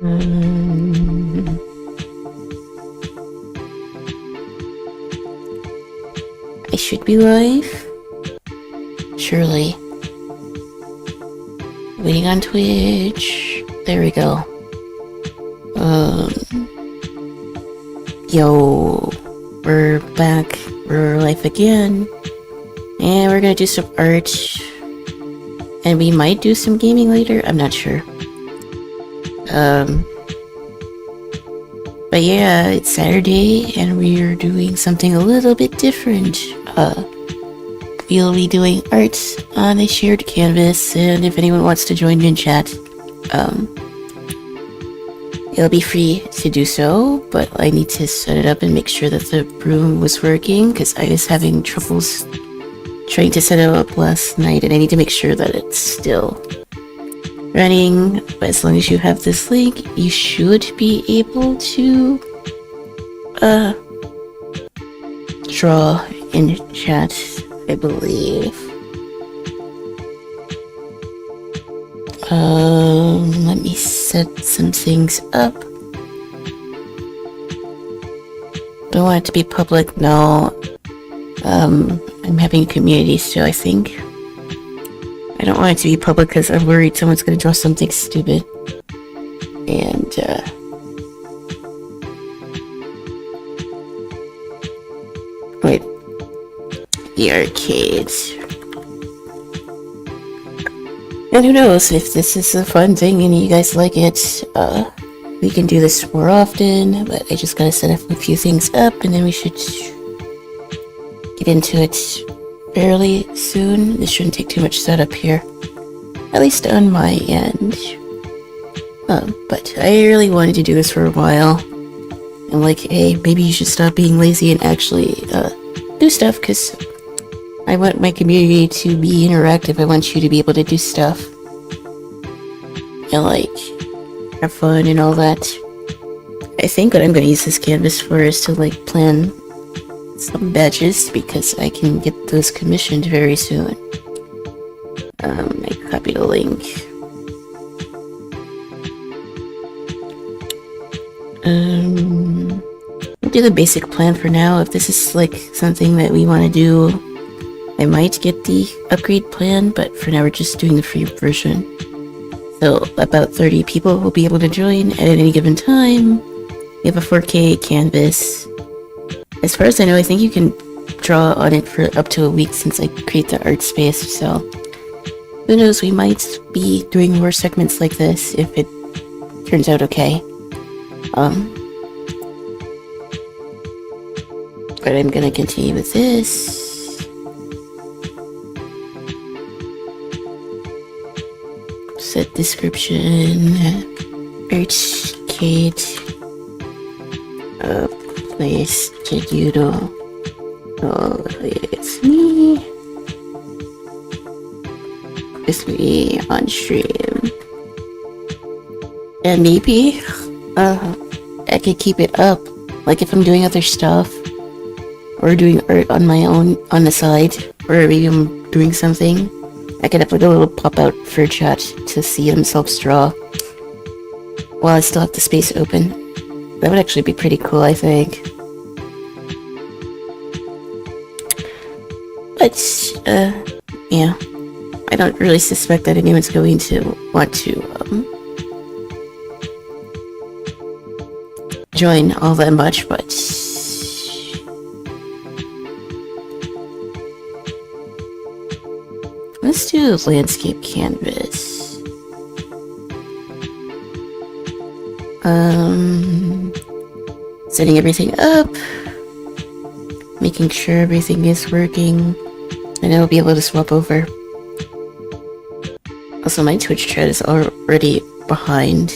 I should be live. Surely. Waiting on Twitch. There we go. Yo, we're back. We're live again. And we're gonna do some art. And we might do some gaming later. I'm not sure. But yeah, it's Saturday and we're doing something a little bit different. We'll be doing art on a shared canvas, and if anyone wants to join in chat, it'll be free to do so, but I need to set it up and make sure that the room was working, because I was having troubles trying to set it up last night, and I need to make sure that it's still running. But as long as you have this link, you should be able to draw in chat, I believe. Let me set some things up. Don't want it to be public, no. I'm having a community still, I think. I don't want it to be public because I'm worried someone's gonna draw something stupid. And, wait. The arcade. And who knows, if this is a fun thing and you guys like it, we can do this more often, but I just gotta set a few things up and then we should get into it fairly soon. This shouldn't take too much setup here, at least on my end. But I really wanted to do this for a while. And like, hey, maybe you should stop being lazy and actually do stuff, because I want my community to be interactive. I want you to be able to do stuff and like have fun and all that. I think what I'm going to use this canvas for is to like plan some badges, because I can get those commissioned very soon. I copied a link. We'll do the basic plan for now. If this is like something that we want to do, I might get the upgrade plan, but for now we're just doing the free version. So about 30 people will be able to join at any given time. We have a 4K canvas. As far as I know, I think you can draw on it for up to a week since I create the art space, so who knows, we might be doing more segments like this if it turns out okay. But I'm gonna continue with this. Set description, arcade, place to doodle. Oh, it's me. It's me on stream. And maybe, I could keep it up. Like if I'm doing other stuff, or doing art on my own on the side, or maybe I'm doing something, I could have like a little pop-out for chat to see themselves draw while I still have the space open. That would actually be pretty cool, I think. But, yeah. I don't really suspect that anyone's going to want to, join all that much, but let's do a landscape canvas. Setting everything up, making sure everything is working, and I'll be able to swap over. Also, my Twitch chat is already behind.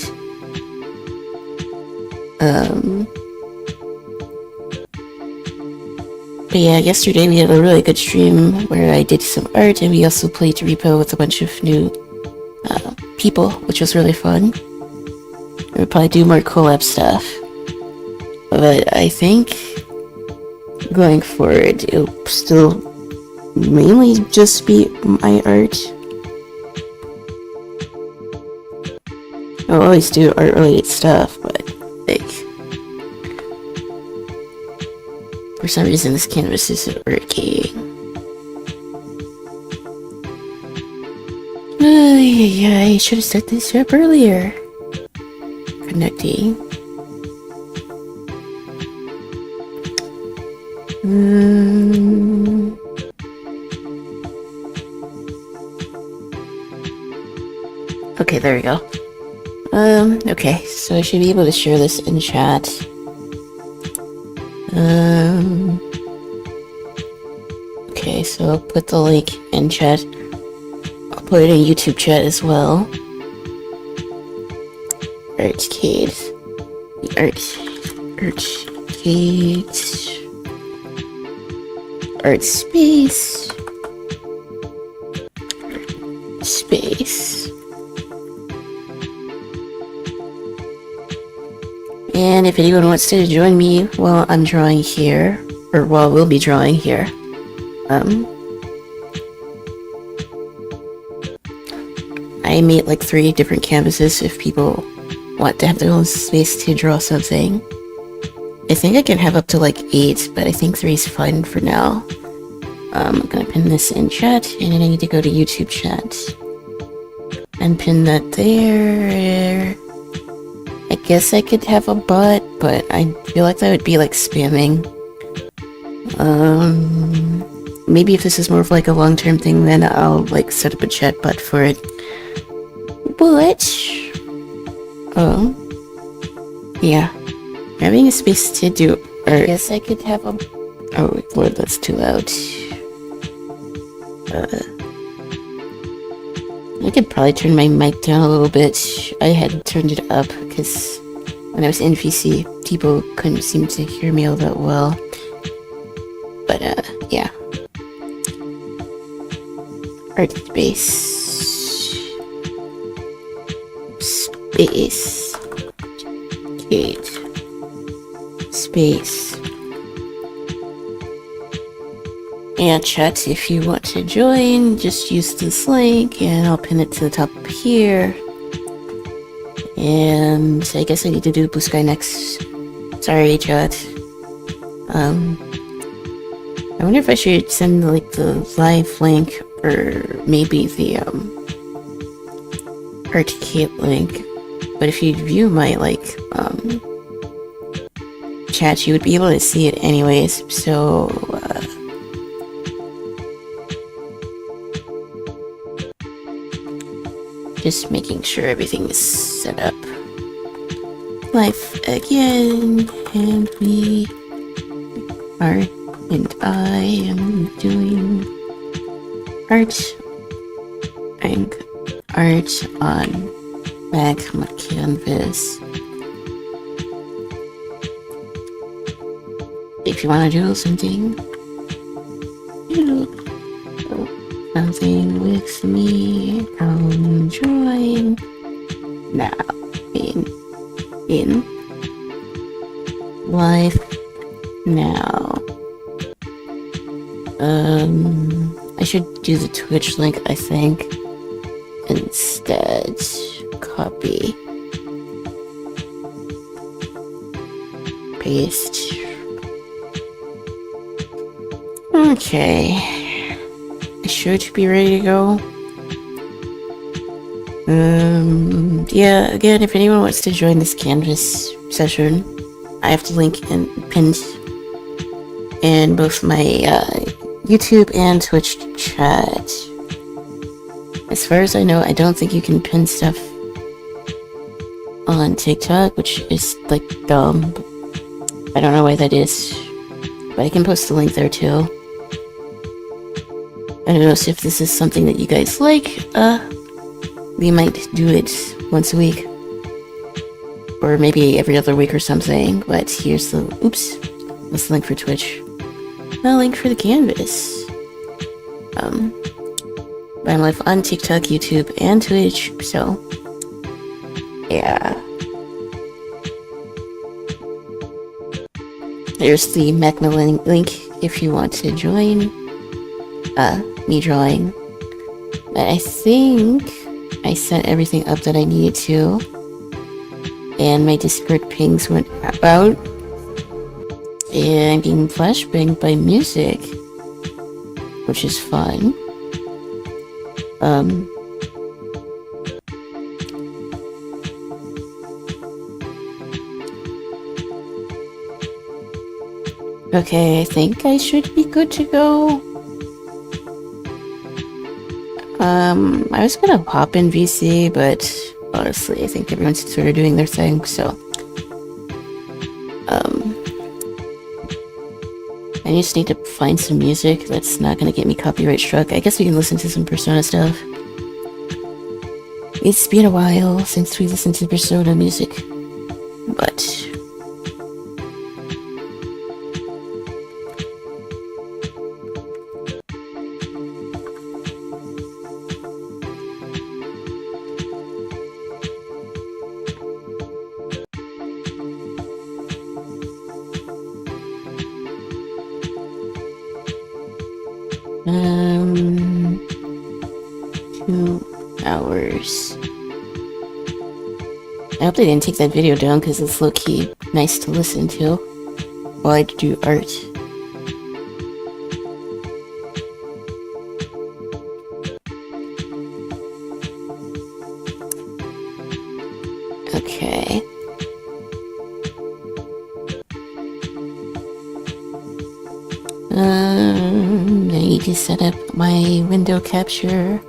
But yeah, yesterday we had a really good stream where I did some art, and we also played Repo with a bunch of new people, which was really fun. We'll probably do more collab stuff. But I think going forward, it'll still mainly just be my art. I'll always do art-related stuff, but, like, for some reason this canvas isn't working. Yeah, I should have set this up earlier. Connecting. Okay, there we go. Okay, so I should be able to share this in chat. Okay, so I'll put the link in chat. I'll put it in YouTube chat as well. Artcade. Artcade. Art space. Space. And if anyone wants to join me while I'm drawing here, or while we'll be drawing here, I made like 3 different canvases if people want to have their own space to draw something. I think I can have up to like 8, but I think 3 is fine for now. I'm gonna pin this in chat, and then I need to go to YouTube chat and pin that there. I guess I could have a bot, but I feel like that would be like spamming. Maybe if this is more of like a long-term thing, then I'll like set up a chat bot for it. But yeah, having a space to do art. I guess I could have a. Oh Lord, that's too loud. I could probably turn my mic down a little bit. I had turned it up because when I was in VC, people couldn't seem to hear me all that well. But yeah. Art space. Space. Gate. Space. And chat, if you want to join, just use this link and I'll pin it to the top here. And I guess I need to do Blue Sky next. Sorry, chat. I wonder if I should send like the live link or maybe the Artcade link. But if you view my like chat, you would be able to see it anyways. So just making sure everything is set up. Live again, and we are, and I am doing art and art on magma canvas. If you want to do something, something with me, come join now in life now. I should do the Twitch link, I think, instead. Copy, paste. Okay, I should be ready to go. Yeah, again, if anyone wants to join this canvas session, I have the link and pinned in both my YouTube and Twitch chat. As far as I know, I don't think you can pin stuff on TikTok, which is like dumb. I don't know why that is, but I can post the link there too. I don't know if this is something that you guys like. We might do it once a week, or maybe every other week or something. But here's the that's the link for Twitch. The link for the canvas. I'm live on TikTok, YouTube, and Twitch, so yeah. There's the magma link if you want to join me drawing. But I think I set everything up that I needed to. and my Discord pings went out, and I'm being flashbanged by music, which is fun. Okay, I think I should be good to go. I was gonna hop in VC, but honestly, I think everyone's sort of doing their thing, so. I just need to find some music that's not gonna get me copyright struck. I guess we can listen to some Persona stuff. It's been a while since we listened to Persona music, but... I hope they didn't take that video down because it's low-key nice to listen to while I do art. Okay. I need to set up my window capture.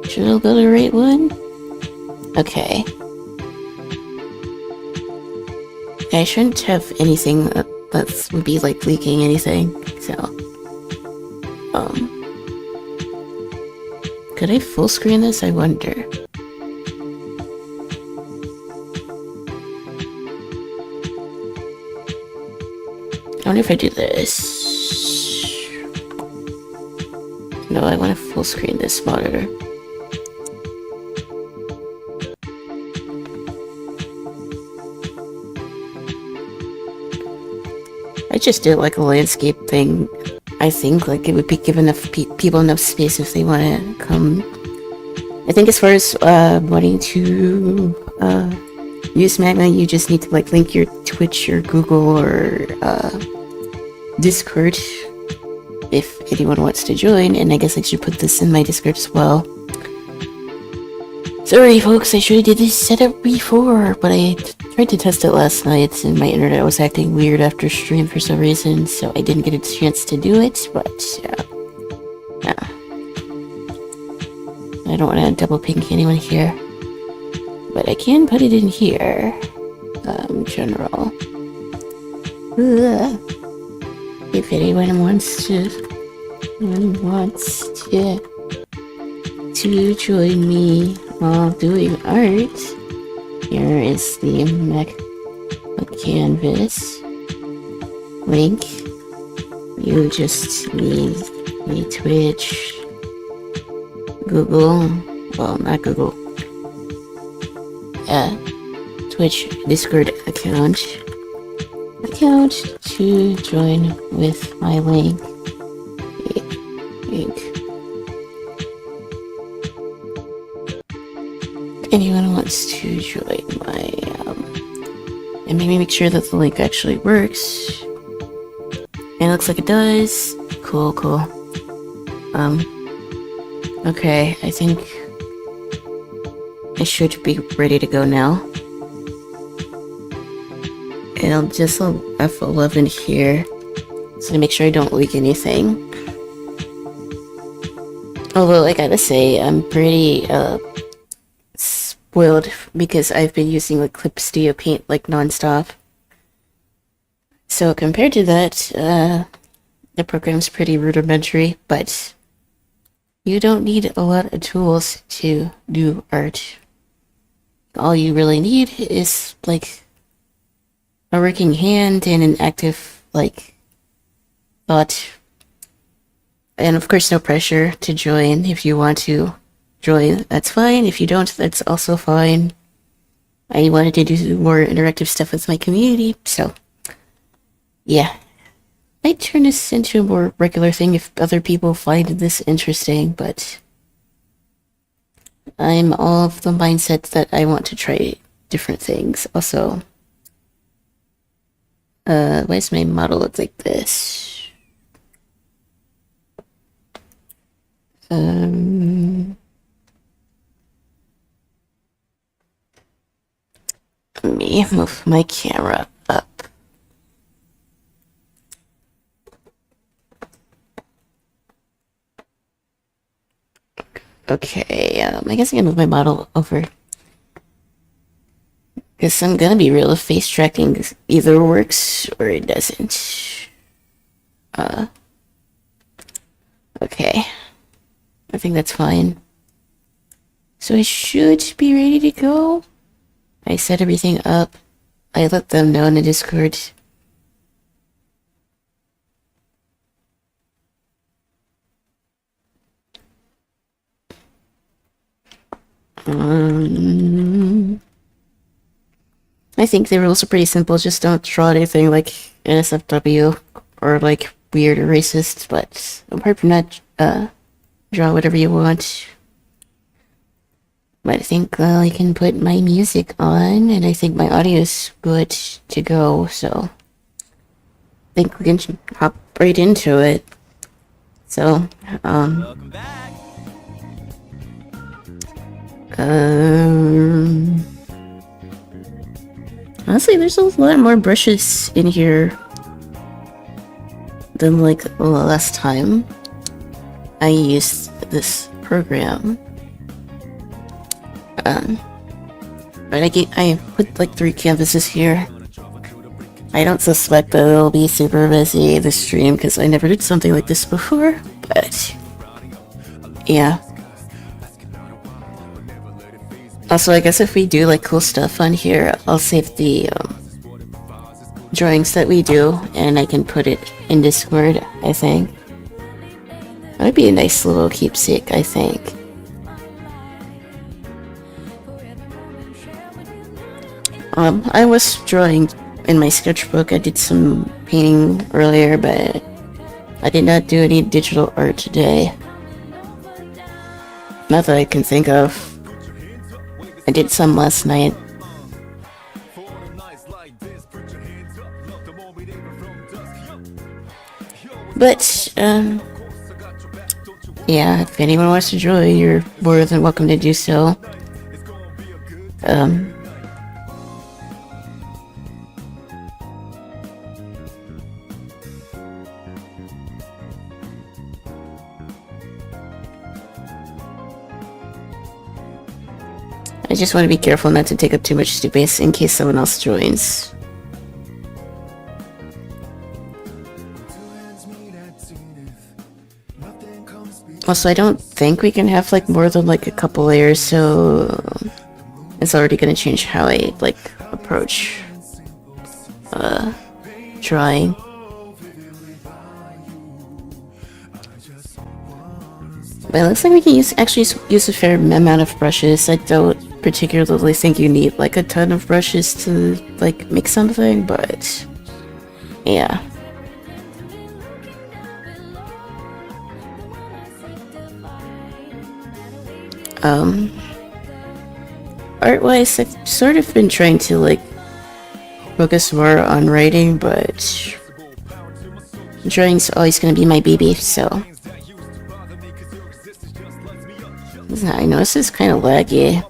Should I go to the right one? Okay. I shouldn't have anything that would be like leaking anything, so. Could I full screen this? I wonder. I wonder if I do this. No, I want to full screen this monitor. I just did like a landscape thing. I think like it would be give enough people enough space if they want to come. I think as far as wanting to use Magma, you just need to like link your Twitch or Google or Discord if anyone wants to join, and I guess I should put this in my Discord as well. Sorry folks, I should have did this setup before, but I tried to test it last night and my internet was acting weird after stream for some reason, so I didn't get a chance to do it, but yeah. I don't want to double ping anyone here, but I can put it in here. General. If anyone wants to join me while doing art, here is the canvas link. You just need a Twitch, Google, well, not Google, Twitch Discord account to join with my link. Anyone wants to join my and maybe make sure that the link actually works. And it looks like it does. Cool. Okay, I think I should be ready to go now. And I'll just F11 here so to make sure I don't leak anything. Although I gotta say, I'm pretty spoiled because I've been using like Clip Studio Paint like non-stop. So compared to that, the program's pretty rudimentary, but you don't need a lot of tools to do art. All you really need is like a working hand and an active like thought. And of course no pressure to join. If you want to join, that's fine. If you don't, that's also fine. I wanted to do more interactive stuff with my community, so yeah. I might turn this into a more regular thing if other people find this interesting, but I'm all of the mindset that I want to try different things. Also, why does my model look like this? Let me move my camera up. Okay, I guess I can move my model over. Because I'm gonna be real, if face tracking either works or it doesn't. Okay. I think that's fine. So I should be ready to go. I set everything up. I let them know in the Discord. I think the rules are pretty simple. Just don't draw anything like NSFW or like weird or racist, but apart from that, draw whatever you want. But I think I can put my music on, and I think my audio is good to go, so I think we can hop right into it. So, Welcome back. Honestly, there's a lot more brushes in here than like last time I used this program. But I put like 3 canvases here. I don't suspect that it'll be super busy this stream because I never did something like this before, but yeah. Also, I guess if we do like cool stuff on here, I'll save the drawings that we do and I can put it in Discord, I think. That would be a nice little keepsake, I think. I was drawing in my sketchbook. I did some painting earlier, but I did not do any digital art today. Not that I can think of. I did some last night. But, yeah, if anyone wants to draw, you're more than welcome to do so. I just want to be careful not to take up too much space in case someone else joins. Also, I don't think we can have like more than like a couple layers, so it's already gonna change how I like approach drawing. But it looks like we can actually use a fair amount of brushes. I don't particularly think you need like a ton of brushes to like make something, but yeah. Art-wise, I've sort of been trying to like focus more on writing, but drawing's always gonna be my baby, so. I know this is kind of laggy.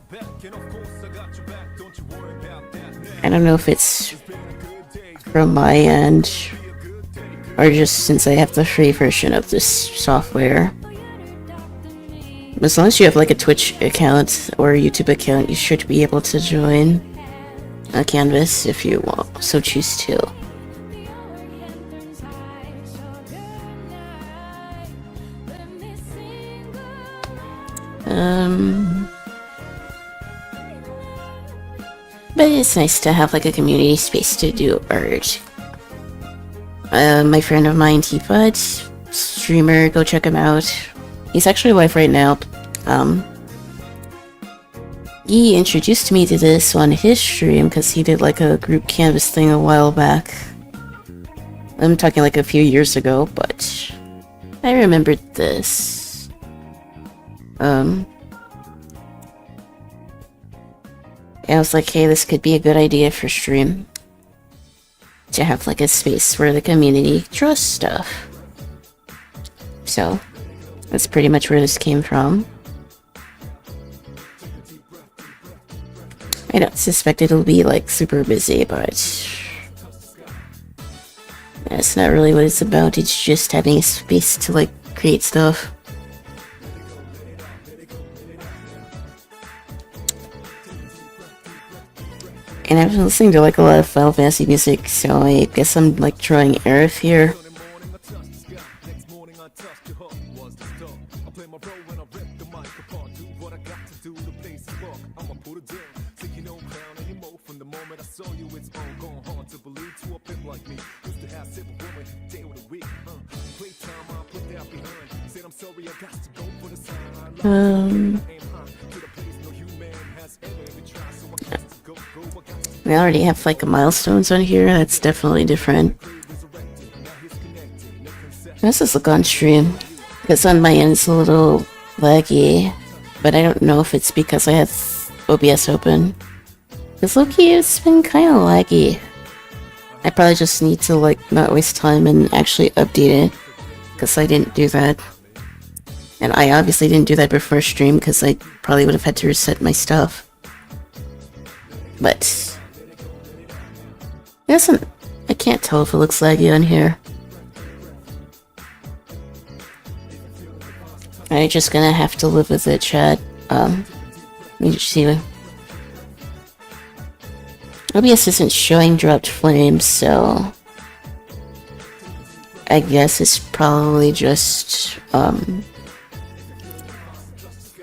I don't know if it's from my end or just since I have the free version of this software. As long as you have like a Twitch account or a YouTube account, you should be able to join a Canvas if you so choose to. But it's nice to have like a community space to do art. My friend of mine, Teapot, streamer, go check him out. He's actually live right now. He introduced me to this on his stream because he did like a group canvas thing a while back. I'm talking like a few years ago, but I remembered this. I was like, hey, this could be a good idea for stream. To have like a space where the community draws stuff. So, that's pretty much where this came from. I don't suspect it'll be like super busy, but that's not really what it's about. It's just having a space to like create stuff. And I've been listening to like a lot of Final Fantasy music, so I guess I'm like drawing Aerith here. We already have like milestones on here. That's definitely different. Let's just look on stream, because on my end it's a little laggy, but I don't know if it's because I have OBS open. Because low-key, it's been kind of laggy. I probably just need to like not waste time and actually update it, because I didn't do that. And I obviously didn't do that before stream, because I probably would have had to reset my stuff. But I can't tell if it looks laggy on here. I'm just gonna have to live with it, chat. Let me just see. OBS isn't showing dropped frames, so I guess it's probably just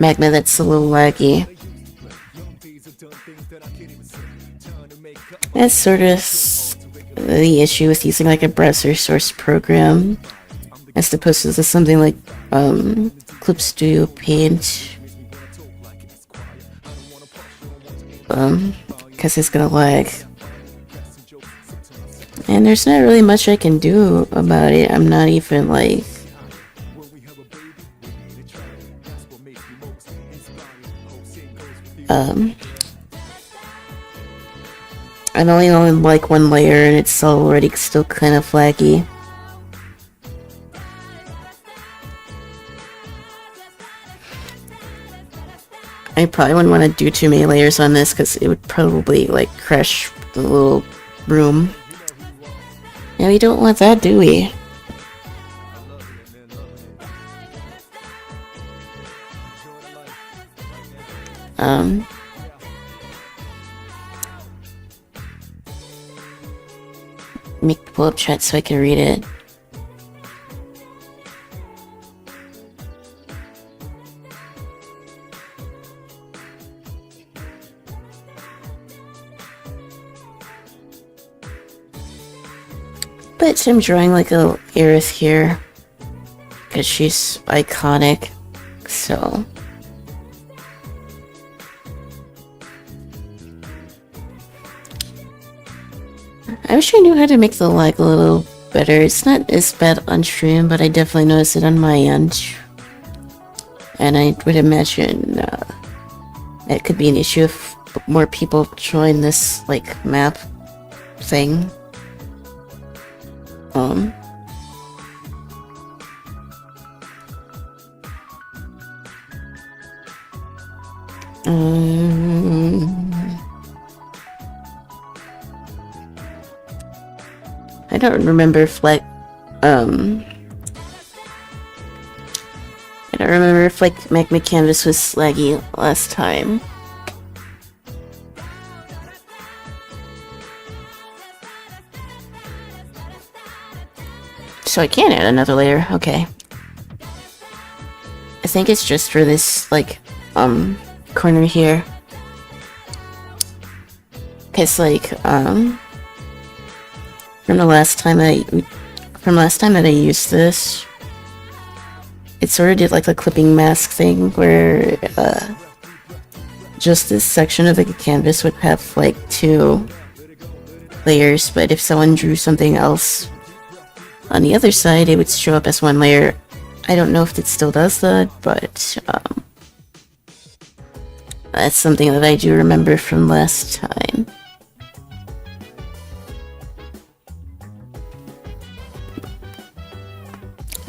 Magma that's a little laggy. That's sort of the issue with using like a browser source program as opposed to something like Clip Studio Paint, because it's gonna lag. And there's not really much I can do about it. I'm not even like I'm only on like one layer and it's already still kind of laggy. I probably wouldn't want to do too many layers on this because it would probably like crash the little room. And we don't want that, do we? Make pull up chat so I can read it. But I'm drawing like a Aerith here because she's iconic, so I wish I knew how to make the lag a little better. It's not as bad on stream, but I definitely notice it on my end. And I would imagine it could be an issue if more people join this like map thing. I don't remember if like I don't remember if like Magma Canvas was laggy last time. So I can add another layer, okay. I think it's just for this like corner here. Cause like from the last time that I used this, it sort of did like the clipping mask thing where just this section of the canvas would have like 2 layers, but if someone drew something else on the other side, it would show up as 1 layer. I don't know if it still does that, but That's something that I do remember from last time.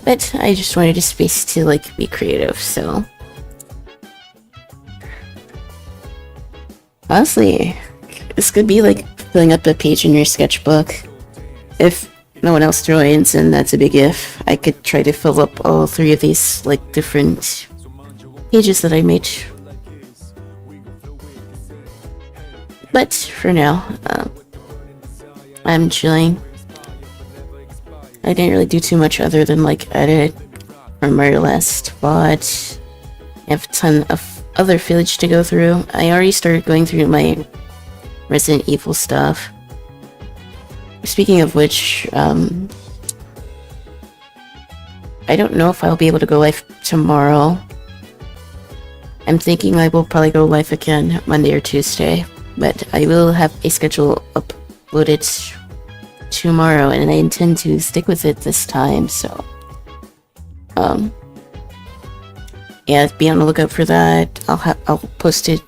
But I just wanted a space to, like, be creative, so... Honestly, this could be like filling up a page in your sketchbook. If no one else joins, and that's a big if, I could try to fill up all 3 of these, like, different pages that I made. But for now, I'm chilling. I didn't really do too much other than, like, edit from my last VOD. I have a ton of other footage to go through. I already started going through my Resident Evil stuff. Speaking of which, I don't know if I'll be able to go live tomorrow. I'm thinking I will probably go live again Monday or Tuesday, but I will have a schedule uploaded tomorrow, and I intend to stick with it this time, so... yeah, be on the lookout for that. I'll post it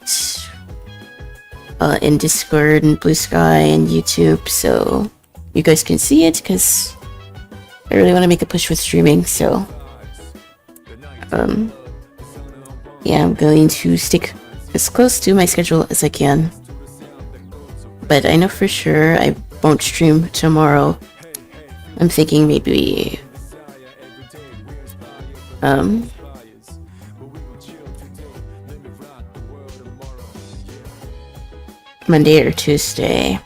in Discord and Blue Sky and YouTube, so you guys can see it, because I really want to make a push with streaming, so yeah, I'm going to stick as close to my schedule as I can. But I know for sure I won't stream tomorrow. I'm thinking maybe Monday or Tuesday,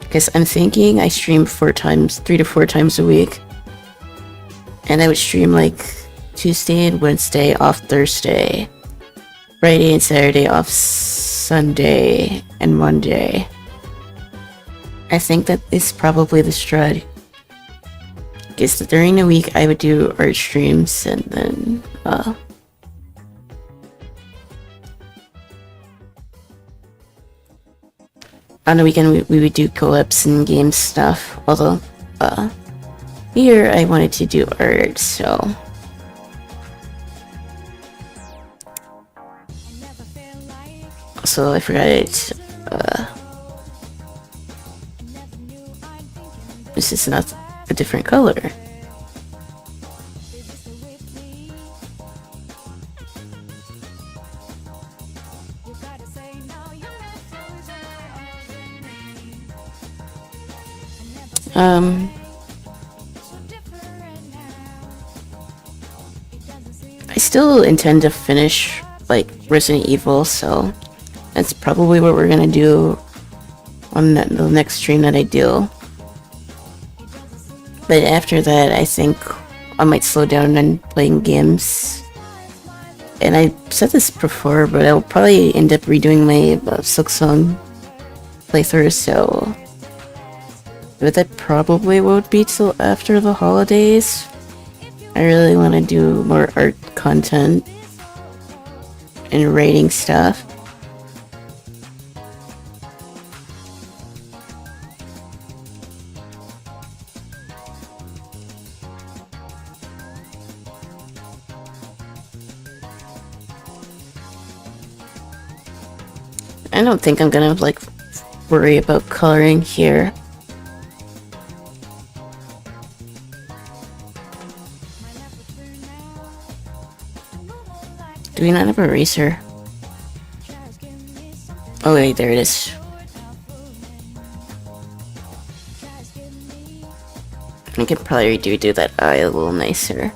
because I'm thinking I stream 3 to 4 times a week, and I would stream like Tuesday and Wednesday off Thursday, Friday and Saturday off Sunday, and Monday. I think that is probably the strat, because during the week I would do art streams, and then on the weekend we would do co-ops and game stuff, although here I wanted to do art, so I forgot it. This is not a different color. I still intend to finish, like, Resident Evil, so that's probably what we're gonna do on the next stream that I do. But after that, I think I might slow down on playing games. And I said this before, but I'll probably end up redoing my Silksong playthrough, so... But that probably won't be till after the holidays. I really want to do more art content and writing stuff. I don't think I'm gonna, like, worry about coloring here. Do we not have an eraser? Oh wait, there it is. I could probably do that eye a little nicer.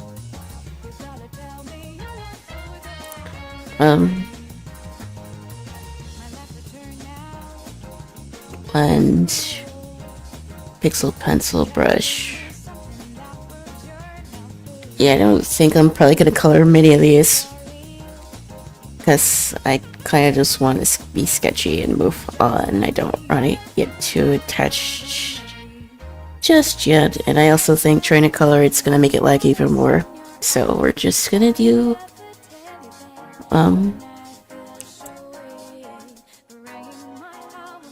And pixel pencil brush. Yeah, I don't think I'm probably gonna color many of these, because I kind of just want to be sketchy and move on. I don't want to get too attached just yet, and I also think trying to color it's gonna make it lag even more. So we're just gonna do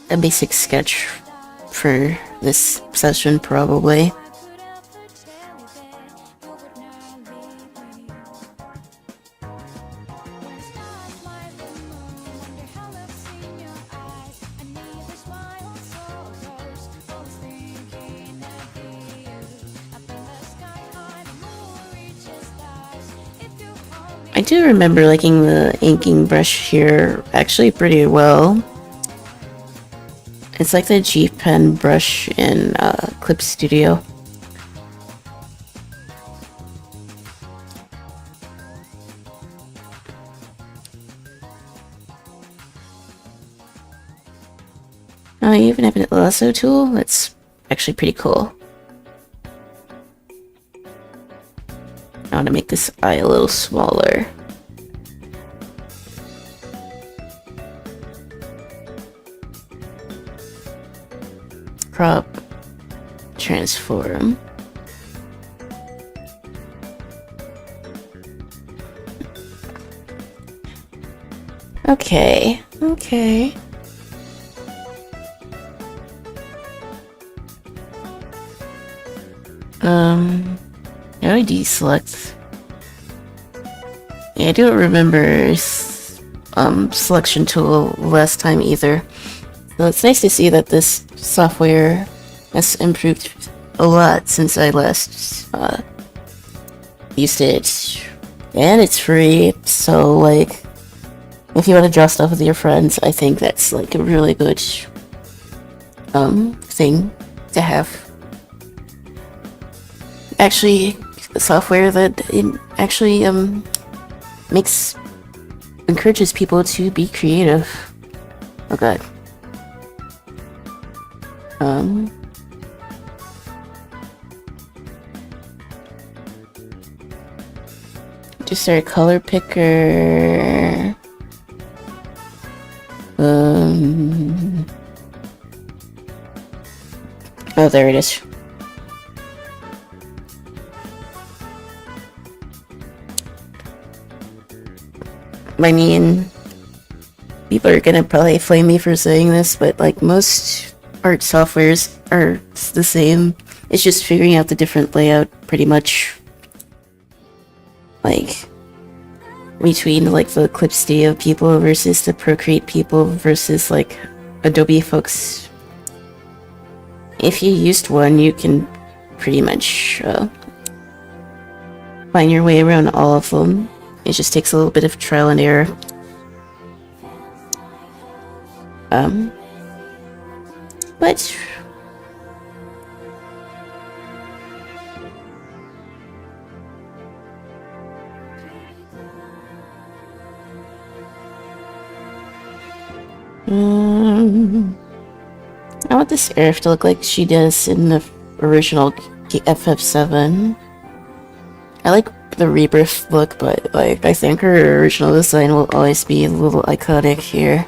a basic sketch for this session, probably. I do remember liking the inking brush here actually pretty well. It's like the G Pen brush in Clip Studio. Oh, you even have an lasso tool? That's actually pretty cool. I want to make this eye a little smaller. Crop, transform. Okay, okay. How do I deselect? Yeah, I don't remember selection tool last time either. So it's nice to see that this software has improved a lot since I last used it. And it's free, so like, if you want to draw stuff with your friends, I think that's like a really good thing to have. Actually, software that actually encourages people to be creative. Oh god. Just our color picker. Oh, there it is. I mean, people are gonna probably flame me for saying this, but like most art softwares are the same. It's just figuring out the different layout pretty much. Like between like the Clip Studio people versus the Procreate people versus like Adobe folks. If you used one, you can pretty much find your way around all of them. It just takes a little bit of trial and error. But I want this Aerith to look like she does in the original FF7. I like the Rebirth look, but like I think her original design will always be a little iconic here.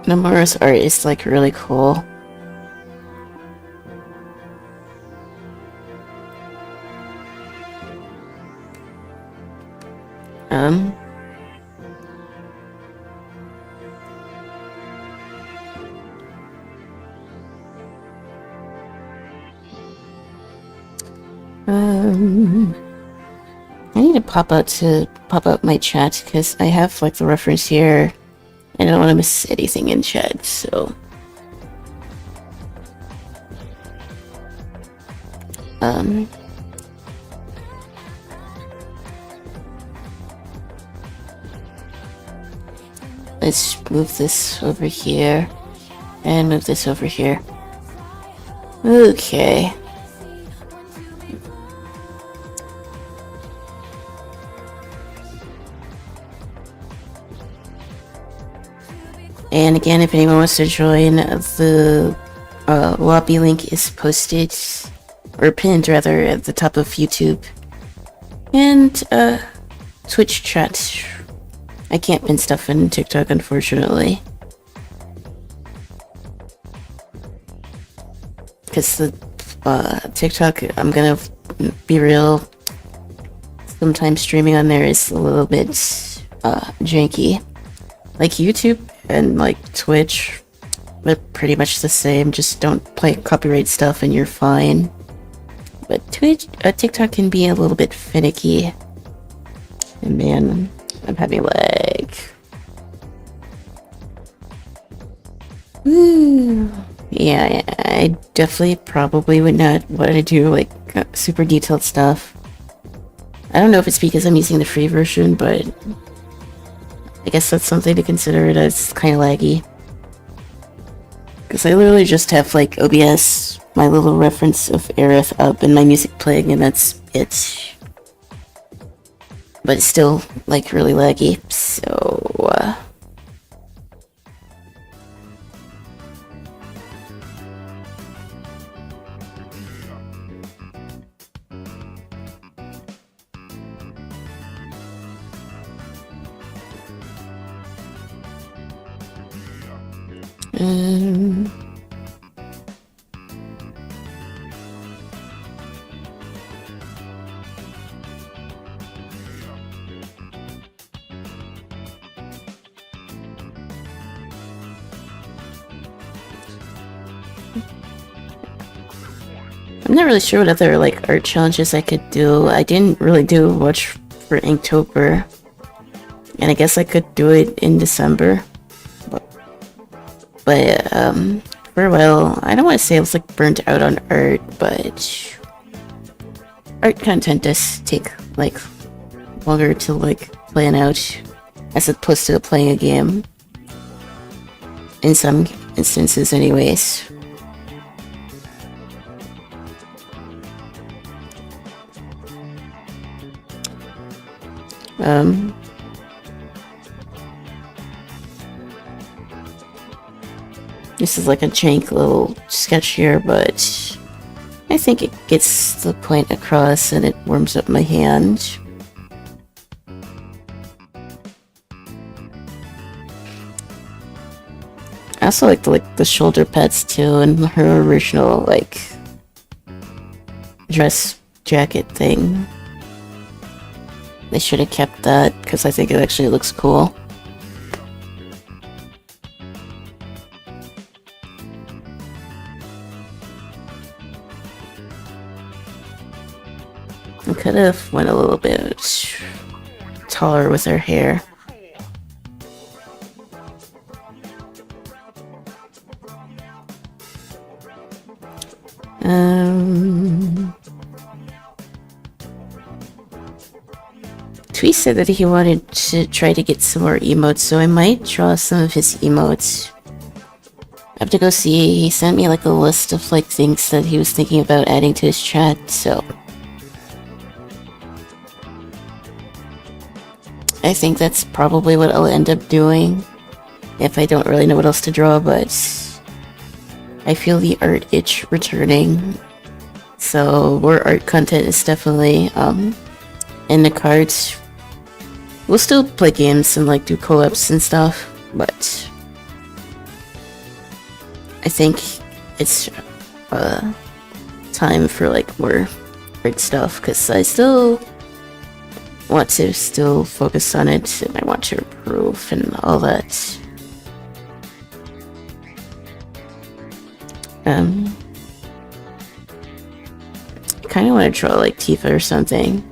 Nomura's art is like really cool. I need to pop out my chat because I have like the reference here. I don't want to miss anything in chat, so let's move this over here and move this over here. Okay. And again, if anyone wants to join, the lobby link is posted, or pinned rather, at the top of YouTube. And Twitch chat. I can't pin stuff in TikTok, unfortunately. Because the TikTok, I'm gonna be real, sometimes streaming on there is a little bit janky. Like YouTube and like Twitch, they're pretty much the same, just don't play copyright stuff and you're fine. But TikTok can be a little bit finicky. And man, I'm having lag. Yeah, I definitely probably would not want to do like super detailed stuff. I don't know if it's because I'm using the free version, but I guess that's something to consider. It as kind of laggy. Because I literally just have like OBS, my little reference of Aerith up, and my music playing, and that's it. But it's still like really laggy, so um, I'm not really sure what other like art challenges I could do. I didn't really do much for Inktober, and I guess I could do it in December. But for a while, I don't want to say I was like burnt out on art, but art content does take like longer to like plan out as opposed to playing a game. In some instances, anyways. This is like a jank little sketch here, but I think it gets the point across and it warms up my hand. I also like the shoulder pads too, and her original like dress jacket thing. They should have kept that because I think it actually looks cool. I could have went a little bit taller with her hair. Twee said that he wanted to try to get some more emotes, so I might draw some of his emotes. I have to go see. He sent me like a list of like things that he was thinking about adding to his chat, so I think that's probably what I'll end up doing if I don't really know what else to draw, but I feel the art itch returning. So more art content is definitely in the cards. We'll still play games and like do co-ops and stuff, but I think it's time for like more art stuff because I still want to still focus on it and I want to improve and all that. I kind of want to draw like Tifa or something.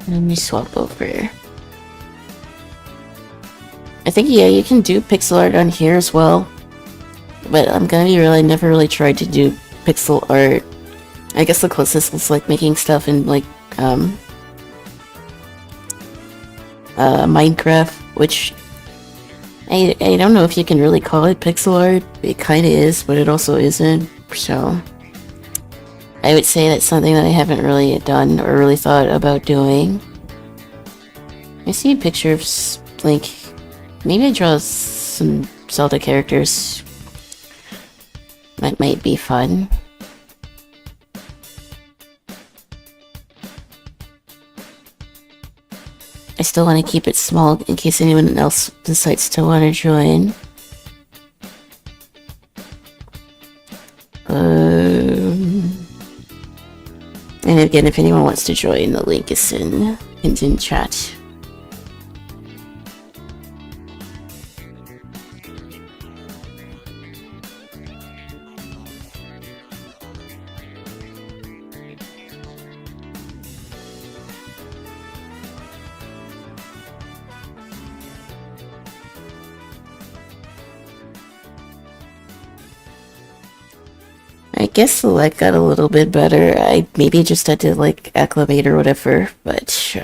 Let me swap over. I think, yeah, you can do pixel art on here as well. But I'm gonna be real, I never really tried to do pixel art. I guess the closest was like making stuff in like, Minecraft, which I don't know if you can really call it pixel art. It kinda is, but it also isn't, so I would say that's something that I haven't really done or really thought about doing. I see a picture of Link. Maybe I draw some Zelda characters. That might be fun. still want to keep it small in case anyone else decides to want to join. And again, if anyone wants to join, the link is in chat. I guess the lag got a little bit better. I maybe just had to like acclimate or whatever, but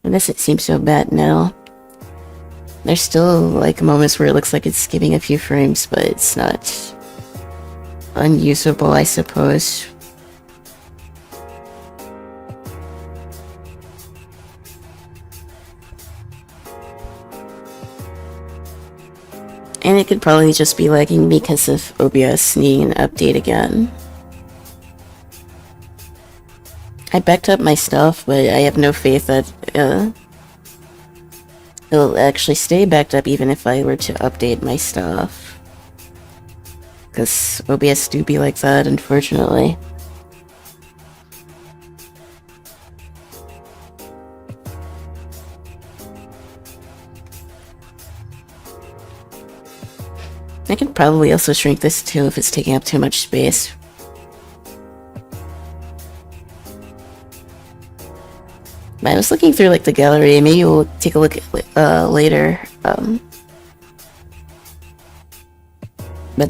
unless it seems so bad now. There's still like moments where it looks like it's skipping a few frames, but it's not unusable, I suppose. And it could probably just be lagging because of OBS needing an update again. I backed up my stuff, but I have no faith that it'll actually stay backed up even if I were to update my stuff. Because OBS do be like that, unfortunately. I could probably also shrink this too if it's taking up too much space. But I was looking through like the gallery, maybe we'll take a look at later. But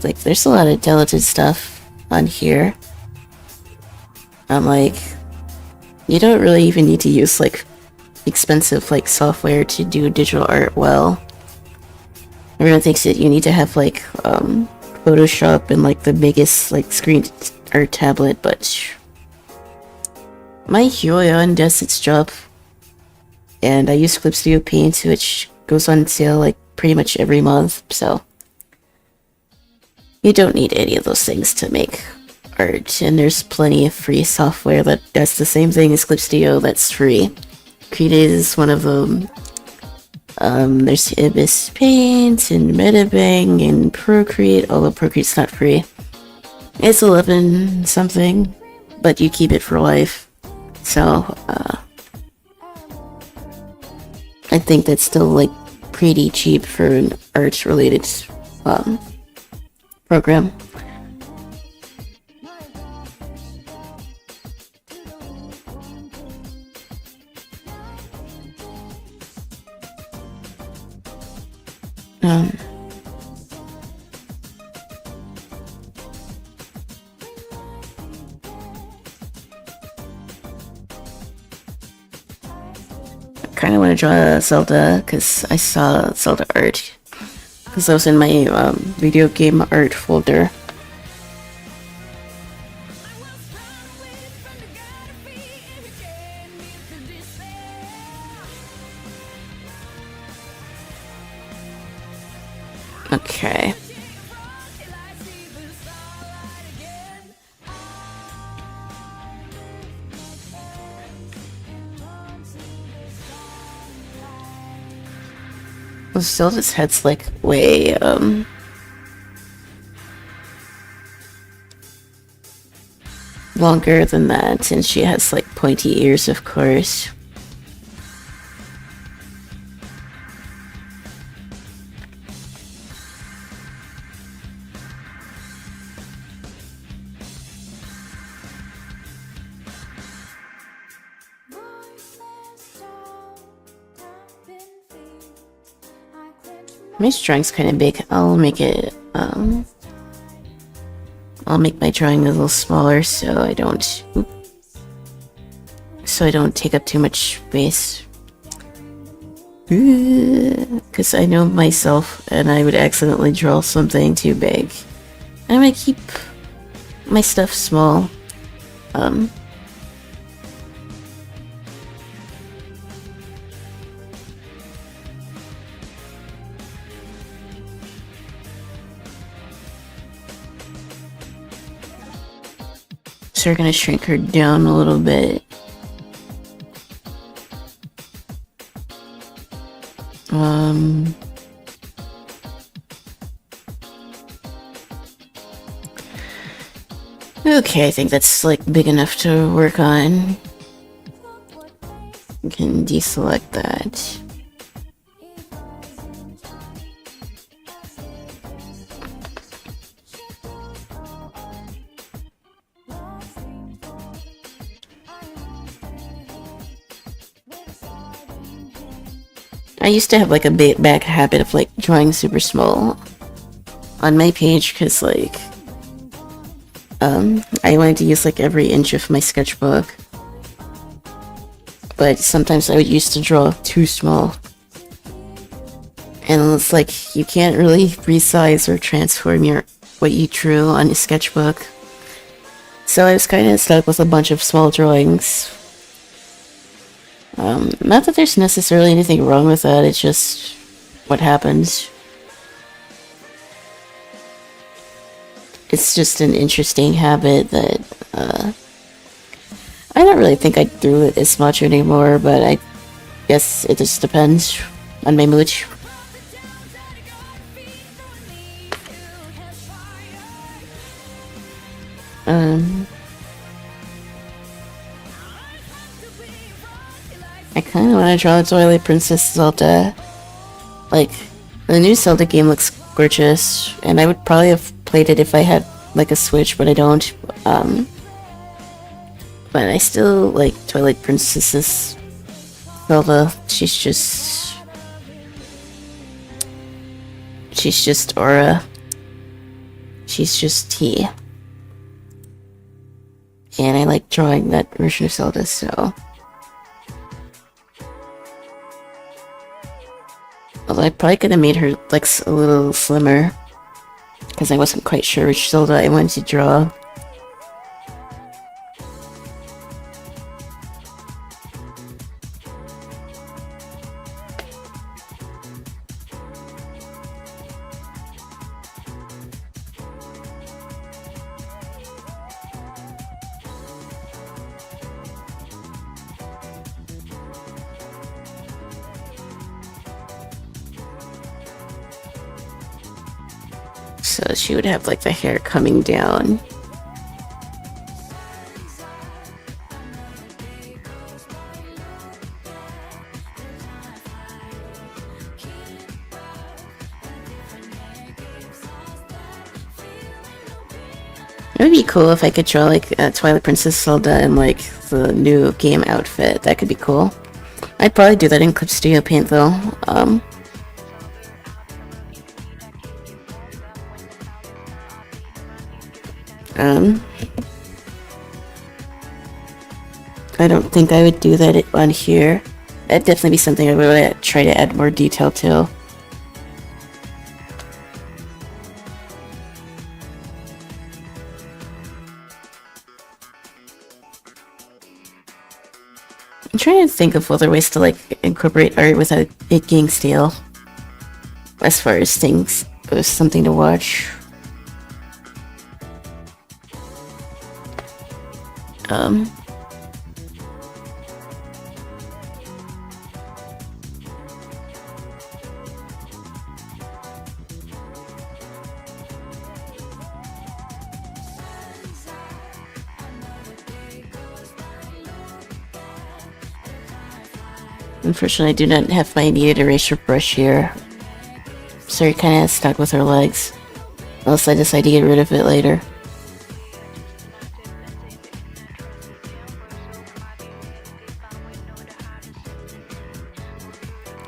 like there's a lot of talented stuff on here. I'm like, you don't really even need to use like expensive like software to do digital art well. Everyone thinks that you need to have like Photoshop and like the biggest like screen art tablet, but my Huion does its job, and I use Clip Studio Paint, which goes on sale like pretty much every month, so you don't need any of those things to make art, and there's plenty of free software that does the same thing as Clip Studio that's free. Krita is one of them. There's Ibis Paint and Metabang and Procreate, although Procreate's not free. It's 11 something, but you keep it for life. So, I think that's still like pretty cheap for an art related program. I kind of want to draw Zelda because I saw Zelda art because I was in my video game art folder. Okay. Well, Zelda's head's like way, longer than that, and she has like pointy ears, of course. My drawing's kind of big. I'll make it, I'll make my drawing a little smaller so I don't take up too much space. Because I know myself and I would accidentally draw something too big. I'm gonna keep my stuff small. So we're gonna shrink her down a little bit. Um... Okay, I think that's like big enough to work on. You can deselect that. I used to have like a bad habit of like drawing super small on my page because like I wanted to use like every inch of my sketchbook, but sometimes I would used to draw too small, and it's like you can't really resize or transform what you drew on a sketchbook. So I was kind of stuck with a bunch of small drawings. Not that there's necessarily anything wrong with that, it's just what happens. It's just an interesting habit that, I don't really think I do it as much anymore, but I guess it just depends on my mood. I kind of want to draw Twilight Princess Zelda. Like, the new Zelda game looks gorgeous, and I would probably have played it if I had, like, a Switch, but I don't. But I still like Twilight Princess Zelda. She's just Aura. She's just T. And I like drawing that version of Zelda, so... Although I probably could have made her like a little slimmer, because I wasn't quite sure which Zelda I wanted to draw. So she would have like the hair coming down. It would be cool if I could draw like a Twilight Princess Zelda in like the new game outfit. That could be cool. I'd probably do that in Clip Studio Paint though. I don't think I would do that on here. That'd definitely be something I would try to add more detail to. I'm trying to think of other ways to like incorporate art without it getting stale. As far as things, something to watch. Unfortunately, I do not have my needed eraser brush here. So you're kind of stuck with her legs. Unless I decide to get rid of it later.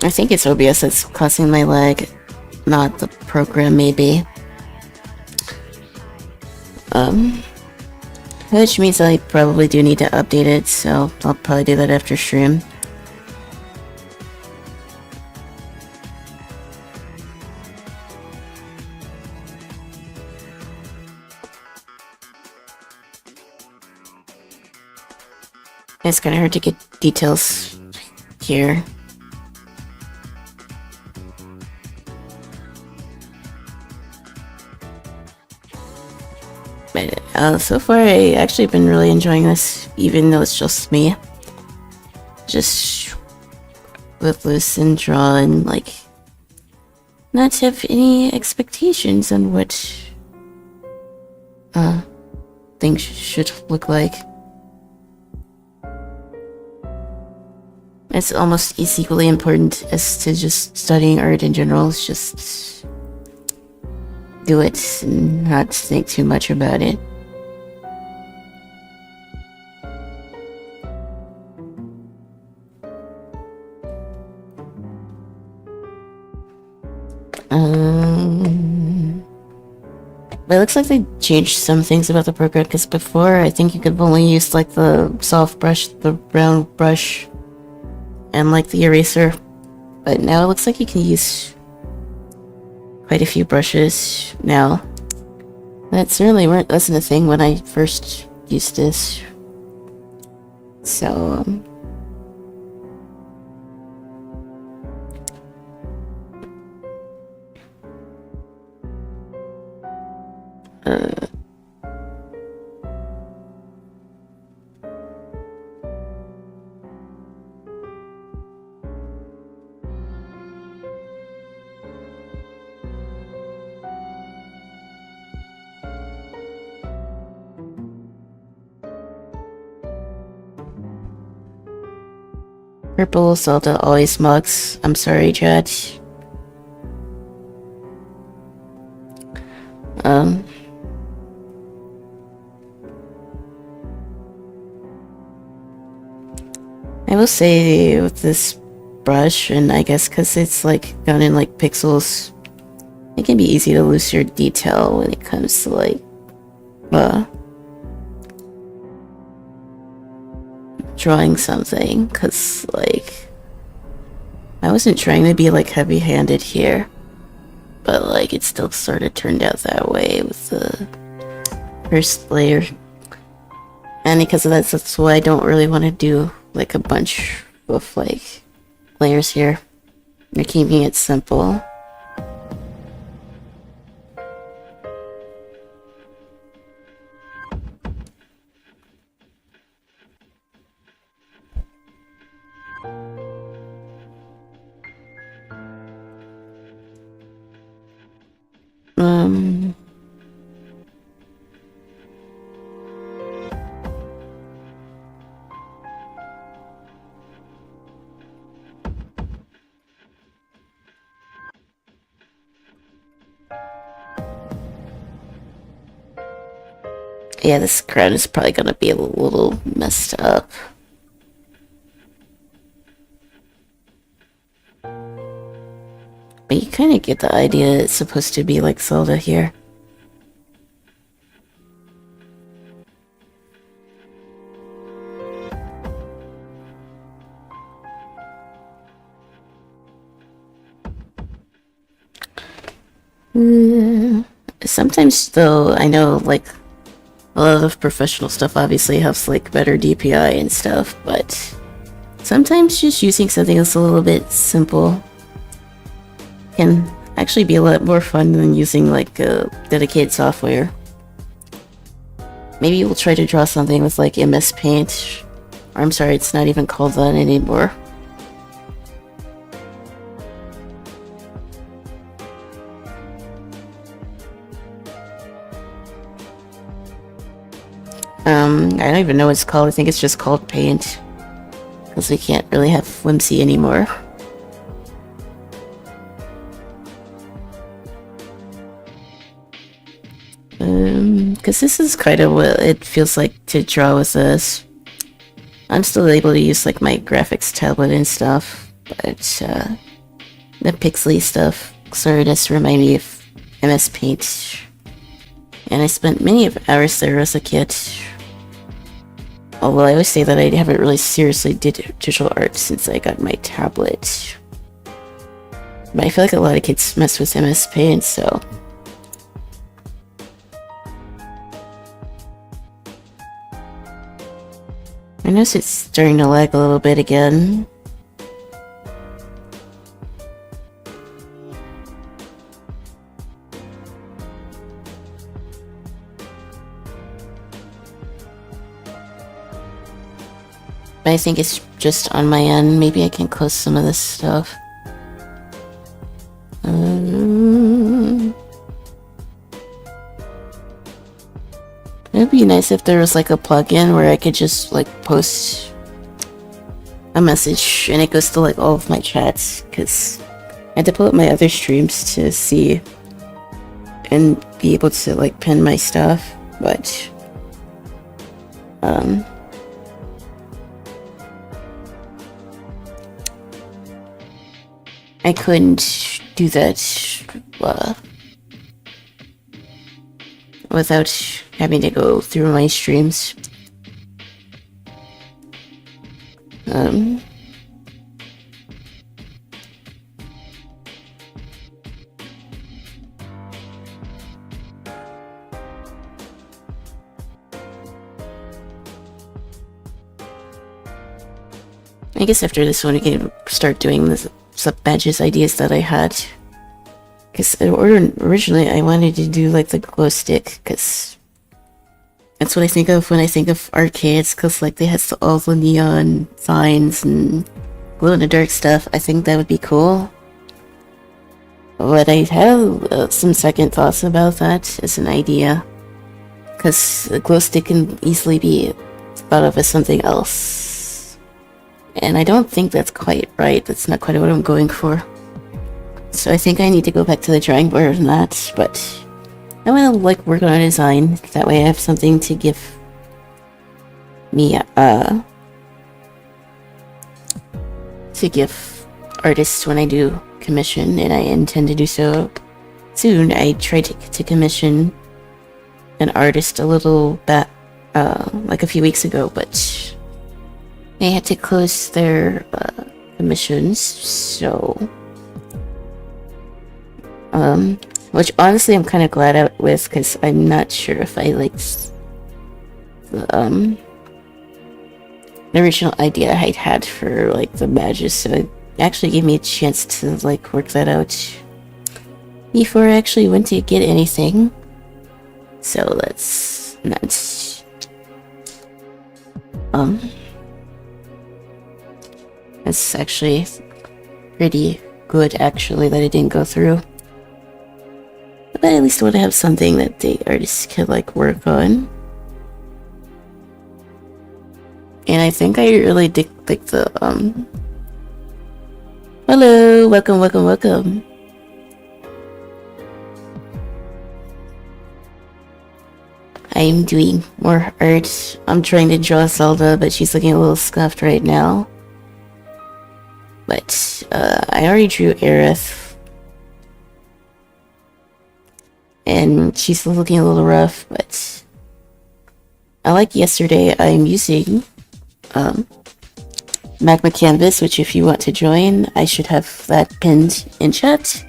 I think it's OBS that's causing my lag, not the program maybe. Which means I probably do need to update it, so I'll probably do that after stream. It's kind of hard to get details here. But so far I actually been really enjoying this, even though it's just me. Just let loose and draw and, like, not have any expectations on what, things should look like. It's almost as equally important as to just studying art in general. It's just do it and not think too much about it. But it looks like they changed some things about the program, because before I think you could only use like the soft brush, the round brush, and like the eraser. But now it looks like you can use quite a few brushes now. That certainly wasn't a thing when I first used this. So, Purple Zelda always mugs. I'm sorry, Chad. I will say with this brush, and I guess because it's like done in like pixels, it can be easy to lose your detail when it comes to like, drawing something, because like I wasn't trying to be like heavy-handed here, but like it still sort of turned out that way with the first layer, and because of that, that's why I don't really want to do like a bunch of like layers here. You're keeping it simple. Yeah, this crown is probably gonna be a little messed up. But you kind of get the idea it's supposed to be like Zelda here. Sometimes though, I know like a lot of professional stuff obviously has like better DPI and stuff, but sometimes just using something that's a little bit simple can actually be a lot more fun than using like a dedicated software. Maybe we'll try to draw something with like MS Paint. Or I'm sorry, it's not even called that anymore. I don't even know what it's called. I think it's just called Paint, because we can't really have Whimsy anymore. Because this is kind of what it feels like to draw with this. I'm still able to use like my graphics tablet and stuff, but the pixely stuff sort of just remind me of MS Paint. And I spent many hours there as a kid. Although I always say that I haven't really seriously did digital art since I got my tablet. But I feel like a lot of kids mess with MS Paint, so... I notice it's starting to lag a little bit again. But I think it's just on my end. Maybe I can close some of this stuff. It'd be nice if there was like a plugin where I could just like post a message and it goes to like all of my chats, because I had to pull up my other streams to see and be able to like pin my stuff, but I couldn't do that without having to go through my streams. I guess after this one, we can start doing the sub-badges ideas that I had. Because originally I wanted to do like the glow stick, because that's what I think of when I think of arcades, because like they have all the neon signs and glow-in-the-dark stuff. I think that would be cool. But I have some second thoughts about that as an idea, because the glow stick can easily be thought of as something else. And I don't think that's quite right. That's not quite what I'm going for. So I think I need to go back to the drawing board on that, but I want to like work on a design. That way I have something to give me, to give artists when I do commission, and I intend to do so soon. I tried to commission an artist a little bit, like a few weeks ago, but they had to close their commissions, so which honestly I'm kind of glad out with, because I'm not sure if I liked the original idea I had for like the badges, so it actually gave me a chance to like work that out before I actually went to get anything. So that's nuts. It's actually pretty good, actually, that it didn't go through. But I at least want to have something that the artists could, like, work on. And I think I really did like the, Hello! Welcome, welcome, welcome. I'm doing more art. I'm trying to draw Zelda, but she's looking a little scuffed right now. But, I already drew Aerith. And she's looking a little rough, but like yesterday, I'm using, Magma Canvas, which if you want to join, I should have that pinned in chat.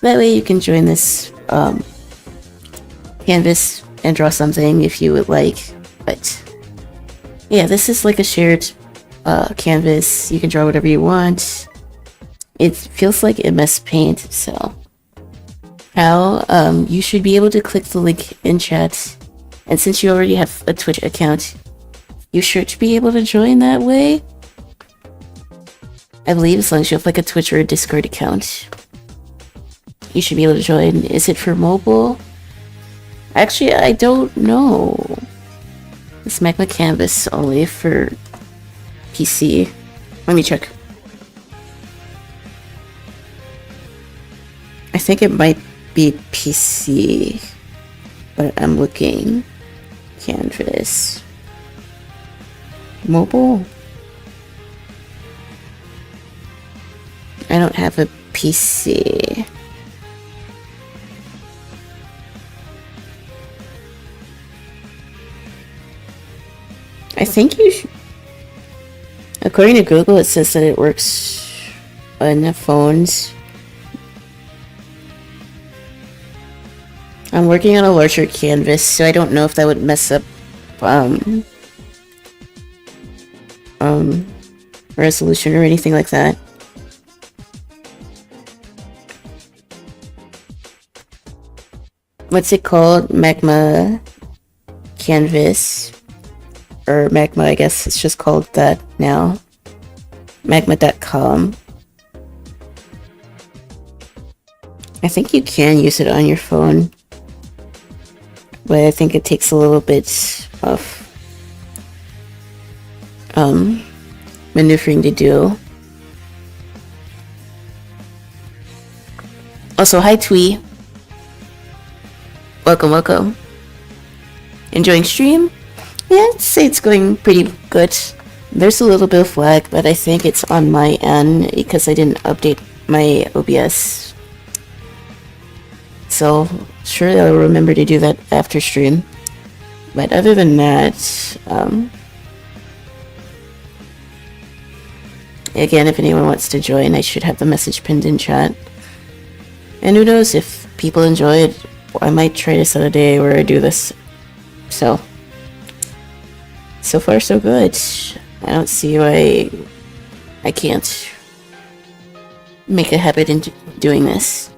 That way you can join this, canvas and draw something if you would like. But, yeah, this is like a shared canvas. You can draw whatever you want. It feels like MS Paint, so you should be able to click the link in chat, and since you already have a Twitch account, you should be able to join that way. I believe as long as you have like a Twitch or a Discord account, you should be able to join. Is it for mobile? Actually, I don't know. It's Magma Canvas only for PC. Let me check. I think it might be PC, but I'm looking. Canvas. Mobile? I don't have a PC. I think you should. According to Google, it says that it works on the phones. I'm working on a larger canvas, so I don't know if that would mess up resolution or anything like that. What's it called? Magma Canvas. Or Magma, I guess it's just called that now. magma.com. I think you can use it on your phone, but I think it takes a little bit of maneuvering to do. Also, hi Twee. Welcome. Enjoying stream? Yeah, I'd say it's going pretty good. There's a little bit of lag, but I think it's on my end because I didn't update my OBS. So, surely I'll remember to do that after stream. But other than that, again, if anyone wants to join, I should have the message pinned in chat. And who knows, if people enjoy it, I might try to set a day where I do this. So far so good. I don't see why I can't make a habit in doing this.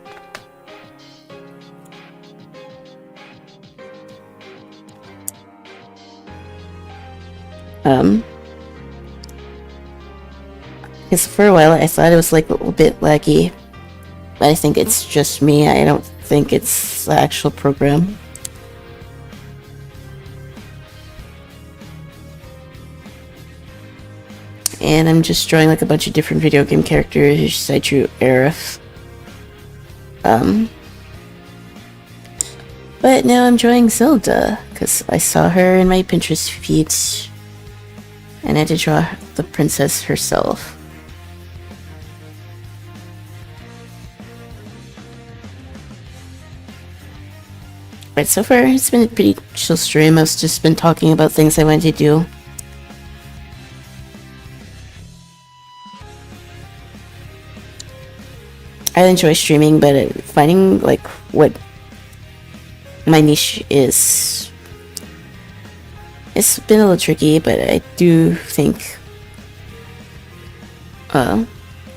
Because for a while I thought it was like a little bit laggy, but I think it's just me. I don't think it's the actual program. And I'm just drawing like a bunch of different video game characters. I drew Aerith. But now I'm drawing Zelda, because I saw her in my Pinterest feed, and I had to draw the princess herself. But so far, it's been a pretty chill stream. I've just been talking about things I wanted to do. I enjoy streaming, but finding like what my niche is, it's been a little tricky, but I do think I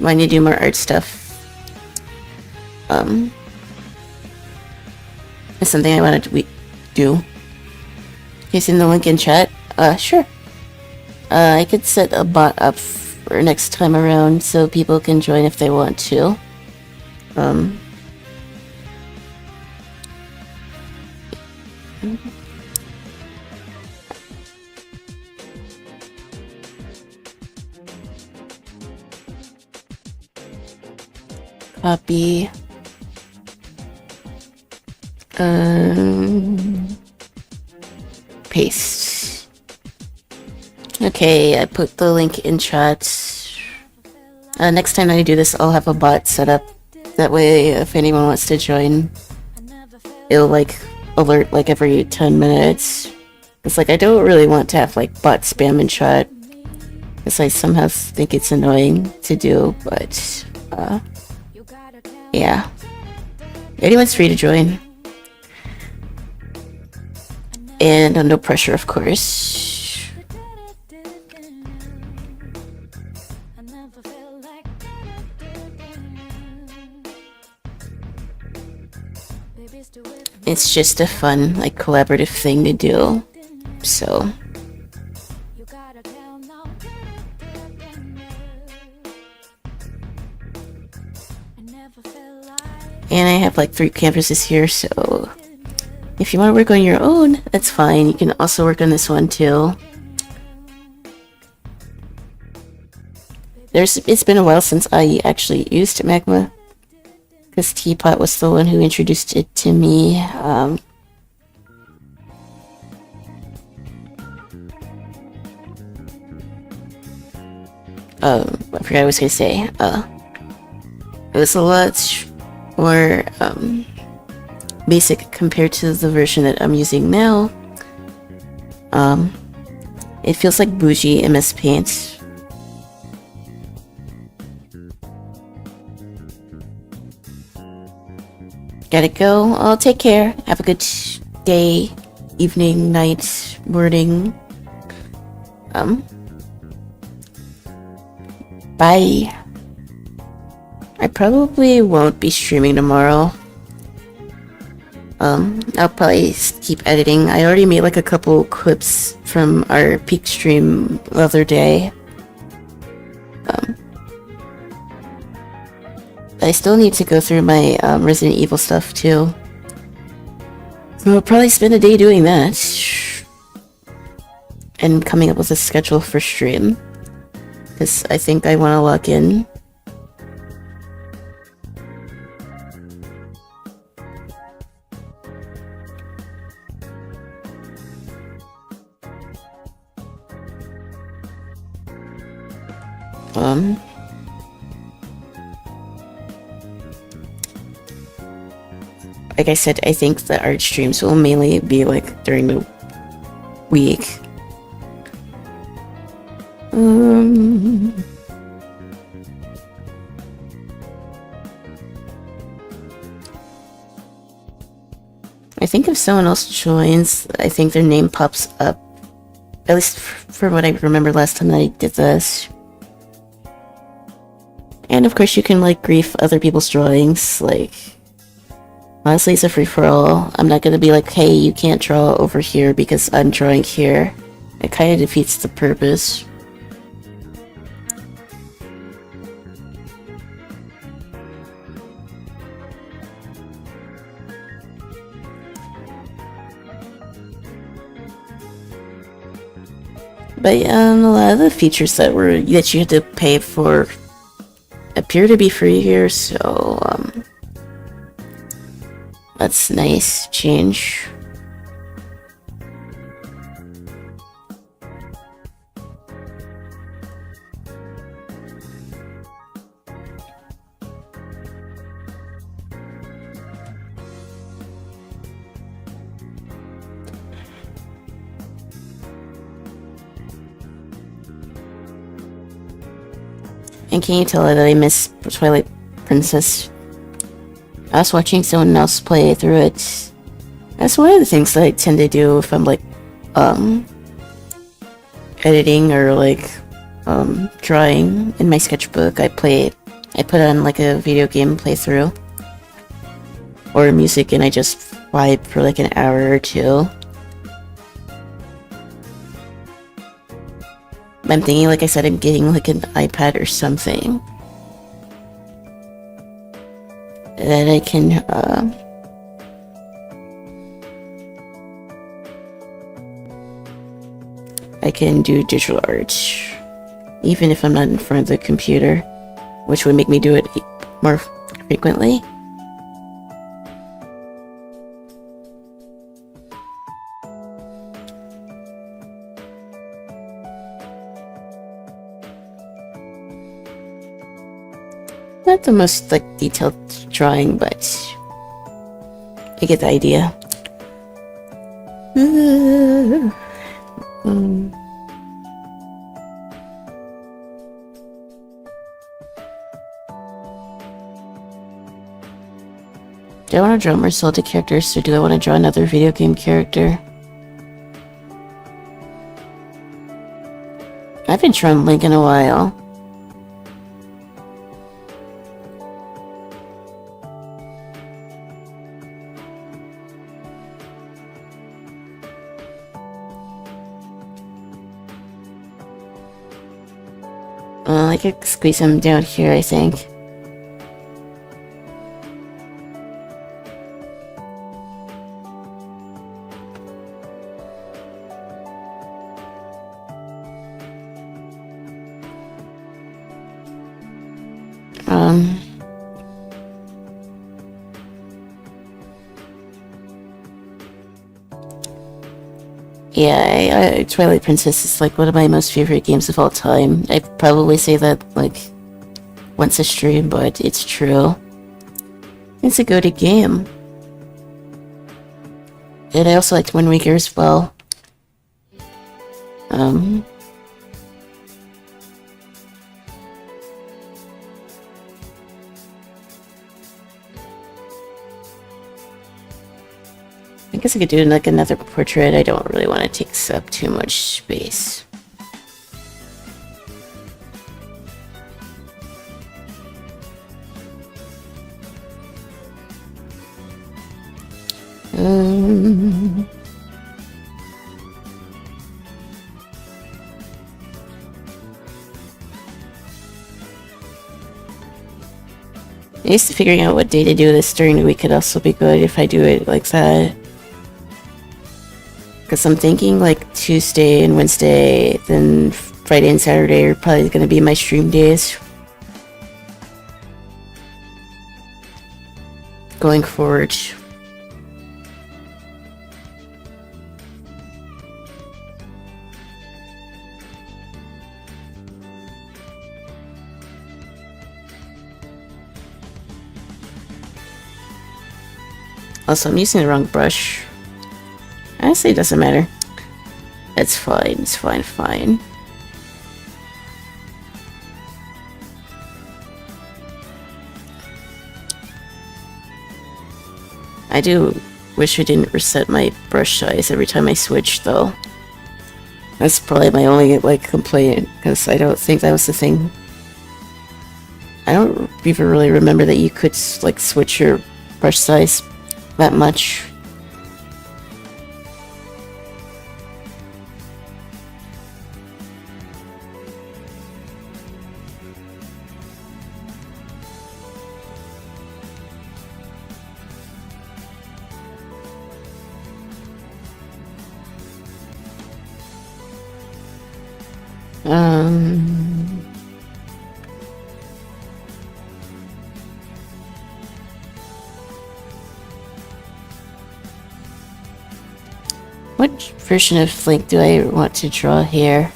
need to do more art stuff. It's something I wanted to do. You seen the link in chat? Sure. I could set a bot up for next time around so people can join if they want to. Copy. Paste. Okay, I put the link in chat. Next time I do this, I'll have a bot set up. That way, if anyone wants to join, it'll like alert like every 10 minutes. It's like I don't really want to have like bot spam in chat, because I somehow think it's annoying to do, but yeah. Anyone's free to join. And no pressure, of course. It's just a fun, like, collaborative thing to do. So. And I have like 3 canvases here, so if you want to work on your own, that's fine. You can also work on this one too. It's been a while since I actually used Magma, because Teapot was the one who introduced it to me. I forgot what I was gonna say. It was a lot more basic compared to the version that I'm using now. It feels like bougie MS Paint. Gotta go. I'll take care. Have a good day, evening, night, morning. Bye. I probably won't be streaming tomorrow. I'll probably keep editing. I already made like a couple clips from our peak stream the other day. I still need to go through my Resident Evil stuff too. So I'll probably spend a day doing that. And coming up with a schedule for stream. Because I think I want to lock in. Like I said, I think the art streams will mainly be like during the week. I think if someone else joins, I think their name pops up. At least from what I remember last time that I did this. And of course you can like grief other people's drawings, like... Honestly, it's a free-for-all. I'm not gonna be like, hey, you can't draw over here because I'm drawing here. It kind of defeats the purpose. But a lot of the features that you had to pay for appear to be free here, so that's nice change. And can you tell that I miss Twilight Princess? I was watching someone else play through it. That's one of the things that I tend to do if I'm like, editing or like, drawing in my sketchbook. I put on like a video game playthrough. Or music and I just vibe for like an hour or two. I'm thinking, like I said, I'm getting like an iPad or something. That I can, I can do digital art. Even if I'm not in front of the computer. Which would make me do it more frequently. Not the most like detailed drawing, but I get the idea. Do I want to draw more Zelda characters, or do I want to draw another video game character? I haven't drawn Link in a while. I could squeeze him down here, I think. Yeah, Twilight Princess is like one of my most favorite games of all time. I'd probably say that like once a stream, but it's true. It's a good game. And I also liked Wind Waker as well. I guess I could do like another portrait. I don't really want to take up too much space. I guess figuring out what day to do this during the week could also be good if I do it like that. Because I'm thinking like Tuesday and Wednesday, then Friday and Saturday are probably going to be my stream days. Going forward. Also, I'm using the wrong brush. Honestly, it doesn't matter. It's fine, it's fine. I do wish I didn't reset my brush size every time I switch, though. That's probably my only, like, complaint, because I don't think that was the thing. I don't even really remember that you could, like, switch your brush size that much. What version of Link do I want to draw here?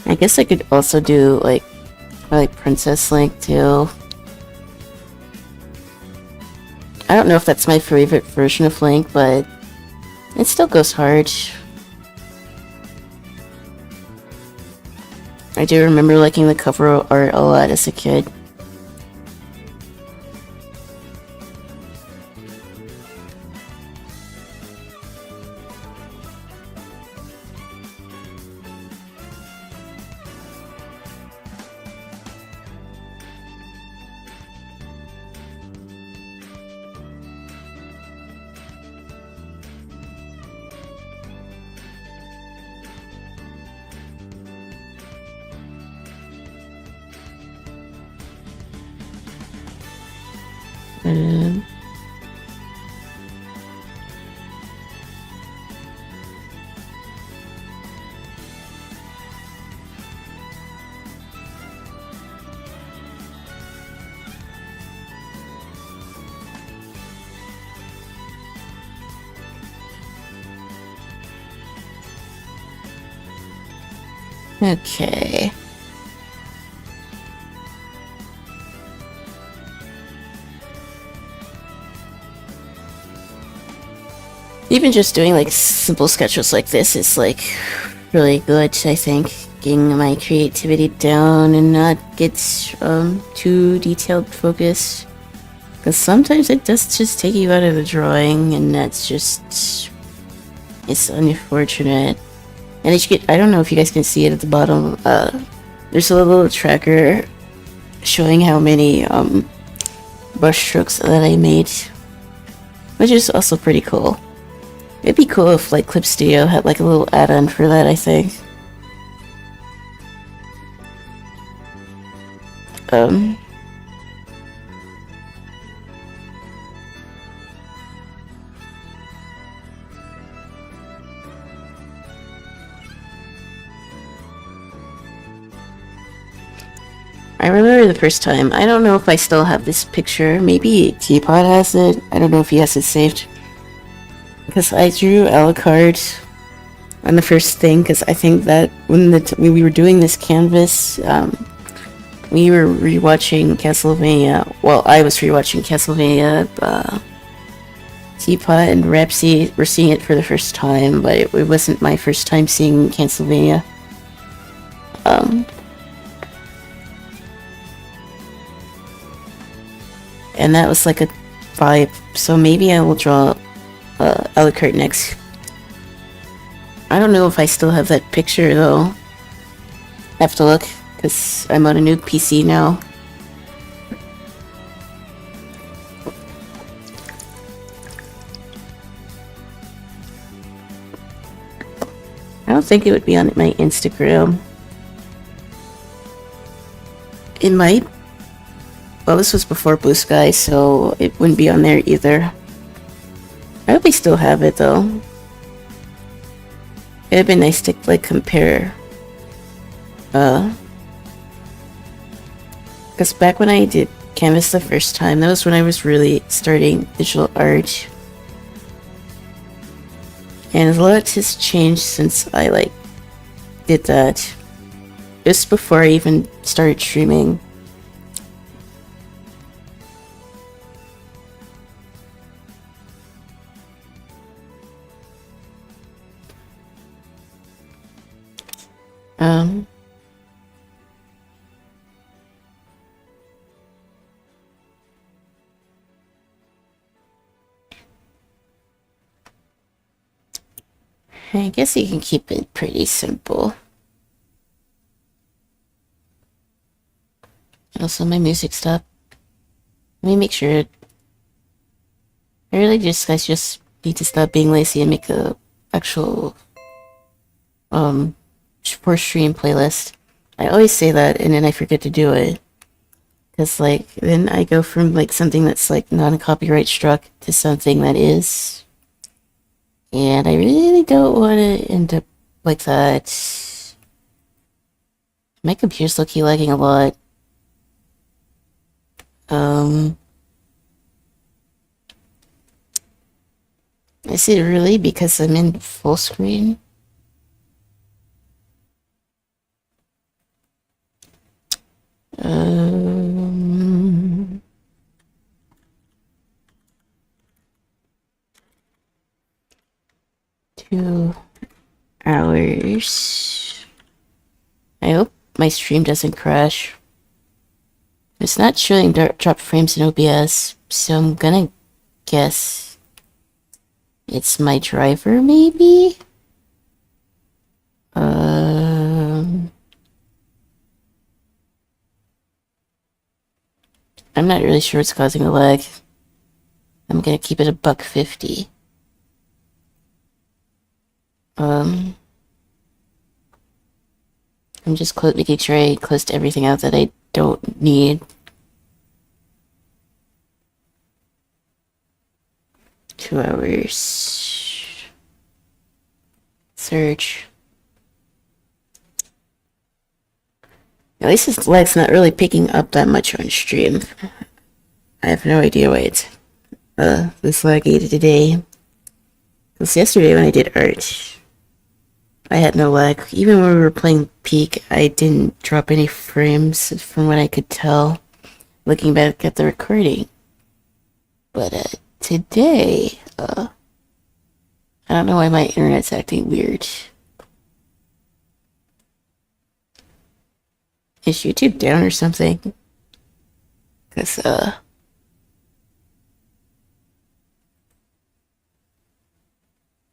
I guess I could also do like Princess Link too. I don't know if that's my favorite version of Link, but it still goes hard. I do remember liking the cover art a lot as a kid. Okay. Even just doing like simple sketches like this is like really good, I think. Getting my creativity down and not get too detailed focused. Because sometimes it does just take you out of the drawing, and that's just... it's unfortunate. And I don't know if you guys can see it at the bottom. There's a little tracker showing how many brush strokes that I made, which is also pretty cool. It'd be cool if like Clip Studio had like a little add-on for that, I think. I remember the first time. I don't know if I still have this picture. Maybe Teapot has it. I don't know if he has it saved. Because I drew Alucard on the first thing, because I think that when we were doing this canvas, we were rewatching Castlevania. Well, I was rewatching Castlevania. Teapot and Rhapsody were seeing it for the first time, but it wasn't my first time seeing Castlevania. And that was like a vibe, so maybe I will draw Alucard next. I don't know if I still have that picture though. I have to look, because I'm on a new PC now. I don't think it would be on my Instagram. It might, Well, this was before Blue Sky, so it wouldn't be on there either. I hope we still have it though. It'd been nice to like compare. Because back when I did Canvas the first time, that was when I was really starting digital art. And a lot has changed since I like did that. Just before I even started streaming. I guess you can keep it pretty simple. Also, my music stopped. Let me make sure. I really just guys just need to stop being lazy and make a actual for stream playlist. I always say that and then I forget to do it. Cause like then I go from like something that's like non-copyright struck to something that is. And I really don't want to end up like that. My computer's low-key lagging a lot. Is it really because I'm in full screen? 2 hours. I hope my stream doesn't crash. It's not showing drop frames in OBS, so I'm gonna guess it's my driver, maybe? I'm not really sure what's causing the lag. I'm gonna keep it a $1.50. I'm just making sure I closed everything out that I don't need. 2 hours. Search. At least this lag's not really picking up that much on stream. I have no idea why it's this laggy today. Because yesterday when I did art, I had no lag. Even when we were playing Peak, I didn't drop any frames from what I could tell looking back at the recording. But today, I don't know why my internet's acting weird. Is YouTube down or something? Because,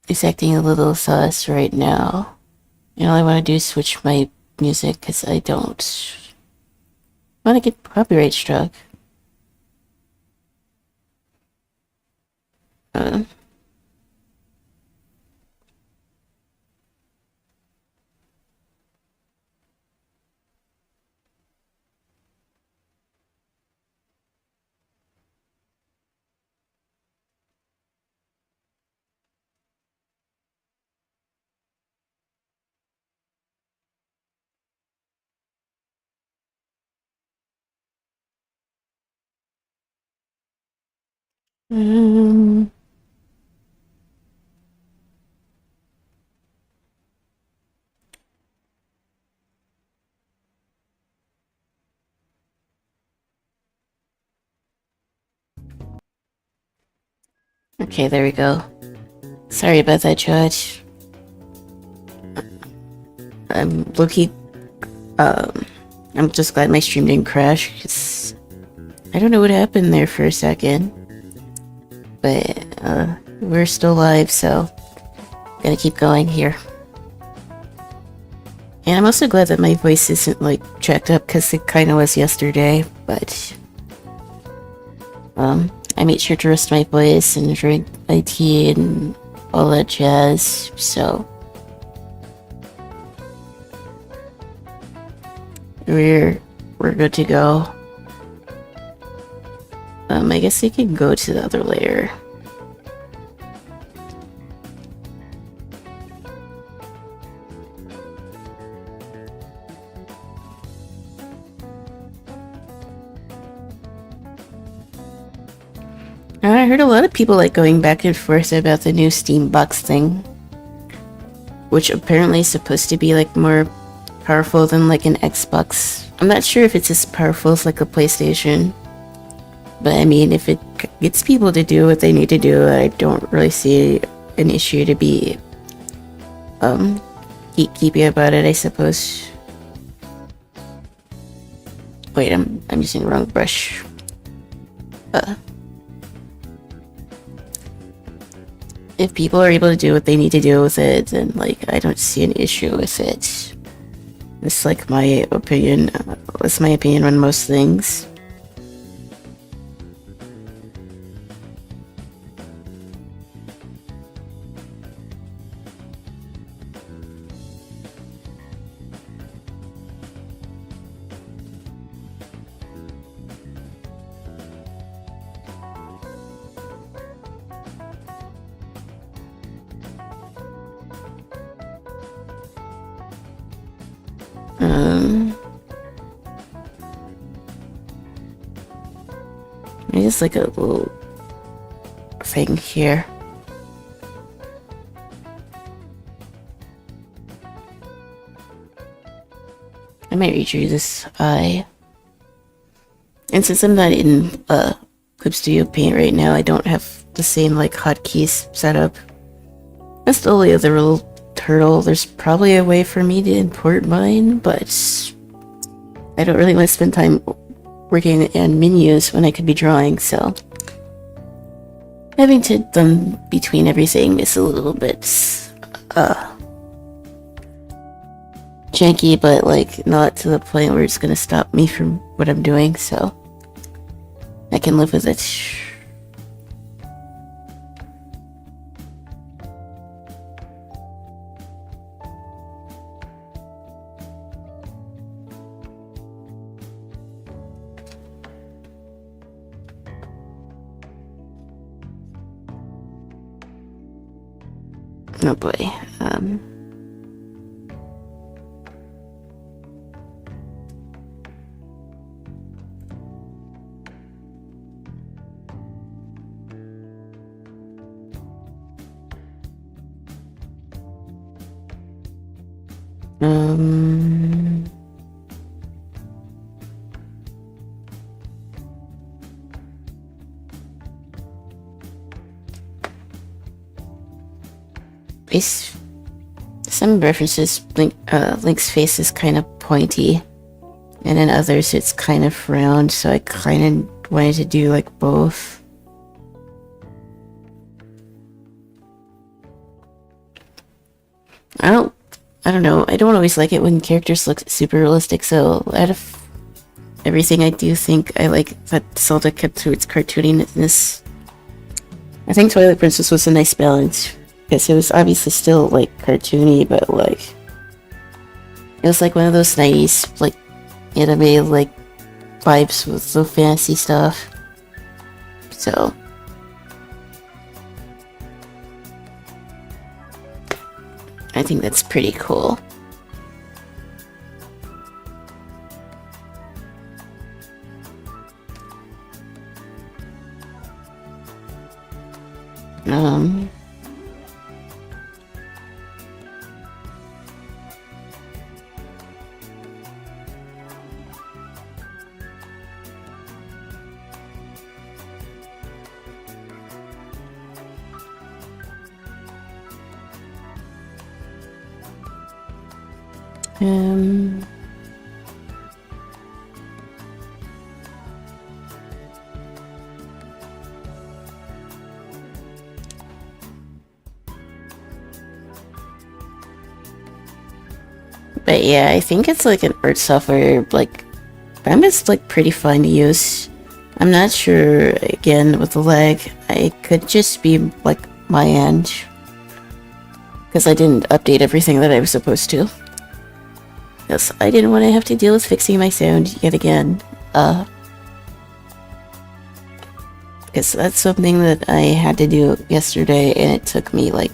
it's acting a little sus right now. And all I want to do is switch my music because I don't want to get copyright struck. Okay, there we go. Sorry about that, Judge. I'm looking. I'm just glad my stream didn't crash, because I don't know what happened there for a second. But, we're still live, so gonna keep going here. And I'm also glad that my voice isn't, like, jacked up, because it kinda was yesterday, but... I made sure to rest my voice and drink my tea and all that jazz, so... We're good to go. I guess we could go to the other layer. I heard a lot of people like going back and forth about the new Steam box thing, which apparently is supposed to be like more powerful than like an Xbox. I'm not sure if it's as powerful as like a PlayStation, but I mean, if it gets people to do what they need to do, I don't really see an issue to be geeky about it, I suppose. Wait, I'm using the wrong brush. If people are able to do what they need to do with it, then like I don't see an issue with it. It's like my opinion. It's my opinion on most things. Just like a little thing here. I might redo this eye. And since I'm not in Clip Studio Paint right now, I don't have the same like hotkeys set up. That's the only other little turtle. There's probably a way for me to import mine, but I don't really want to spend time working in menus when I could be drawing, so having to thumb between everything is a little bit janky, but like not to the point where it's gonna stop me from what I'm doing, so I can live with it. Oh boy. Some references, Link's face is kind of pointy, and in others it's kind of round, so I kind of wanted to do like both. I don't know, I don't always like it when characters look super realistic, so out of everything I do think I like that Zelda kept to its cartooniness. I think Twilight Princess was a nice balance. Because it was obviously still, like, cartoony, but, like, it was, like, one of those 90s, like, anime, like, vibes with the fantasy stuff. So I think that's pretty cool. But yeah, I think it's like an art software, like, Bamba's like pretty fun to use. I'm not sure, again, with the lag, it could just be like my end. Because I didn't update everything that I was supposed to. Yes, I didn't want to have to deal with fixing my sound yet again. Because that's something that I had to do yesterday, and it took me like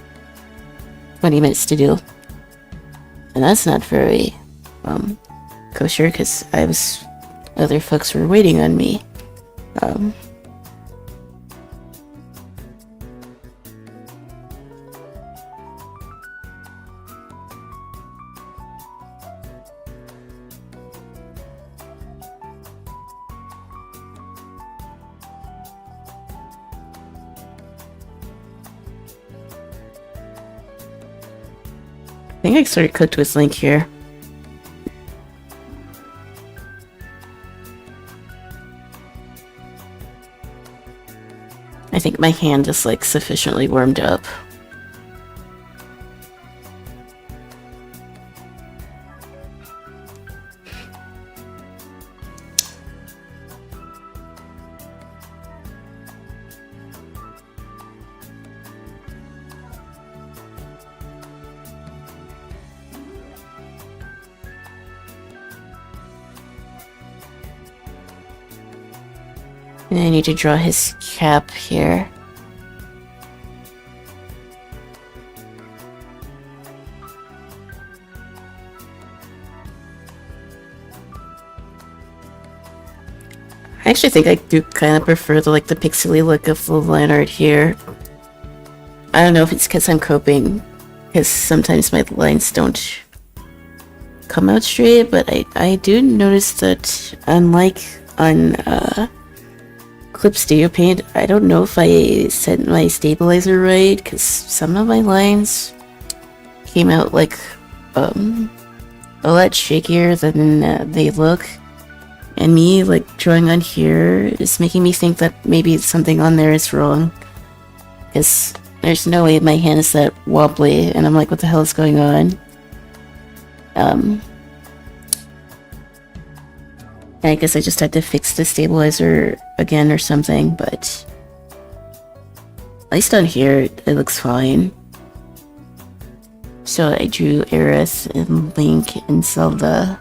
20 minutes to do. And that's not very kosher, because other folks were waiting on me. I think I sort of cooked with Link here. I think my hand is like sufficiently warmed up. And I need to draw his cap here. I actually think I do kind of prefer the pixely look of the line art here. I don't know if it's because I'm coping, because sometimes my lines don't come out straight, but I do notice that unlike on Clip Studio Paint, I don't know if I set my stabilizer right, because some of my lines came out like a lot shakier than they look. And me, like, drawing on here is making me think that maybe something on there is wrong. Because there's no way my hand is that wobbly, and I'm like, what the hell is going on? And I guess I just had to fix the stabilizer again or something, but at least on here, it looks fine. So I drew Aerith and Link and Zelda.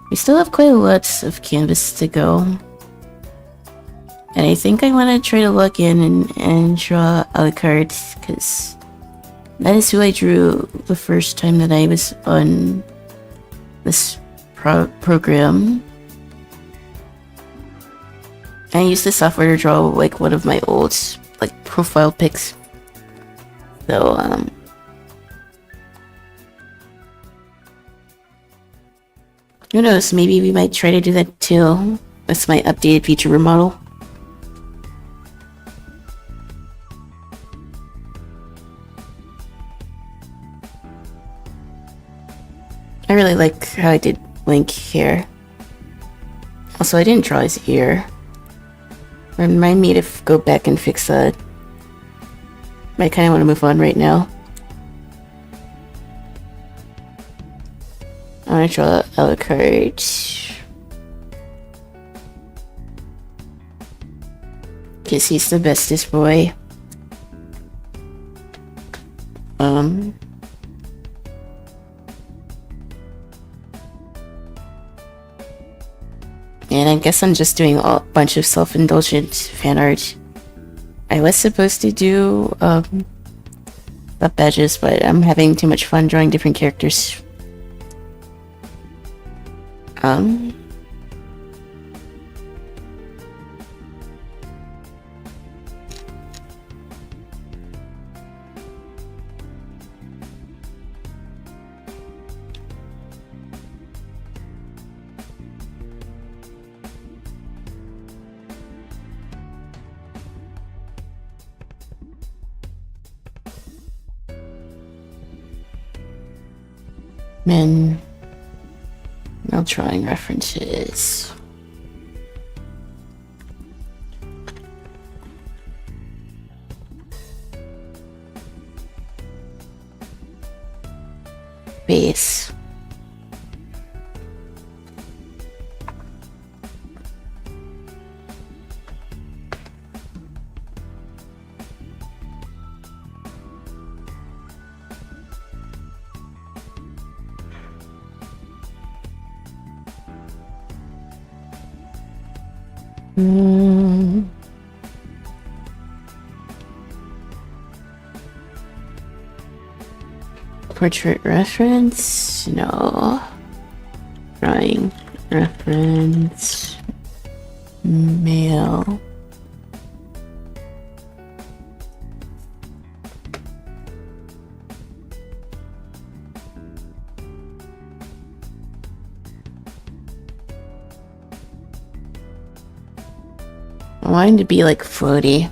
We still have quite a lot of canvas to go. And I think I want to try to log in and draw Alucard, because that is who I drew the first time that I was on this program. I used the software to draw like one of my old profile pics. So who knows, maybe we might try to do that too. That's my updated feature remodel. I really like how I did Link here. Also, I didn't draw his ear. Remind me to go back and fix that. I kind of want to move on right now. I want to draw Alucard. Because he's the bestest boy. And I guess I'm just doing a bunch of self-indulgent fan art. I was supposed to do the badges, but I'm having too much fun drawing different characters. Men. No drawing references. Base. Portrait reference? No. Drawing reference. Male. I want him to be like floaty.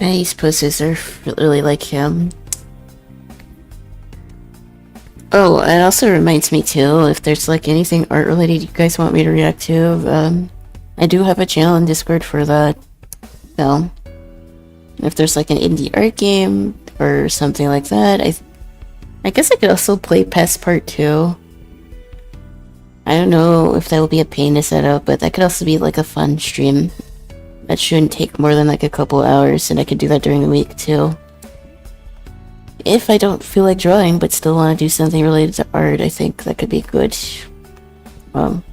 And these poses are really like him. Oh, it also reminds me too, if there's like anything art related you guys want me to react to, I do have a channel in Discord for that. So, if there's like an indie art game or something like that, I guess I could also play Past Part 2. I don't know if that will be a pain to set up, but that could also be like a fun stream. That shouldn't take more than like a couple hours, and I could do that during the week too. If I don't feel like drawing, but still want to do something related to art, I think that could be good. I'm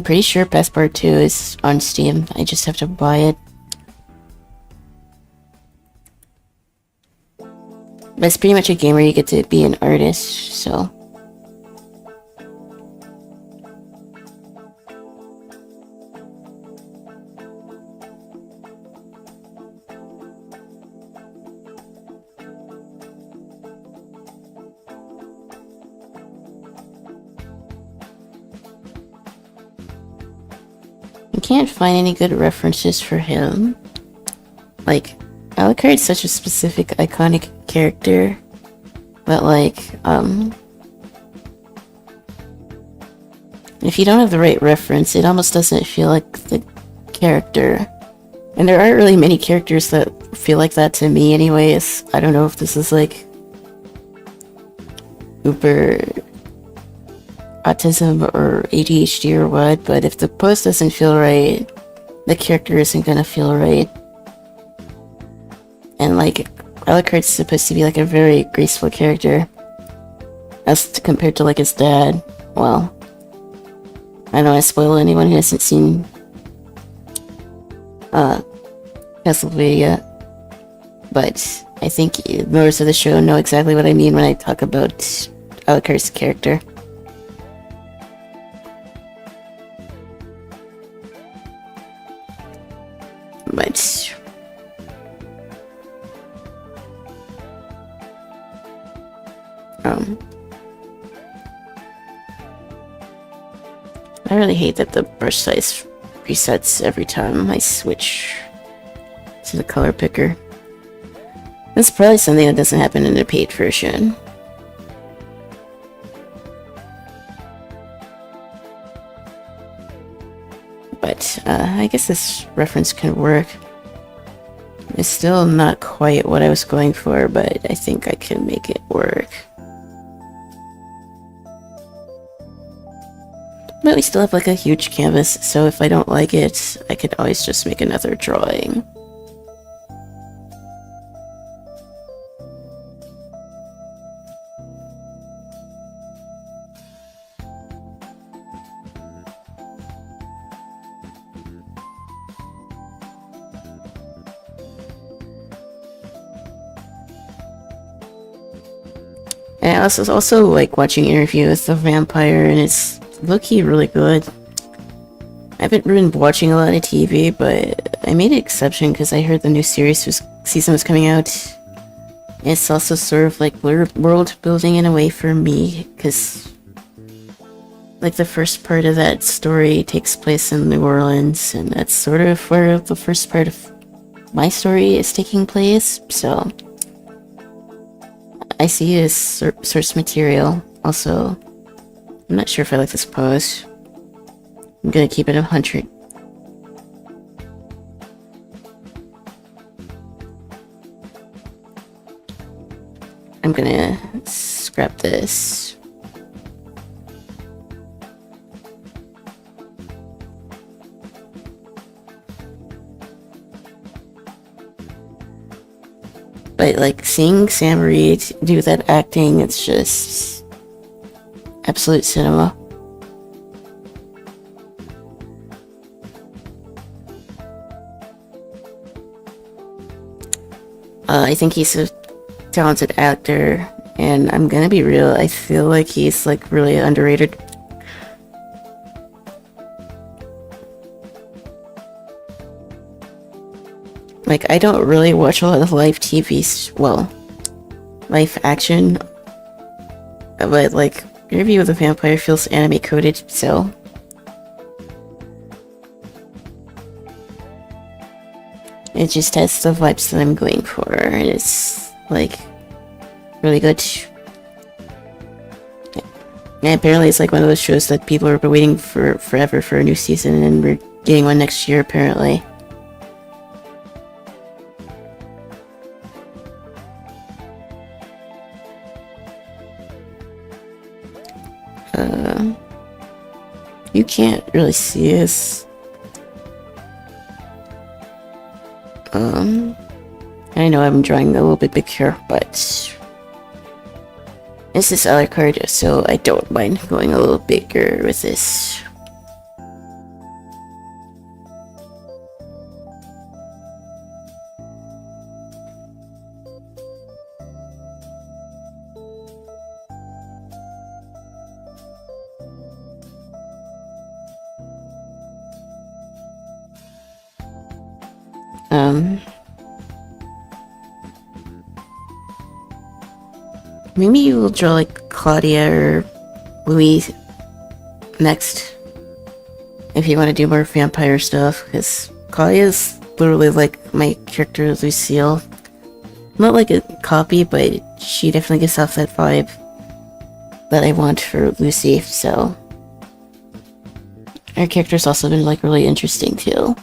pretty sure Past Part 2 is on Steam. I just have to buy it. But it's pretty much a game where you get to be an artist, so... I can't find any good references for him. Like, Alucard's such a specific, iconic character. But like, if you don't have the right reference, it almost doesn't feel like the character. And there aren't really many characters that feel like that to me anyways. I don't know if this is like super autism or ADHD or what, but if the pose doesn't feel right, the character isn't gonna feel right. And like, Alucard's supposed to be like a very graceful character, as compared to like his dad. Well, I don't want to spoil anyone who hasn't seen Castlevania, but I think viewers of the show know exactly what I mean when I talk about Alucard's character. But I really hate that the brush size resets every time I switch to the color picker. That's probably something that doesn't happen in a paid version. But I guess this reference can work. It's still not quite what I was going for, but I think I can make it work. But we still have like a huge canvas, so if I don't like it, I could always just make another drawing. And I also like watching Interview with the Vampire, and it's low-key really good. I haven't been watching a lot of TV, but I made an exception because I heard the new season was coming out. It's also sort of like world building in a way for me, because like the first part of that story takes place in New Orleans, and that's sort of where the first part of my story is taking place, so I see it as source material. Also, I'm not sure if I like this pose. I'm gonna keep it 100. I'm gonna scrap this. But like seeing Sam Reed do that acting, it's just absolute cinema. I think he's a talented actor, and I'm gonna be real, I feel like he's like really underrated. Like, I don't really watch a lot of live TV, well, live action, but like, Interview with a Vampire feels anime coded, so it just has the vibes that I'm going for, and it's like really good. And apparently it's like one of those shows that people have been waiting for forever for a new season, and we're getting one next year apparently. You can't really see this. I know I'm drawing a little bit big here, but this is a la carte, so I don't mind going a little bigger with this. Maybe you will draw like Claudia or Louis next if you want to do more vampire stuff, because Claudia's literally like my character Lucille. Not like a copy, but she definitely gives off that vibe that I want for Lucy, so her character's also been like really interesting too.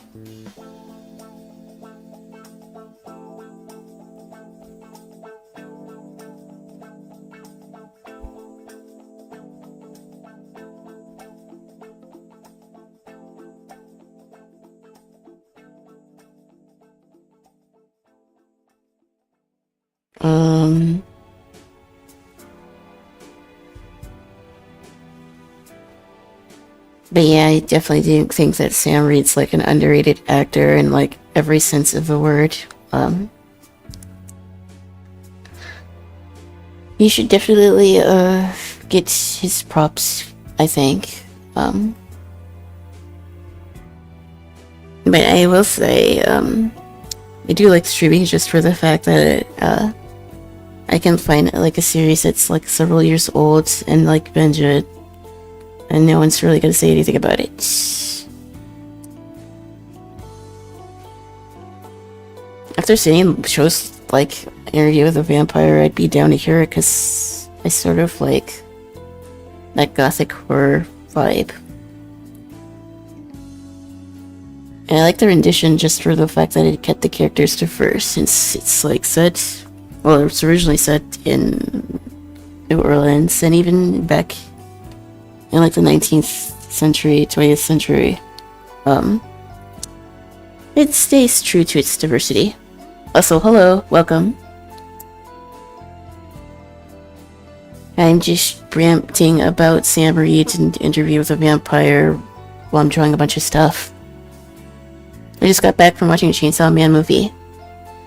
But yeah, I definitely do think that Sam Reed's like an underrated actor in like every sense of the word. He should definitely get his props, I think. But I will say, I do like streaming just for the fact that I can find like a series that's like several years old and like binge it, and no one's really gonna say anything about it. After seeing shows like Interview with a Vampire, I'd be down to hear it because I sort of like that gothic horror vibe. And I like the rendition just for the fact that it kept the characters to first, since it's like set, well, it's originally set in New Orleans, and even back in like the 19th century, 20th century, it stays true to its diversity. Also, hello, welcome. I'm just ranting about Sam Reed and Interview with a Vampire while I'm drawing a bunch of stuff. I just got back from watching a Chainsaw Man movie.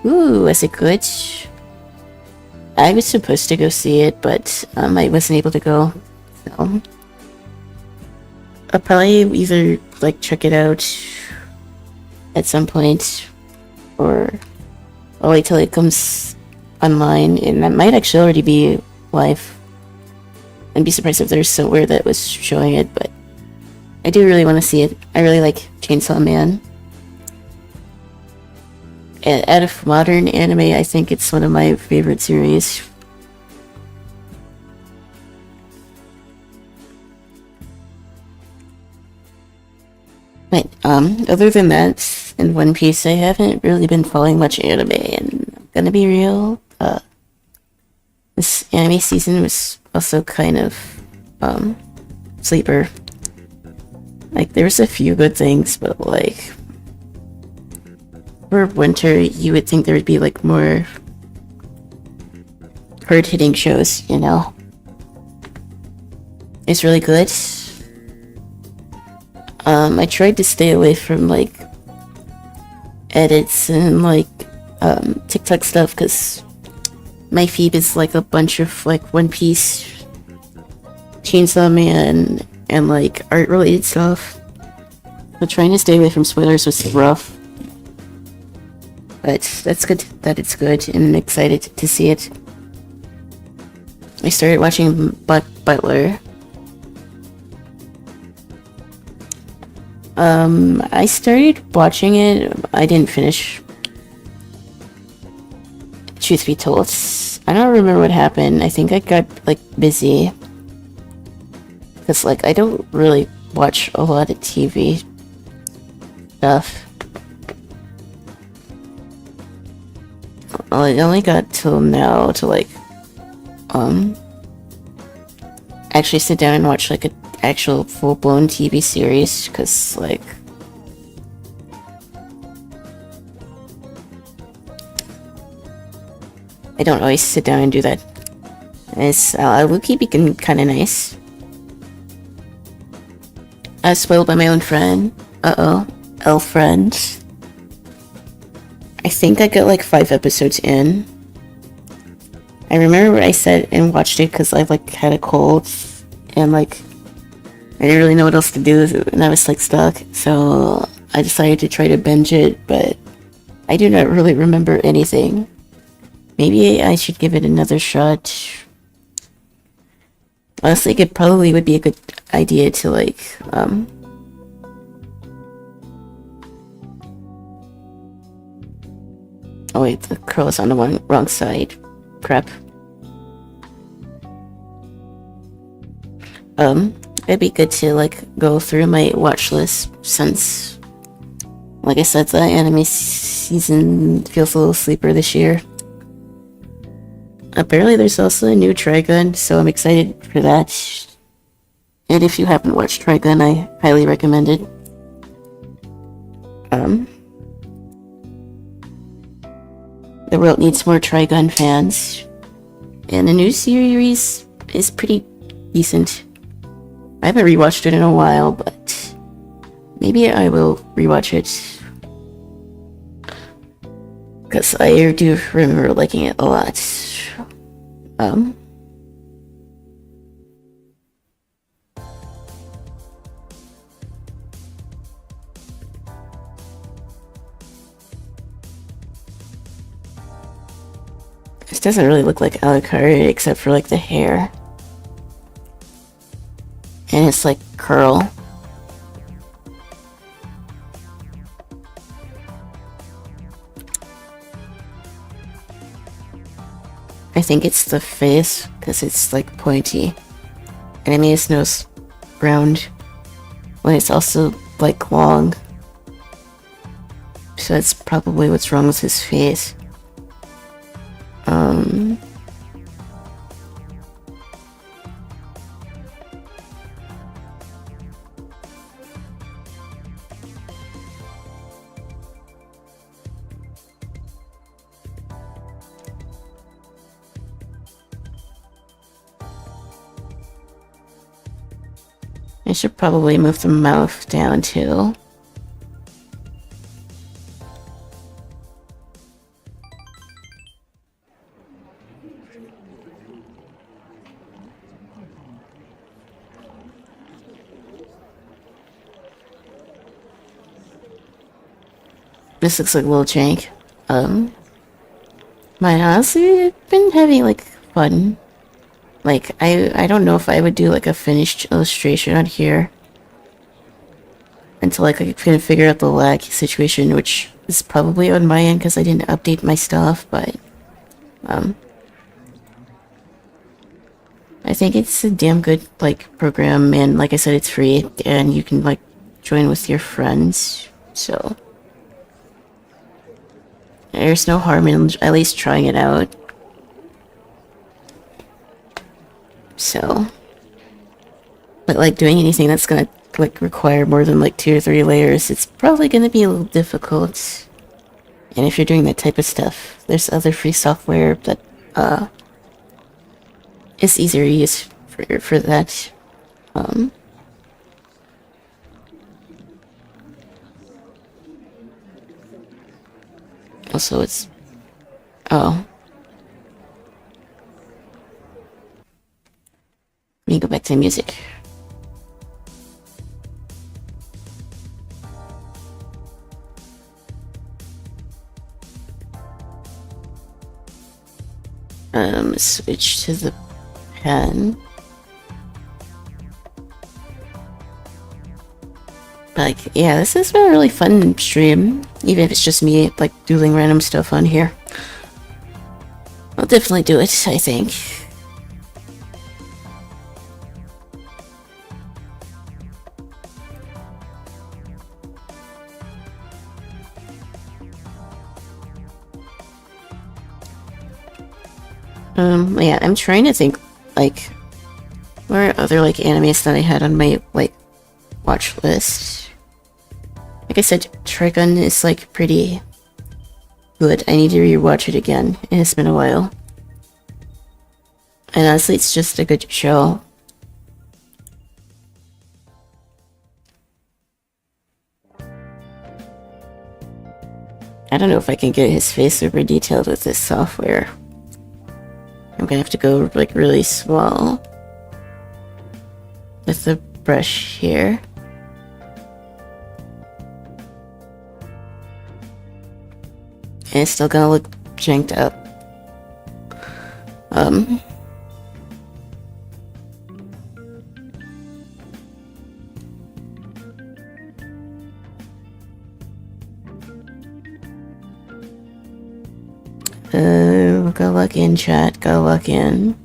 Ooh, was it good? I was supposed to go see it, but I wasn't able to go. So I'll probably either like check it out at some point, or I'll wait till it comes online, and that might actually already be live. I'd be surprised if there's somewhere that was showing it, but I do really want to see it. I really like Chainsaw Man. And out of modern anime, I think it's one of my favorite series. But other than that, in One Piece, I haven't really been following much anime, and I'm gonna be real, This anime season was also kind of sleeper. Like there's a few good things, but like for winter, you would think there would be like more hard-hitting shows, you know? It's really good. I tried to stay away from like edits and like TikTok stuff because my feed is like a bunch of like One Piece, Chainsaw Man, and like art-related stuff. But trying to stay away from spoilers was rough. But that's good that it's good, and I'm excited to see it. I started watching Butler. I started watching it. I didn't finish. Truth be told, I don't remember what happened. I think I got like busy. Cause like I don't really watch a lot of TV stuff. I only got till now to like actually sit down and watch like an actual full-blown TV series, because like I don't always sit down and do that. It's Luki became kind of nice. I was spoiled by my own friend. Elf friend. I think I got like 5 episodes in. I remember I sat and watched it because I like had a cold and like I didn't really know what else to do and I was like stuck. So I decided to try to binge it, but I do not really remember anything. Maybe I should give it another shot. Honestly, it probably would be a good idea to like oh wait, the crow is on the wrong side. Crap. It'd be good to like go through my watch list since, like I said, the anime season feels a little sleeper this year. Apparently there's also a new Trigun, so I'm excited for that. And if you haven't watched Trigun, I highly recommend it. The world needs more Trigun fans. And the new series is pretty decent. I haven't rewatched it in a while, but maybe I will rewatch it. Because I do remember liking it a lot. This doesn't really look like Alucard except for like the hair. And it's like curl. I think it's the face because it's like pointy. And I made his nose round when it's also like long. So that's probably what's wrong with his face. I should probably move the mouth down too. This looks like a little jank. My honestly, I've been having like fun. Like, I don't know if I would do like a finished illustration on here until like I can figure out the lag situation, which is probably on my end because I didn't update my stuff, but I think it's a damn good like program, and like I said, it's free and you can like join with your friends, so there's no harm in at least trying it out. So, but like doing anything that's gonna like require more than like 2 or 3 layers, it's probably gonna be a little difficult. And if you're doing that type of stuff, there's other free software that is easier to use for that. Also, it's oh. Let me go back to music. Switch to the pen. Like, yeah, this has been a really fun stream, even if it's just me, like, doing random stuff on here. I'll definitely do it, I think. Yeah, I'm trying to think, like, what are other, like, animes that I had on my, like, watch list. Like I said, Trigun is, like, pretty good. I need to rewatch it again. It's been a while. And honestly, it's just a good show. I don't know if I can get his face super detailed with this software. I'm gonna have to go, like, really small with the brush here. And it's still gonna look janked up. Go look in, chat. Go look in.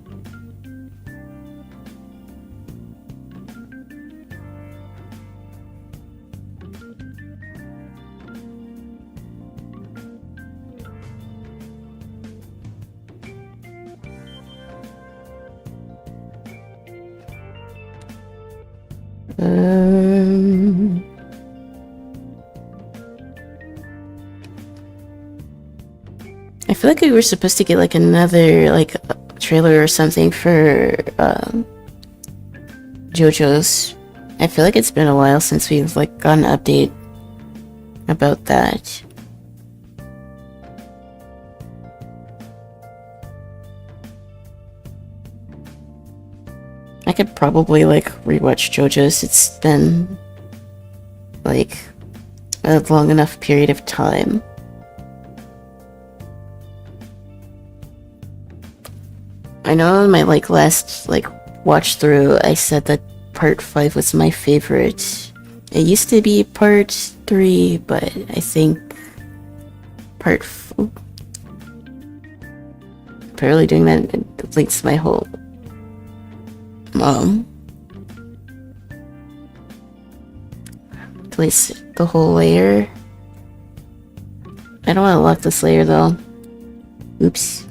I feel like we were supposed to get like another like trailer or something for JoJo's. I feel like it's been a while since we've like got an update about that. I could probably like rewatch JoJo's. It's been like a long enough period of time. I know in my like last like watch through I said that part 5 was my favorite. It used to be part 3, but I think part 4. Apparently doing that it deletes my whole deletes the whole layer. I don't want to lock this layer though. Oops.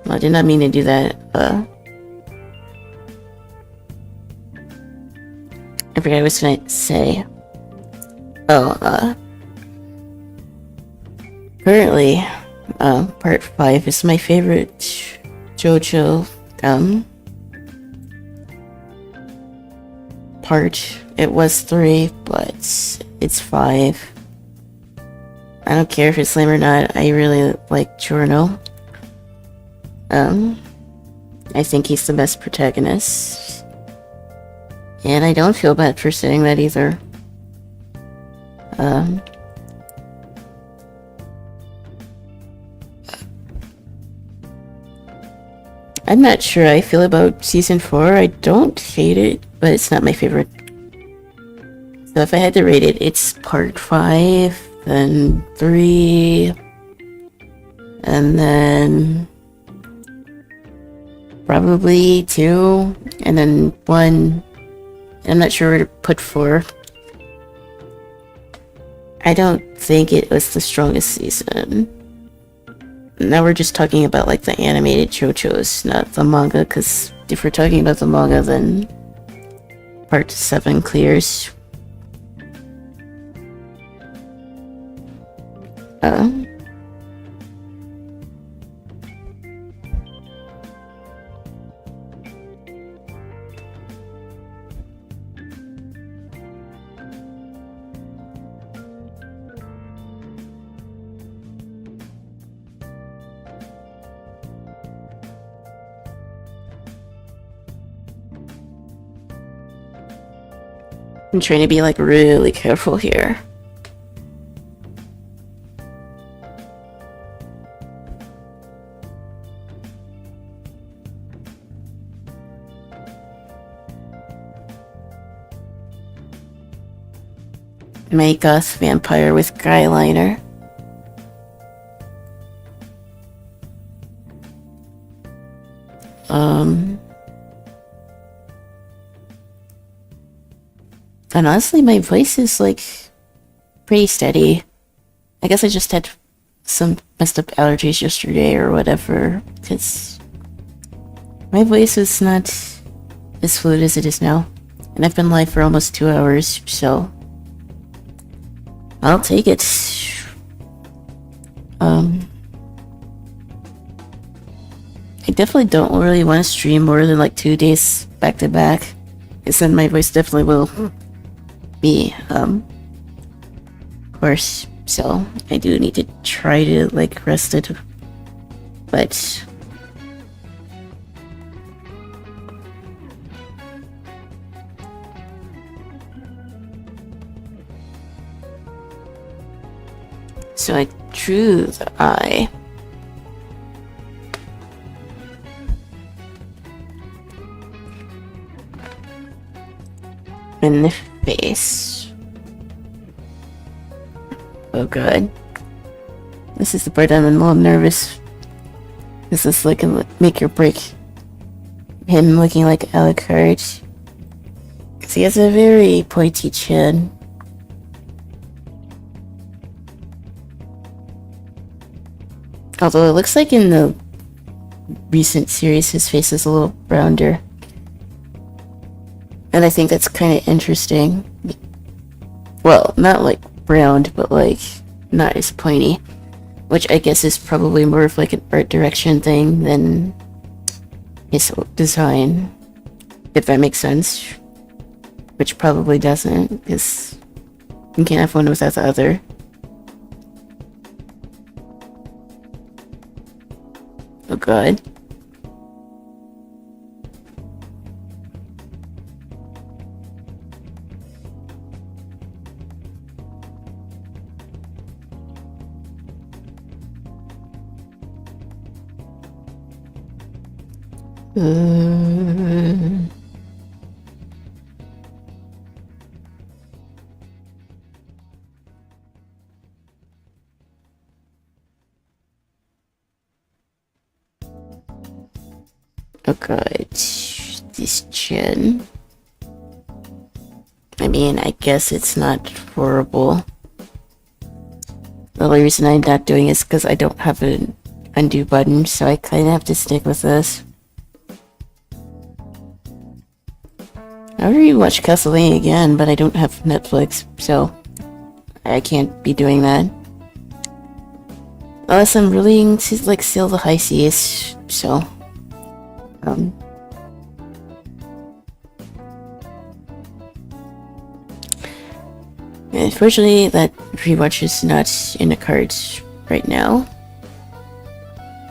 I did not mean to do that. I forgot what I was gonna say. Currently, part 5 is my favorite JoJo, part. It was 3, but it's 5. I don't care if it's lame or not, I really like Giorno. I think he's the best protagonist. And I don't feel bad for saying that either. I'm not sure how I feel about season 4. I don't hate it, but it's not my favorite. So if I had to rate it, it's part 5, then 3, and then probably 2, and then 1. I'm not sure where to put 4. I don't think it was the strongest season. Now we're just talking about like the animated JoJo's, not the manga, because if we're talking about the manga, then part 7 clears. I'm trying to be like really careful here. Make us vampire with guyliner. And honestly, my voice is like pretty steady. I guess I just had some messed up allergies yesterday or whatever, because my voice is not as fluid as it is now. And I've been live for almost 2 hours, so I'll take it. I definitely don't really want to stream more than like 2 days back to back, because then my voice definitely will be hoarse. So I do need to try to like rest it, but so I drew the eye. And the face. Oh god. This is the part I'm a little nervous. This is like a make or break. Him looking like Alucard. Because he has a very pointy chin. Although it looks like in the recent series his face is a little rounder. And I think that's kind of interesting. Well, not like round, but like not as pointy. Which I guess is probably more of like an art direction thing than his design. If that makes sense. Which probably doesn't, because you can't have one without the other. Oh god. Oh god, this chin. I mean, I guess it's not horrible. The only reason I'm not doing it is because I don't have an undo button, so I kind of have to stick with this. I already watched Castlevania again, but I don't have Netflix, so I can't be doing that. Unless I'm really to like sail the high seas, so unfortunately that rewatch is not in the cards right now.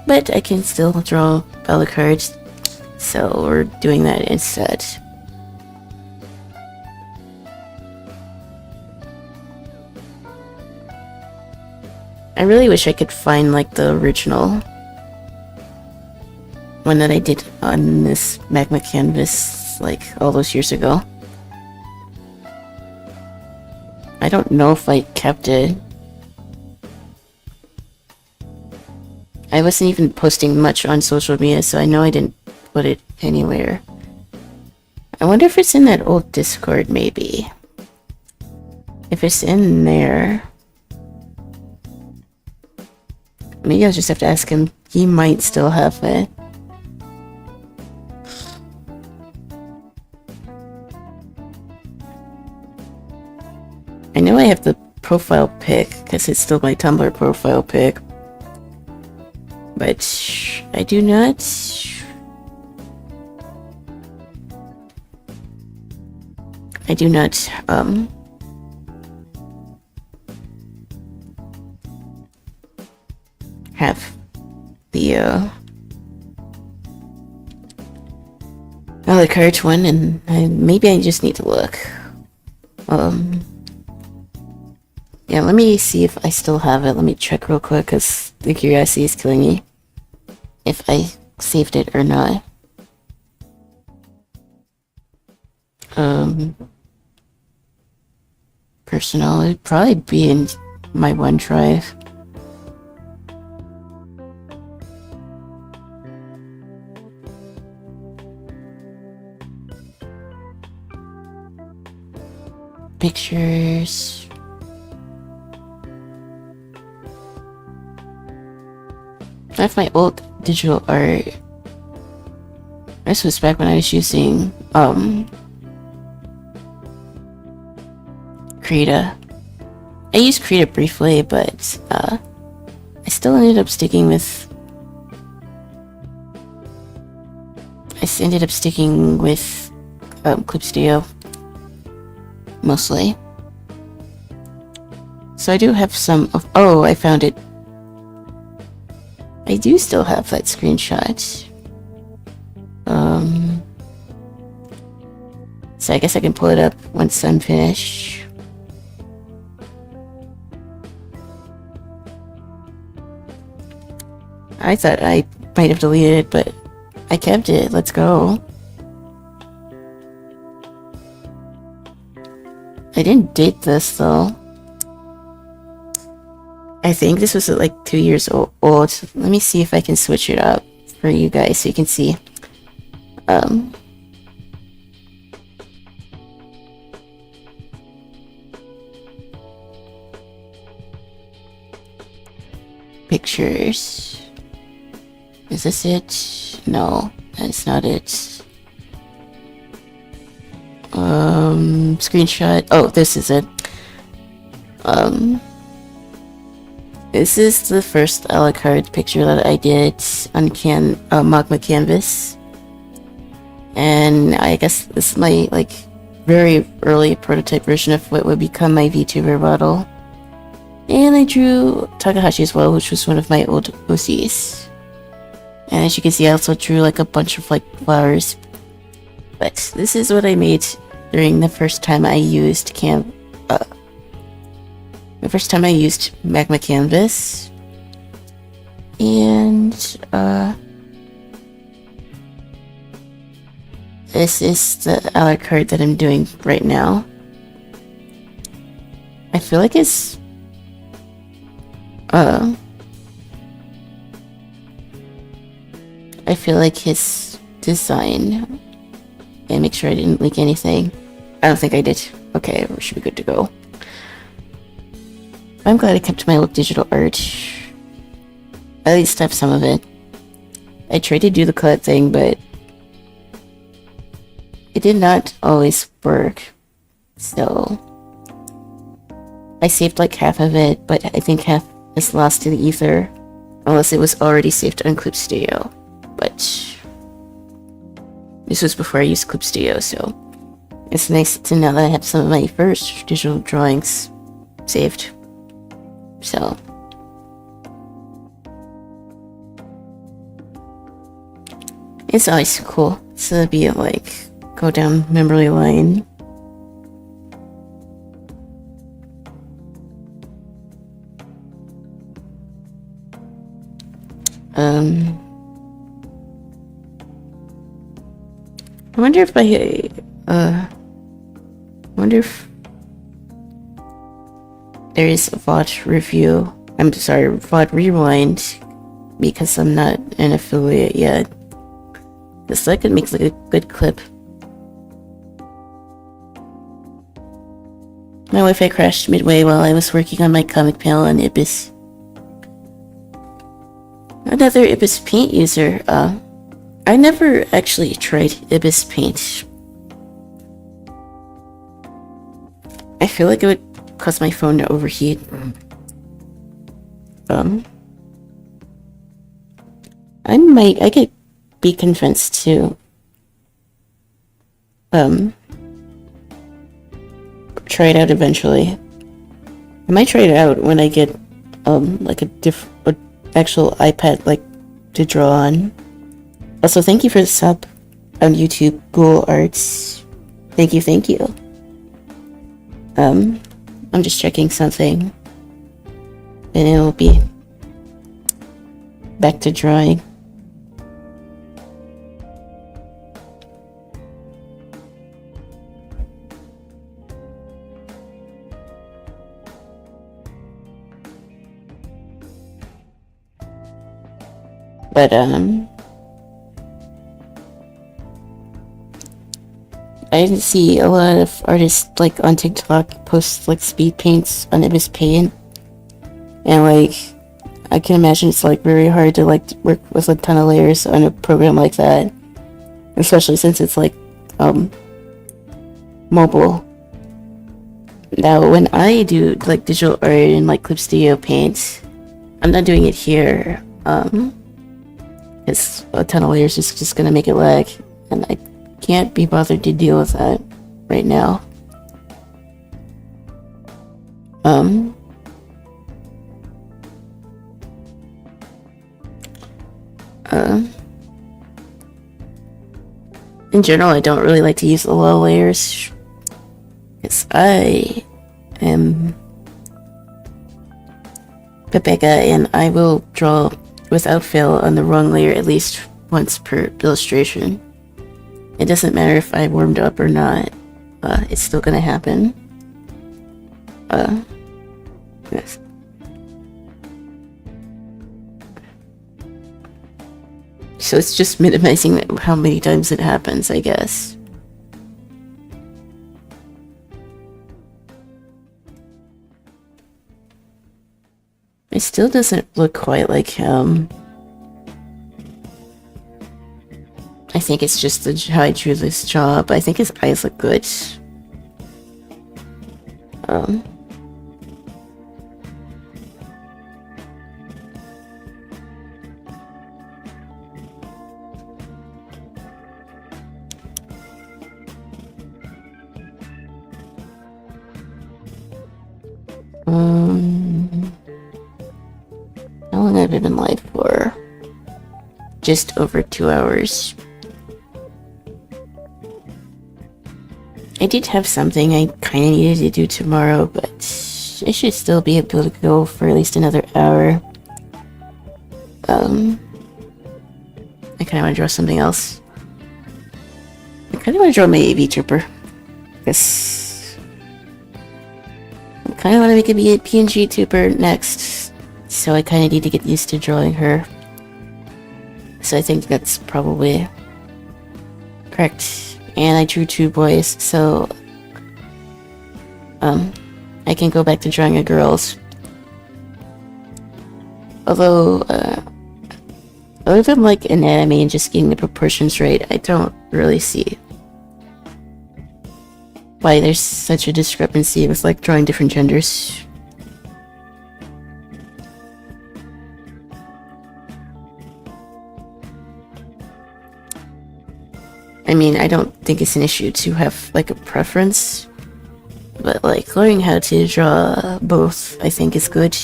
But I can still draw Alucard, so we're doing that instead. I really wish I could find like the original one that I did on this magma canvas like all those years ago. I don't know if I kept it. I wasn't even posting much on social media, so I know I didn't put it anywhere. I wonder if it's in that old Discord, maybe. If it's in there... Maybe I'll just have to ask him. He might still have it. I know I have the profile pic because it's still my Tumblr profile pic. But I do not. Have the a la carte one, and maybe I just need to look. Yeah, let me see if I still have it. Let me check real quick, because the curiosity is killing me. If I saved it or not. Personal, it'd probably be in my OneDrive. Pictures. I have my old digital art. This was back when I was using Krita. I used Krita briefly, but I still ended up sticking with Clip Studio mostly. So I do have some of. Oh, I found it. I do still have that screenshot. So I guess I can pull it up once I'm finished. I thought I might have deleted it, but I kept it. Let's go. I didn't date this though. I think this was like 2 years old. Let me see if I can switch it up for you guys so you can see. Pictures. Is this it? No, that's not it. Screenshot. Oh, this is it. This is the first a la carte picture that I did on Magma Canvas. And I guess this is my, like, very early prototype version of what would become my VTuber model. And I drew Takahashi as well, which was one of my old OCs. And as you can see, I also drew like a bunch of like flowers. But this is what I made during the first time I used Magma Canvas. And this is the a la carte that I'm doing right now. I feel like it's I feel like his design, and make sure I didn't leak anything. I don't think I did. Okay, we should be good to go. I'm glad I kept my old digital art. At least I have some of it. I tried to do the cut thing, but it did not always work. So I saved like half of it, but I think half is lost to the ether, unless it was already saved on Clip Studio. But this was before I used Clip Studio, so it's nice to know that I have some of my first digital drawings saved. So it's always cool to be like go down memory lane. I wonder if there is a VOD review. I'm sorry, VOD rewind, because I'm not an affiliate yet. This like it makes like a good clip. My Wi-Fi crashed midway while I was working on my comic panel on Ibis. another Ibis Paint user. I never actually tried Ibis Paint. I feel like it would cause my phone to overheat. I could be convinced to try it out eventually. I might try it out when I get like a actual iPad like to draw on. Also, thank you for the sub on YouTube, Ghoul Arts. Thank you. I'm just checking something, and it'll be back to drawing. But I see a lot of artists like on TikTok post like speed paints on Ibis Paint, and like I can imagine it's like very hard to like work with a ton of layers on a program like that, especially since it's like mobile. Now when I do like digital art in like Clip Studio Paint, I'm not doing it here. It's a ton of layers is just gonna make it lag, and I can't be bothered to deal with that right now. In general, I don't really like to use a lot of layers, because I am Pepeka, and I will draw without fail on the wrong layer at least once per illustration. It doesn't matter if I warmed up or not, it's still gonna happen. Yes. So it's just minimizing how many times it happens, I guess. It still doesn't look quite like him. I think it's just how I drew this job. I think his eyes look good. How long have I been live for? Just over 2 hours. I did have something I kind of needed to do tomorrow, but I should still be able to go for at least another hour. I kind of want to draw something else. I kind of want to draw my AV Trooper. Because I kind of want to make a PNG Trooper next, so I kind of need to get used to drawing her. So I think that's probably correct. And I drew 2 boys, so I can go back to drawing a girls. Although, other than like anatomy and just getting the proportions right, I don't really see why there's such a discrepancy with like drawing different genders. I mean, I don't think it's an issue to have like a preference, but like learning how to draw both I think is good,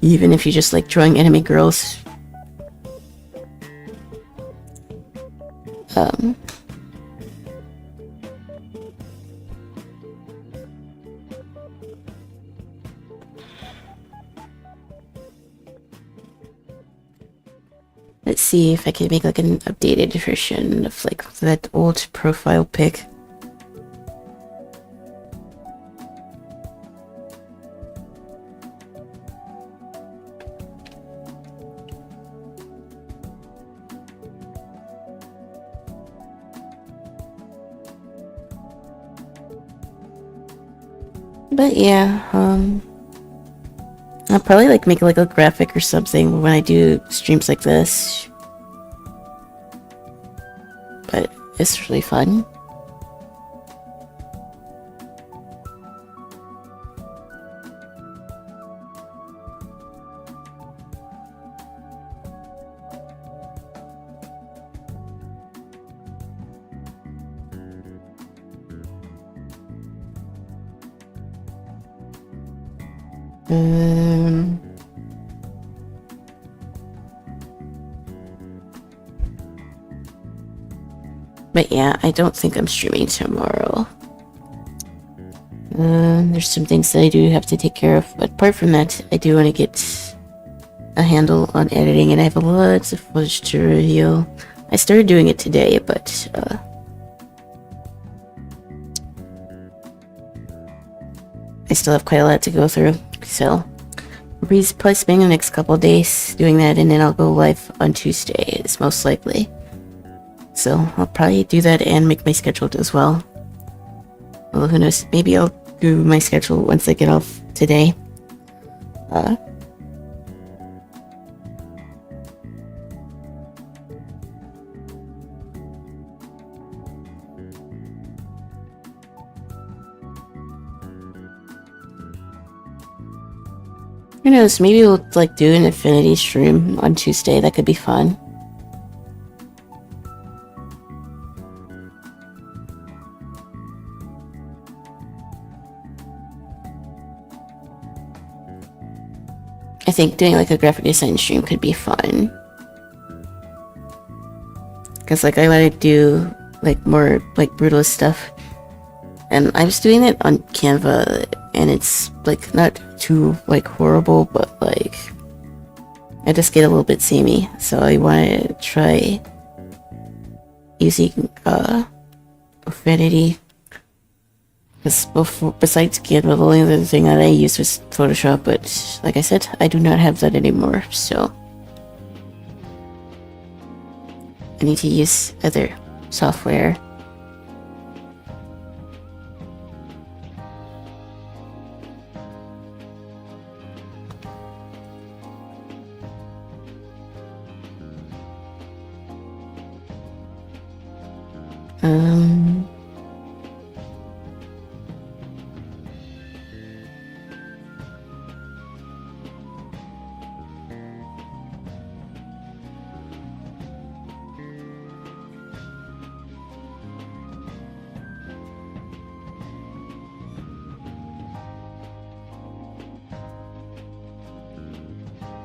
even if you just like drawing anime girls. Let's see if I can make like an updated version of like that old profile pic. But yeah, I'll probably like make like a graphic or something when I do streams like this. But it's really fun. But yeah, I don't think I'm streaming tomorrow. There's some things that I do have to take care of, but apart from that, I do want to get a handle on editing, and I have lots of footage to review. I started doing it today, but I still have quite a lot to go through, so I'll be probably spending the next couple of days doing that, and then I'll go live on Tuesday, it's most likely. So I'll probably do that and make my schedule as well. Well, who knows? Maybe I'll do my schedule once I get off today. Who knows? Maybe we'll like do an Infinity stream on Tuesday. That could be fun. I think doing like a graphic design stream could be fun. Cause like I want to do like more like brutalist stuff. And I was doing it on Canva, and it's like not too like horrible, but like I just get a little bit samey. So I want to try using Affinity. Because besides Canva, the only other thing that I used was Photoshop, but like I said, I do not have that anymore, so I need to use other software.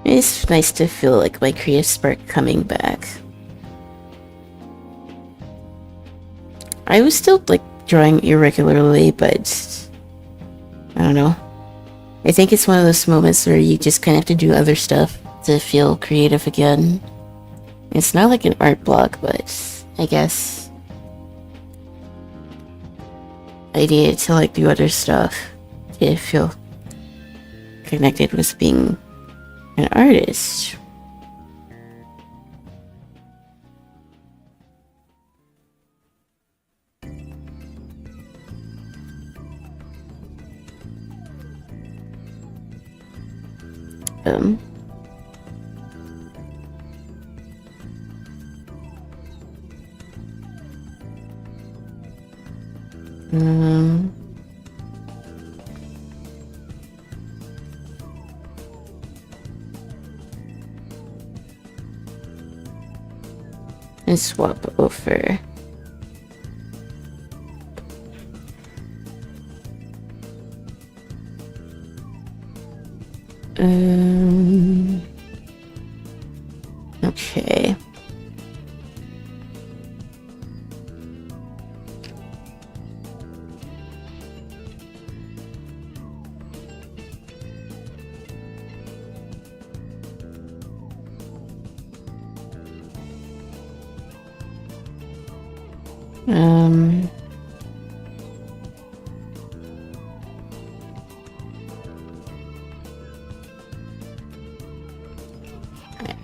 It's nice to feel like my creative spark coming back. I was still like drawing irregularly, but I don't know. I think it's one of those moments where you just kind of have to do other stuff to feel creative again. It's not like an art block, but I guess I needed to like do other stuff to feel connected with being an artist. Um, and swap over. Okay.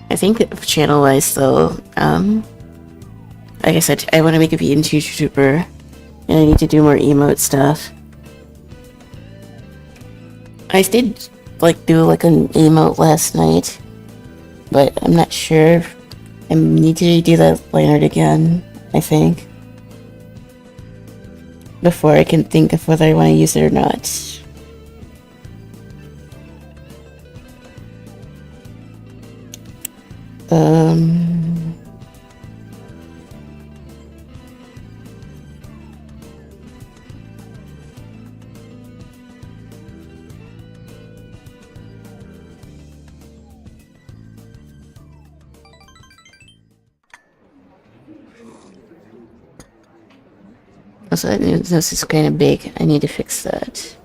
I think channel-wise though, like I said, I want to make a vegan YouTuber, and I need to do more emote stuff. I did like do like an emote last night, but I'm not sure. I need to do that lanyard again, I think, before I can think of whether I want to use it or not. Also, this is kind of big. I need to fix that.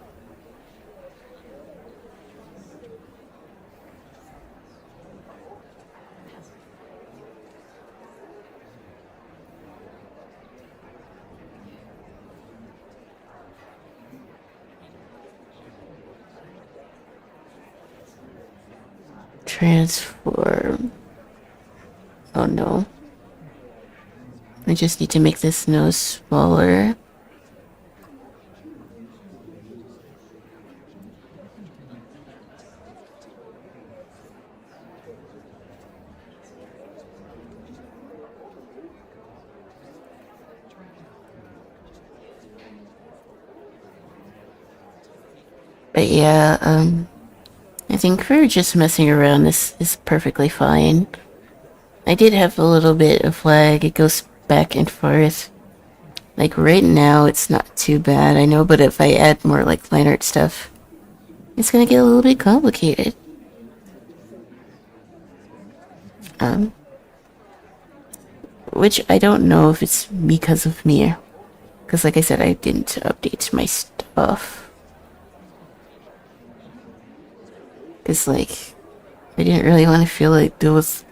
Transform. Oh no. I just need to make this nose smaller. But yeah, I think for just messing around, this is perfectly fine. I did have a little bit of lag. It goes back and forth. Like right now, it's not too bad, I know, but if I add more like line art stuff, it's gonna get a little bit complicated. Which I don't know if it's because of me. Because like I said, I didn't update my stuff. Because like, I didn't really want to feel like there was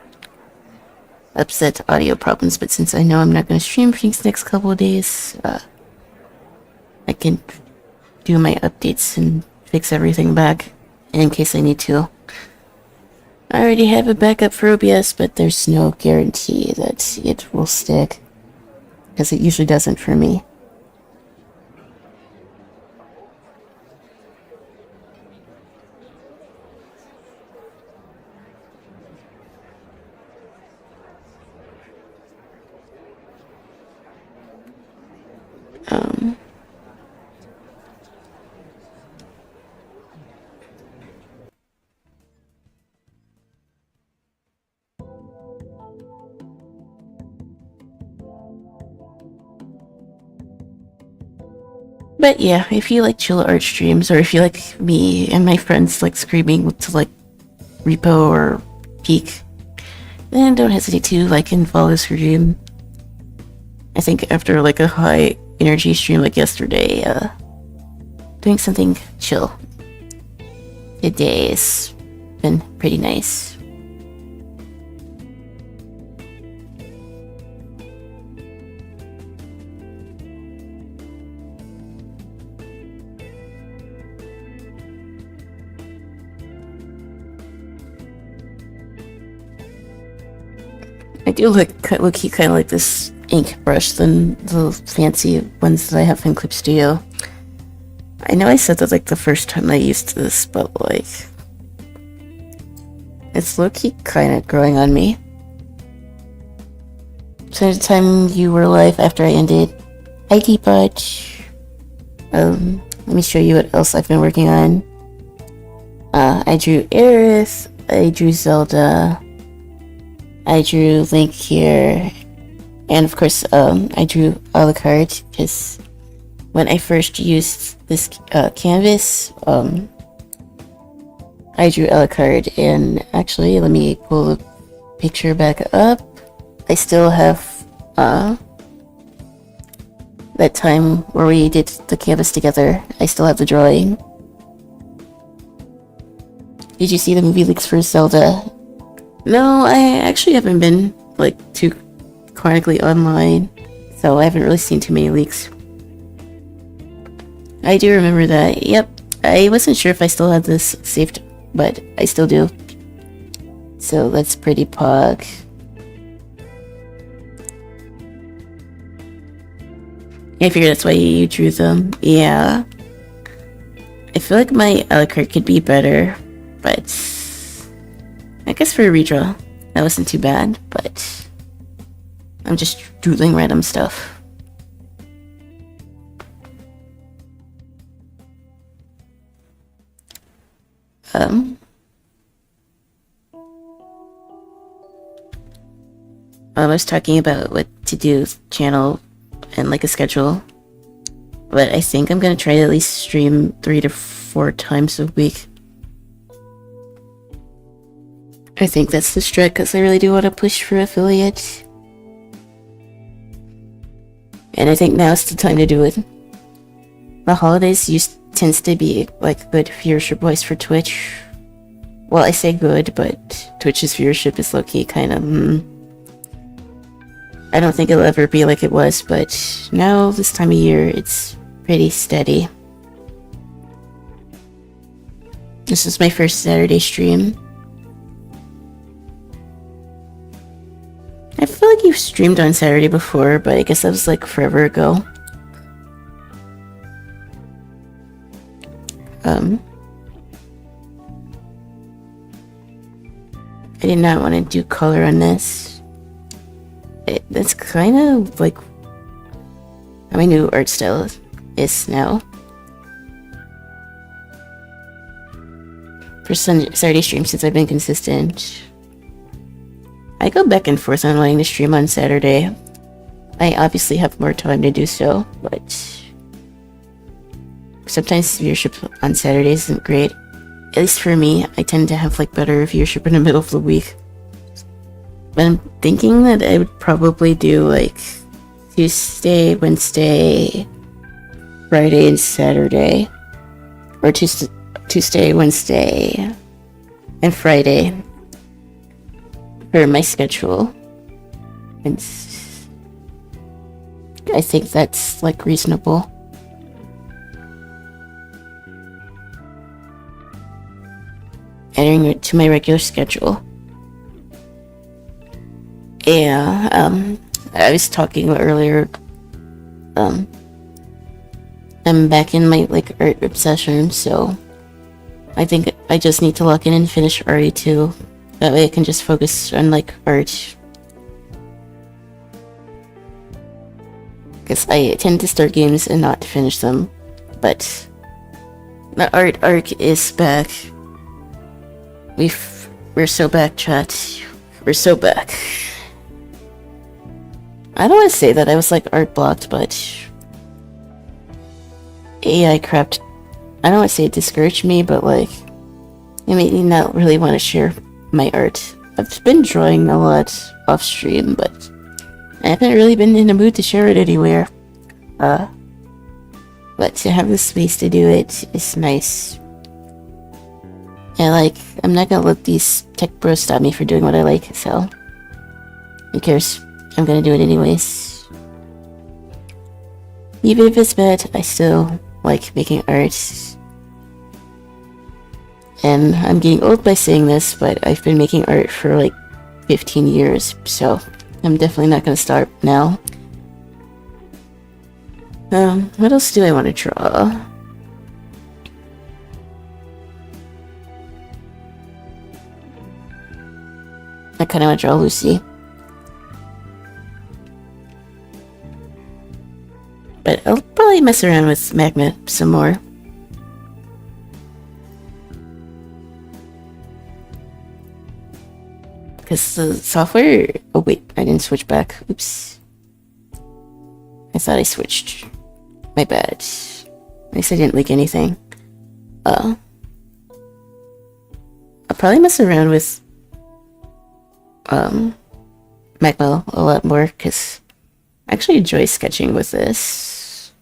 upset audio problems, but since I know I'm not going to stream for these next couple of days, I can do my updates and fix everything back in case I need to. I already have a backup for OBS, but there's no guarantee that it will stick, because it usually doesn't for me. But yeah, if you like chill art streams, or if you like me and my friends like screaming to like Repo or Peak, then don't hesitate to like and follow the stream. I think after like a high energy stream like yesterday, doing something chill today has been pretty nice. I do look kind of like this ink brush than the fancy ones that I have in Clip Studio. I know I said that like the first time I used this, but like it's low-key kind of growing on me. Since the time you were live after I ended, hi Teapot. Let me show you what else I've been working on. I drew Aerith, I drew Zelda, I drew Link here, and of course, I drew Alucard, because when I first used this canvas, I drew Alucard, and actually, let me pull the picture back up. I still have that time where we did the canvas together. I still have the drawing. Did you see the movie leaks for Zelda? No, I actually haven't been like too chronically online, so I haven't really seen too many leaks. I do remember that. Yep, I wasn't sure if I still had this saved, but I still do. So that's pretty pog. I figured that's why you drew them. Yeah. I feel like my Alucard could be better. But I guess for a redraw, that wasn't too bad, but I'm just doodling random stuff. I was talking about what to do with channel and like a schedule, but I think I'm gonna try to at least stream 3 to 4 times a week. I think that's the strat because I really do want to push for affiliate. And I think now's the time to do it. The holidays tends to be like good viewership wise for Twitch. Well, I say good, but Twitch's viewership is low-key kind of I don't think it'll ever be like it was, but now this time of year it's pretty steady. This is my first Saturday stream. I feel like you've streamed on Saturday before, but I guess that was like forever ago. I did not want to do color on this. That's kind of like how my new art style is now. For Saturday stream, since I've been consistent, I go back and forth on wanting to stream on Saturday. I obviously have more time to do so, but sometimes viewership on Saturday isn't great. At least for me, I tend to have like better viewership in the middle of the week. But I'm thinking that I would probably do like Tuesday, Wednesday, Friday, and Saturday. Or Tuesday, Wednesday, and Friday for my schedule. And I think that's like reasonable. Adding it to my regular schedule. Yeah, I was talking earlier, I'm back in my like art obsession, so I think I just need to lock in and finish RE2. That way I can just focus on like art. Because I tend to start games and not finish them, but the art arc is back. We're so back, chat. We're so back. I don't want to say that I was like art blocked, but AI crap. I don't want to say it discouraged me, but like it made me not really want to share my art. I've been drawing a lot off stream, but I haven't really been in the mood to share it anywhere. But to have the space to do it is nice. And like, I'm not gonna let these tech bros stop me for doing what I like, so who cares? I'm gonna do it anyways. Even if it's bad, I still like making art. And I'm getting old by saying this, but I've been making art for like 15 years, so I'm definitely not gonna start now. What else do I want to draw? I kind of want to draw Lucy. But I'll probably mess around with Magma some more. Because the software... Oh wait, I didn't switch back. Oops. I thought I switched. My bad. At least I didn't leak anything. I'll probably mess around with Magma a lot more, because I actually enjoy sketching with this.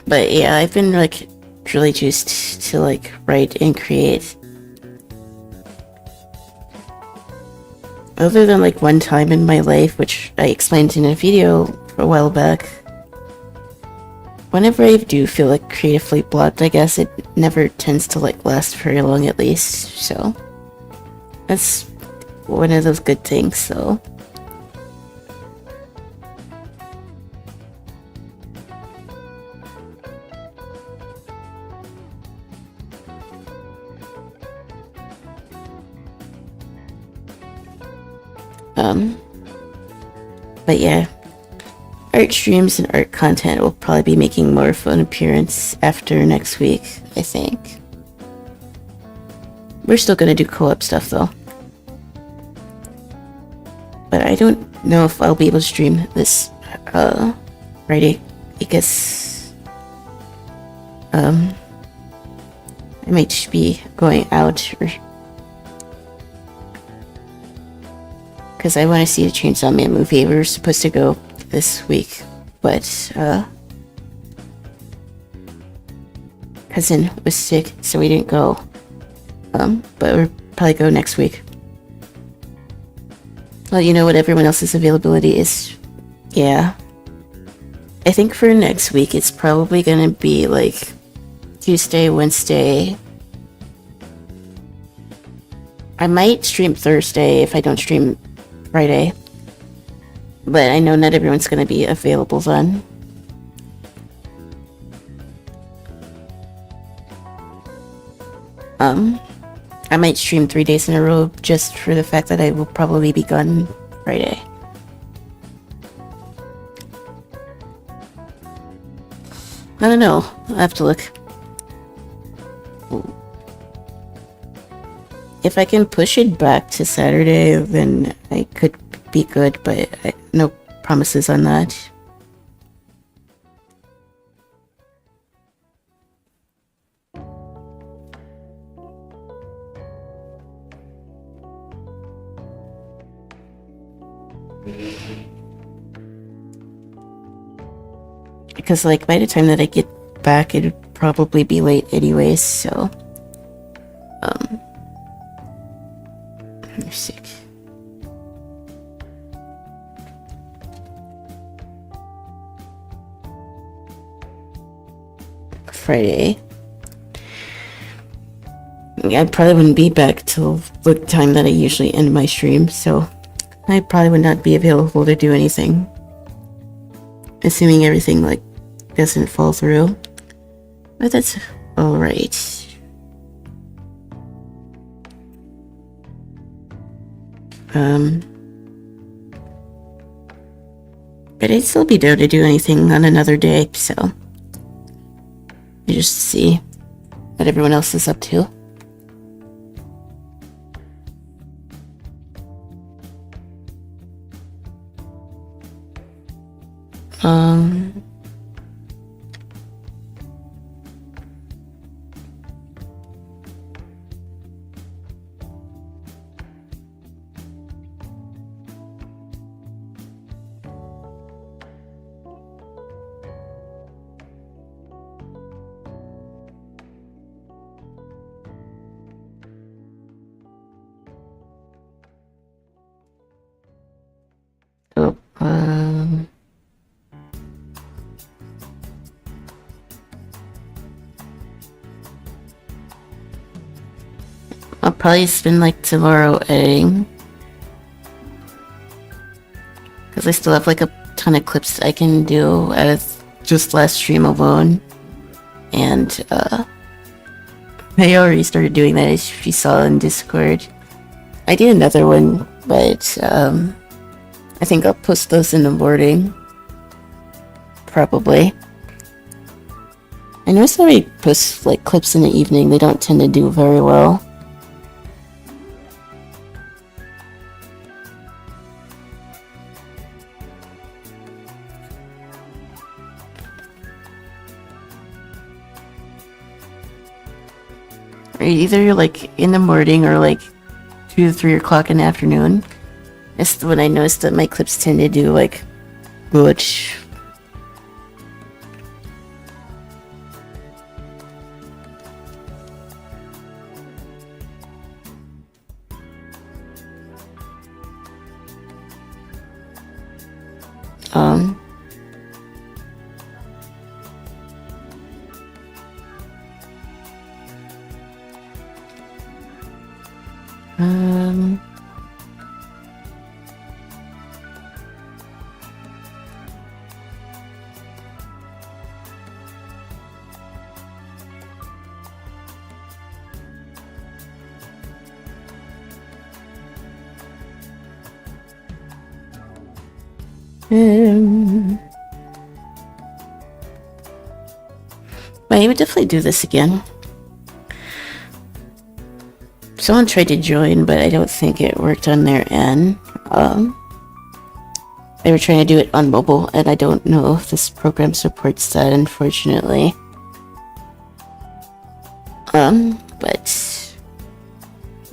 But yeah, I've been like really juiced to like write and create. Other than like one time in my life, which I explained in a video a while back. Whenever I do feel like creatively blocked, I guess it never tends to like last very long at least, so that's one of those good things, so. But yeah, art streams and art content will probably be making more of an appearance after next week, I think. We're still gonna do co-op stuff though. But I don't know if I'll be able to stream this Friday because I might be going out or because I want to see the Chainsaw Man movie. We were supposed to go this week, but cousin was sick, so we didn't go. But we'll probably go next week. Well, you know what everyone else's availability is. Yeah. I think for next week, it's probably gonna be like Tuesday, Wednesday. I might stream Thursday if I don't stream Friday. But I know not everyone's gonna be available then. I might stream 3 days in a row just for the fact that I will probably be gone Friday. I don't know. I'll have to look. If I can push it back to Saturday, then I could be good, but no promises on that. Because, like, by the time that I get back, it'd probably be late anyways, so... You're sick. Friday. I probably wouldn't be back till the time that I usually end my stream, so I probably would not be available to do anything. Assuming everything, like, doesn't fall through. But that's alright. But I'd still be there to do anything on another day, so... You just see what everyone else is up to. I'll probably spend like tomorrow editing. Because I still have like a ton of clips I can do out of just last stream alone. And I already started doing that, as you saw in Discord. I did another one, but I think I'll post those in the morning. Probably. I noticed when I post like clips in the evening, they don't tend to do very well. Either like in the morning or like 2 to 3 o'clock in the afternoon. It's when I noticed that my clips tend to do like good. But I would definitely do this again. Someone tried to join, but I don't think it worked on their end. They were trying to do it on mobile, and I don't know if this program supports that, unfortunately. But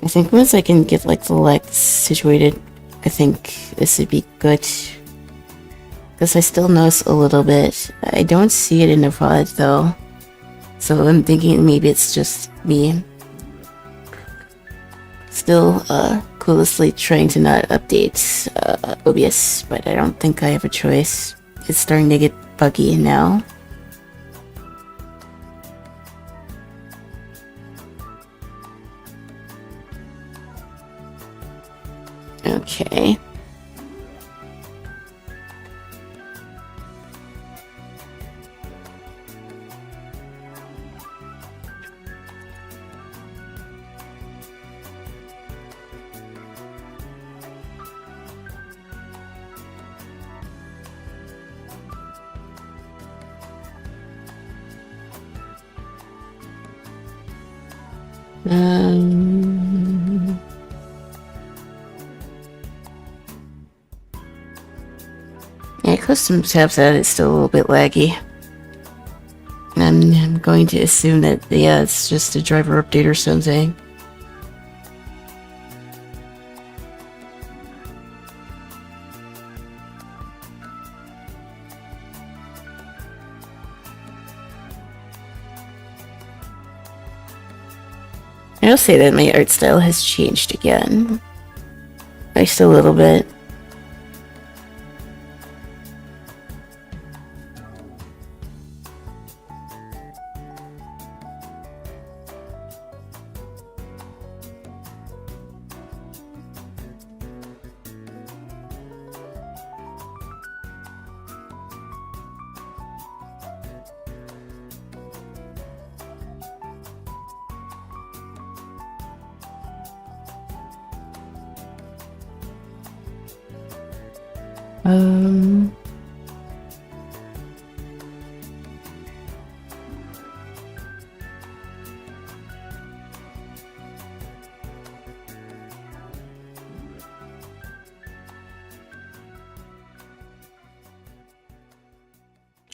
I think once I can get like the legs situated, I think this would be good. Because I still notice a little bit. I don't see it in the VOD though. So I'm thinking maybe it's just me. Still cluelessly trying to not update OBS, but I don't think I have a choice. It's starting to get buggy now. Okay. Yeah, custom tabs that is still a little bit laggy. I'm going to assume that, yeah, it's just a driver update or something. I'll say that my art style has changed again. Just a little bit.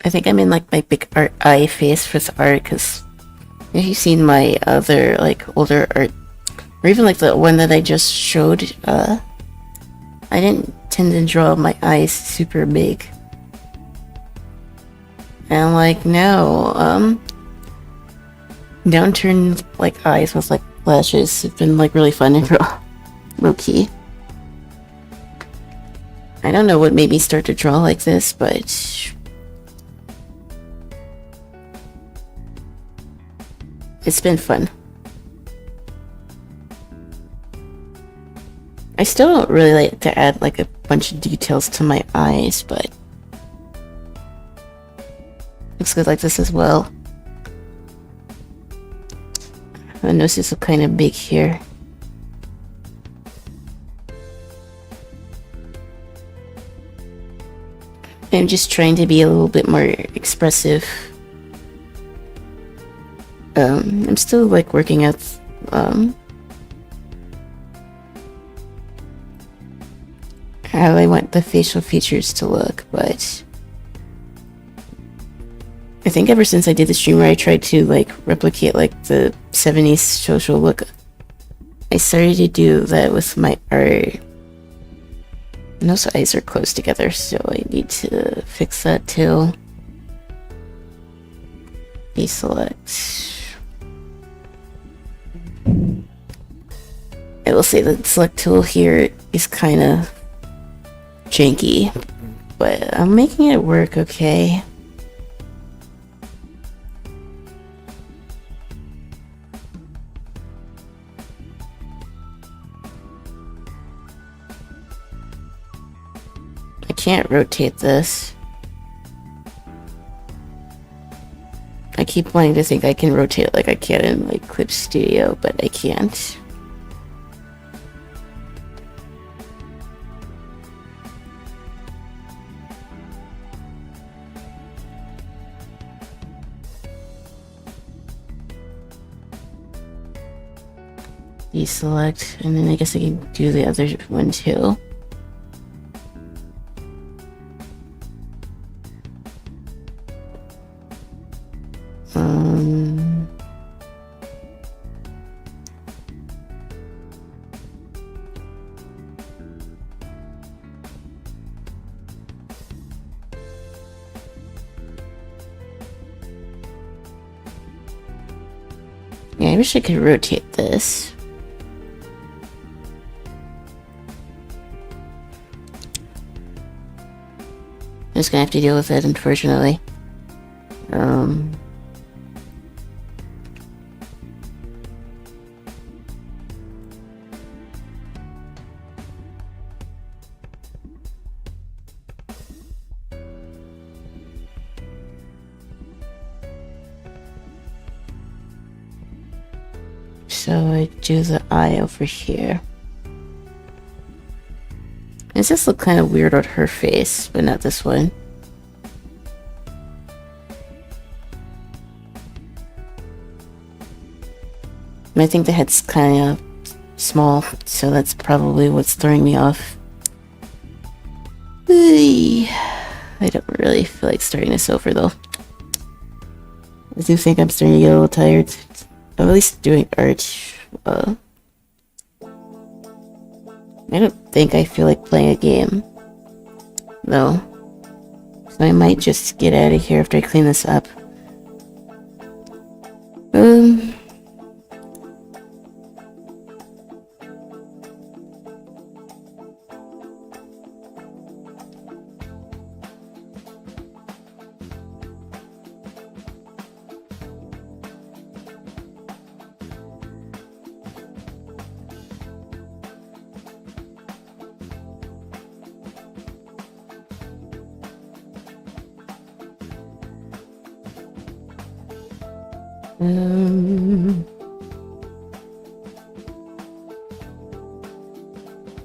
I think I'm in like my big art eye face with art, because if you've seen my other like older art, or even like the one that I just showed, I didn't tend to draw my eyes super big. And like now, downturned like eyes with like lashes have been like really fun to draw. Low key. I don't know what made me start to draw like this, but it's been fun. I still don't really like to add like a bunch of details to my eyes, but looks good like this as well. My nose is kind of big here. I'm just trying to be a little bit more expressive. I'm still like working out how I want the facial features to look, but I think ever since I did the stream where I tried to like replicate like the 70s social look, I started to do that with my art. And those eyes are close together, so I need to fix that too. Deselect. I will say the select tool here is kind of janky, but I'm making it work okay. I can't rotate this. I keep wanting to think I can rotate like I can in like Clip Studio, but I can't. deselect, and then I guess I can do the other one too. Yeah, I wish I could rotate this. I'm just gonna have to deal with it, unfortunately. So I do the eye over here. Does this look kind of weird on her face, but not this one? I think the head's kind of small, so that's probably what's throwing me off. I don't really feel like starting this over though. I do think I'm starting to get a little tired. I'm at least doing art. I don't think I feel like playing a game, though. So I might just get out of here after I clean this up.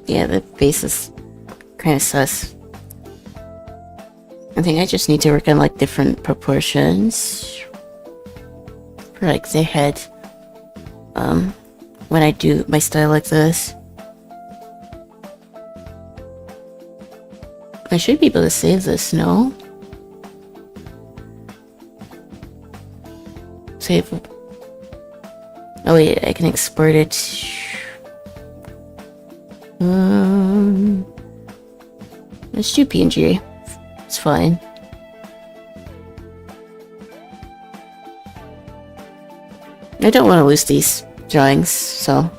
Yeah, the face is kind of sus. I think I just need to work on like different proportions for like the head. When I do my style like this, I should be able to save this, no? Save. Oh wait, I can export it. Let's do PNG. It's fine. I don't want to lose these drawings, so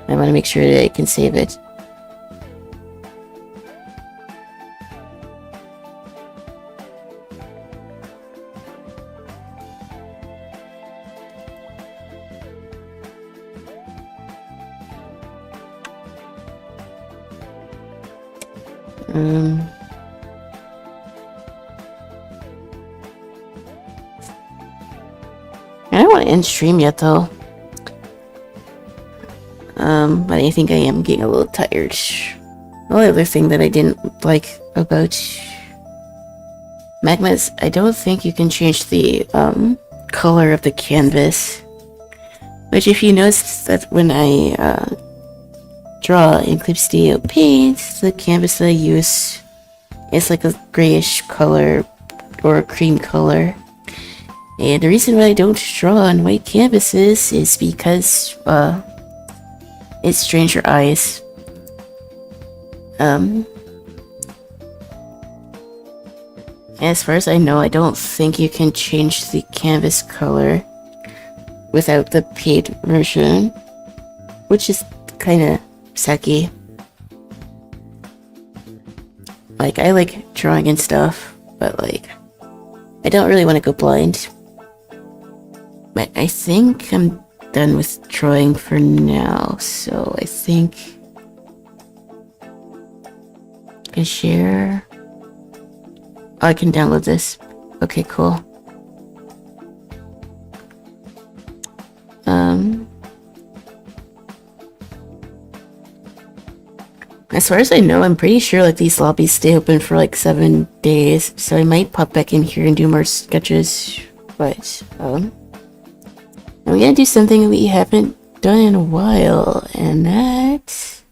I want to make sure that I can save it. I don't want to end stream yet, though. But I think I am getting a little tired. The only other thing that I didn't like about Magma is I don't think you can change the color of the canvas. Which, if you notice that when I draw in Clip Studio Paint, the canvas that I use is like a grayish color or a cream color. And the reason why I don't draw on white canvases is because it strains your eyes. As far as I know, I don't think you can change the canvas color without the paid version, which is kind of sucky. Like, I like drawing and stuff, but like, I don't really want to go blind. But I think I'm done with drawing for now, so I think I can share. Oh, I can download this. Okay, cool. As far as I know, I'm pretty sure like these lobbies stay open for like 7 days, so I might pop back in here and do more sketches. But I'm gonna do something we haven't done in a while, and that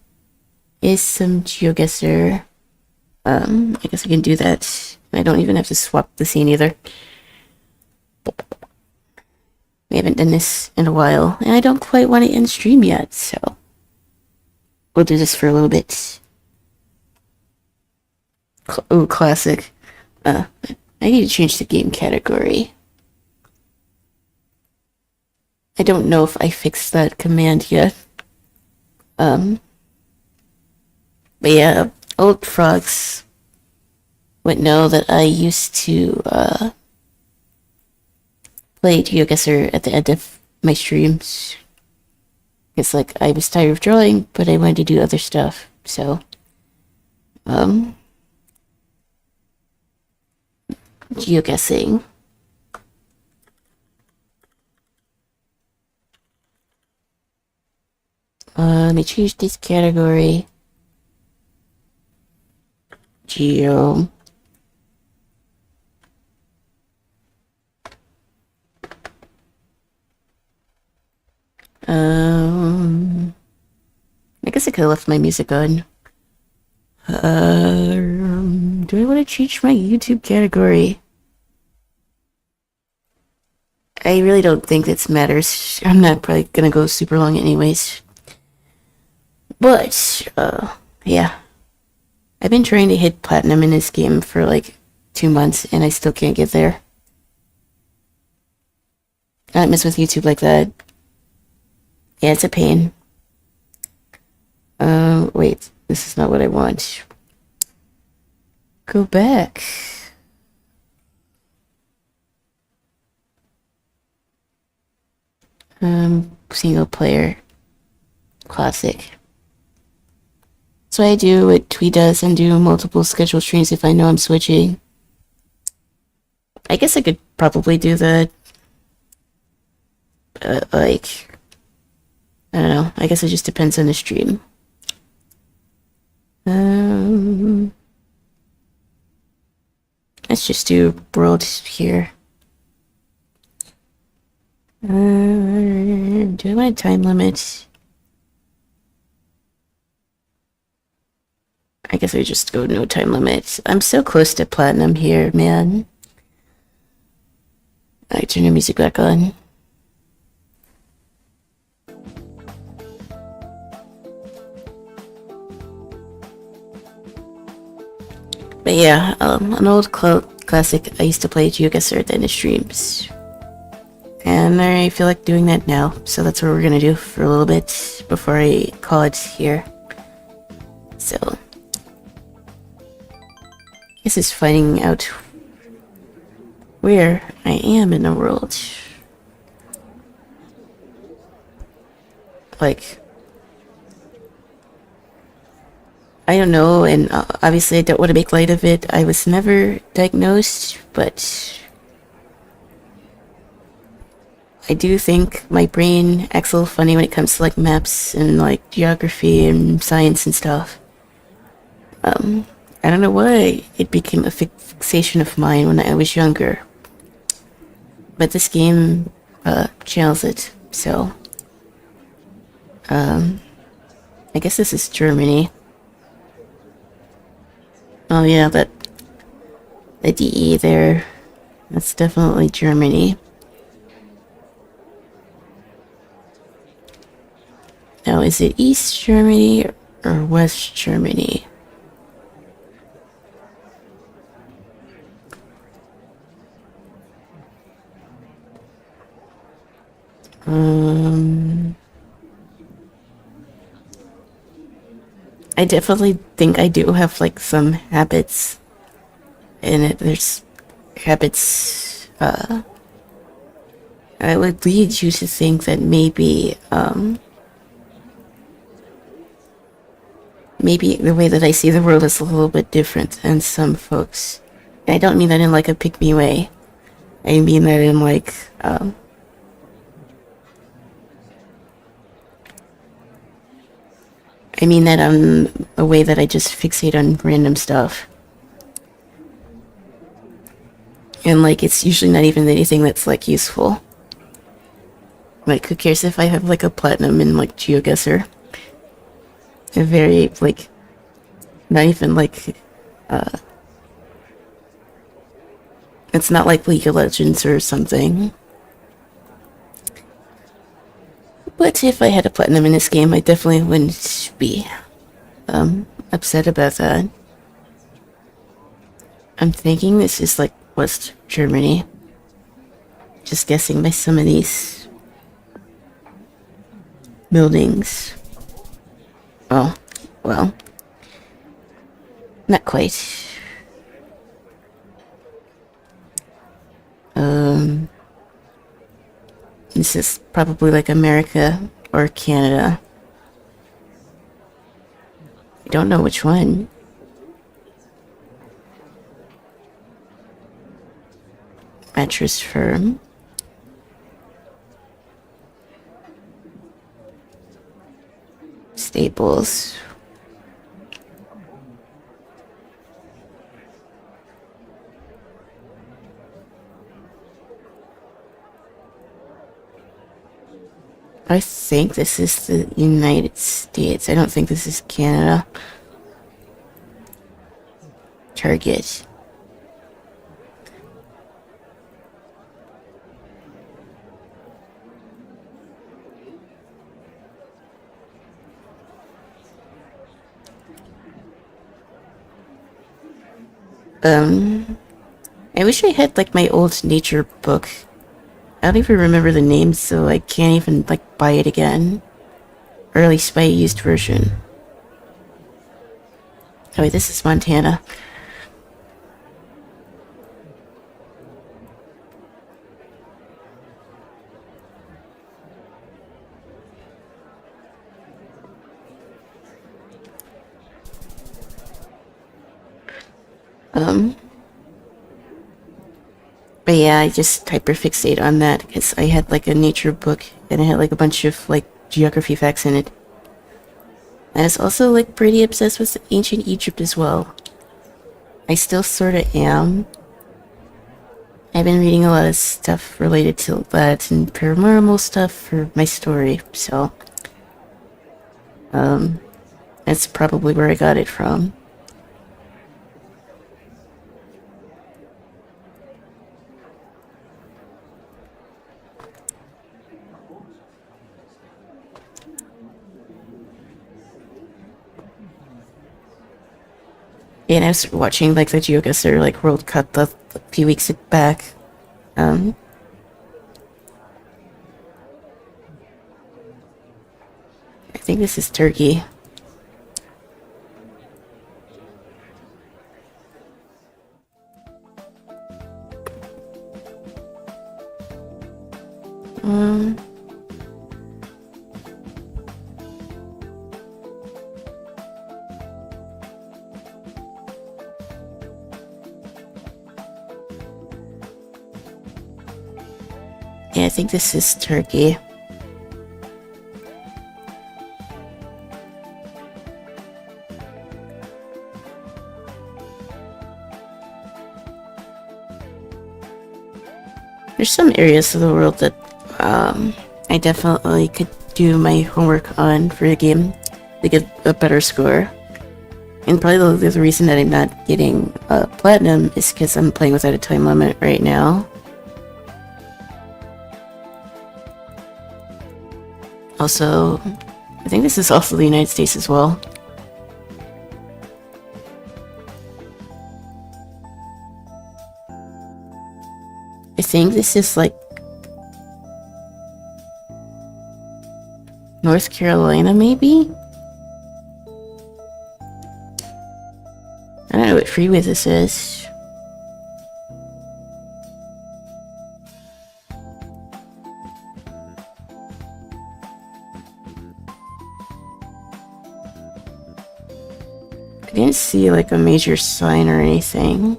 is some GeoGuessr. I guess I can do that. I don't even have to swap the scene either. We haven't done this in a while, and I don't quite want to end stream yet, so we'll do this for a little bit. Oh, classic. I need to change the game category. I don't know if I fixed that command yet. But yeah, old frogs would know that I used to, play GeoGuessr at the end of my streams. It's like, I was tired of drawing, but I wanted to do other stuff, so, GeoGuessing. Let me change this category. Geo. I guess I could have left my music on. Do I want to change my YouTube category? I really don't think this matters. I'm not probably gonna go super long anyways. But, yeah. I've been trying to hit platinum in this game for like 2 months, and I still can't get there. I don't mess with YouTube like that. Yeah, it's a pain. Wait, this is not what I want. Go back. Single player. Classic. So I do what Tweet does and do multiple scheduled streams if I know I'm switching. I guess I could probably do that. Like, I don't know. I guess it just depends on the stream. Let's just do world here. Do I want a time limit? I guess I just go no time limit. I'm so close to platinum here, man. I turn the music back on. But yeah, an old classic. I used to play GeoGuessr at the end of streams. And I feel like doing that now, so that's what we're gonna do for a little bit before I call it here. So, this is finding out where I am in the world. Like, I don't know, and obviously I don't want to make light of it. I was never diagnosed, but I do think my brain acts a little funny when it comes to like maps and like geography and science and stuff. I don't know why it became a fixation of mine when I was younger, but this game channels it. So I guess this is Germany. Oh yeah, the DE there, that's definitely Germany. Now, is it East Germany or West Germany? I definitely think I do have like some habits in it. There's habits, I would lead you to think that maybe the way that I see the world is a little bit different than some folks. And I don't mean that in like a pick-me way. I mean that in like, I mean that a way that I just fixate on random stuff. And like, it's usually not even anything that's like useful. Like, who cares if I have like a platinum in like GeoGuessr? A very like, not even like, it's not like League of Legends or something. But if I had a platinum in this game, I definitely wouldn't be upset about that. I'm thinking this is like West Germany. Just guessing by some of these buildings. Oh, well, not quite. This is probably like America or Canada. I don't know which one. Mattress firm. Staples. I think this is the United States. I don't think this is Canada. Target. I wish I had like my old nature book. I don't even remember the name, so I can't even like buy it again. Or at least buy a used version. Oh wait, this is Montana. But yeah, I just hyperfixate on that because I had like a nature book and it had like a bunch of like geography facts in it. I was also like pretty obsessed with ancient Egypt as well. I still sorta am. I've been reading a lot of stuff related to that and paranormal stuff for my story, so that's probably where I got it from. And I was watching like the GeoGuessr like World Cup a few weeks back. I think this is Turkey. Yeah, I think this is Turkey. There's some areas of the world that I definitely could do my homework on for the game to get a better score. And probably the reason that I'm not getting platinum is because I'm playing without a time limit right now. Also, I think this is also the United States as well. I think this is like North Carolina, maybe? I don't know what freeway this is. I didn't see like a major sign or anything.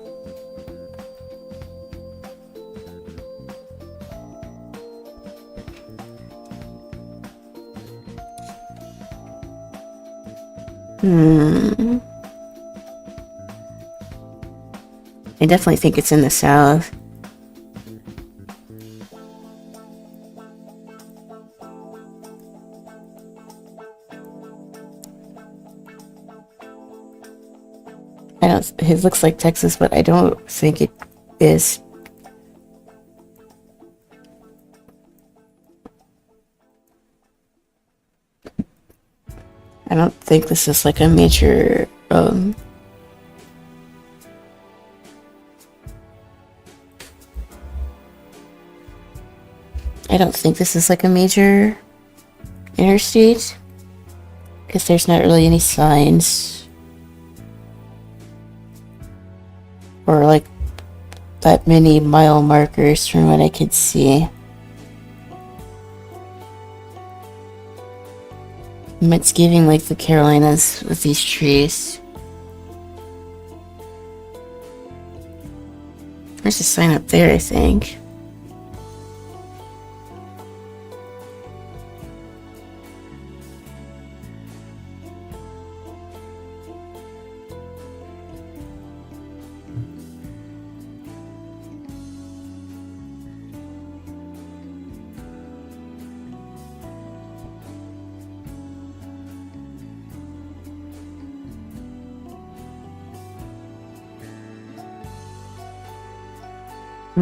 I definitely think it's in the south. don't. It looks like Texas, but I don't think it is. I don't think this is like a major, I don't think this is like a major interstate, because there's not really any signs or like that many mile markers from what I could see. It's giving like the Carolinas with these trees. There's a sign up there, I think.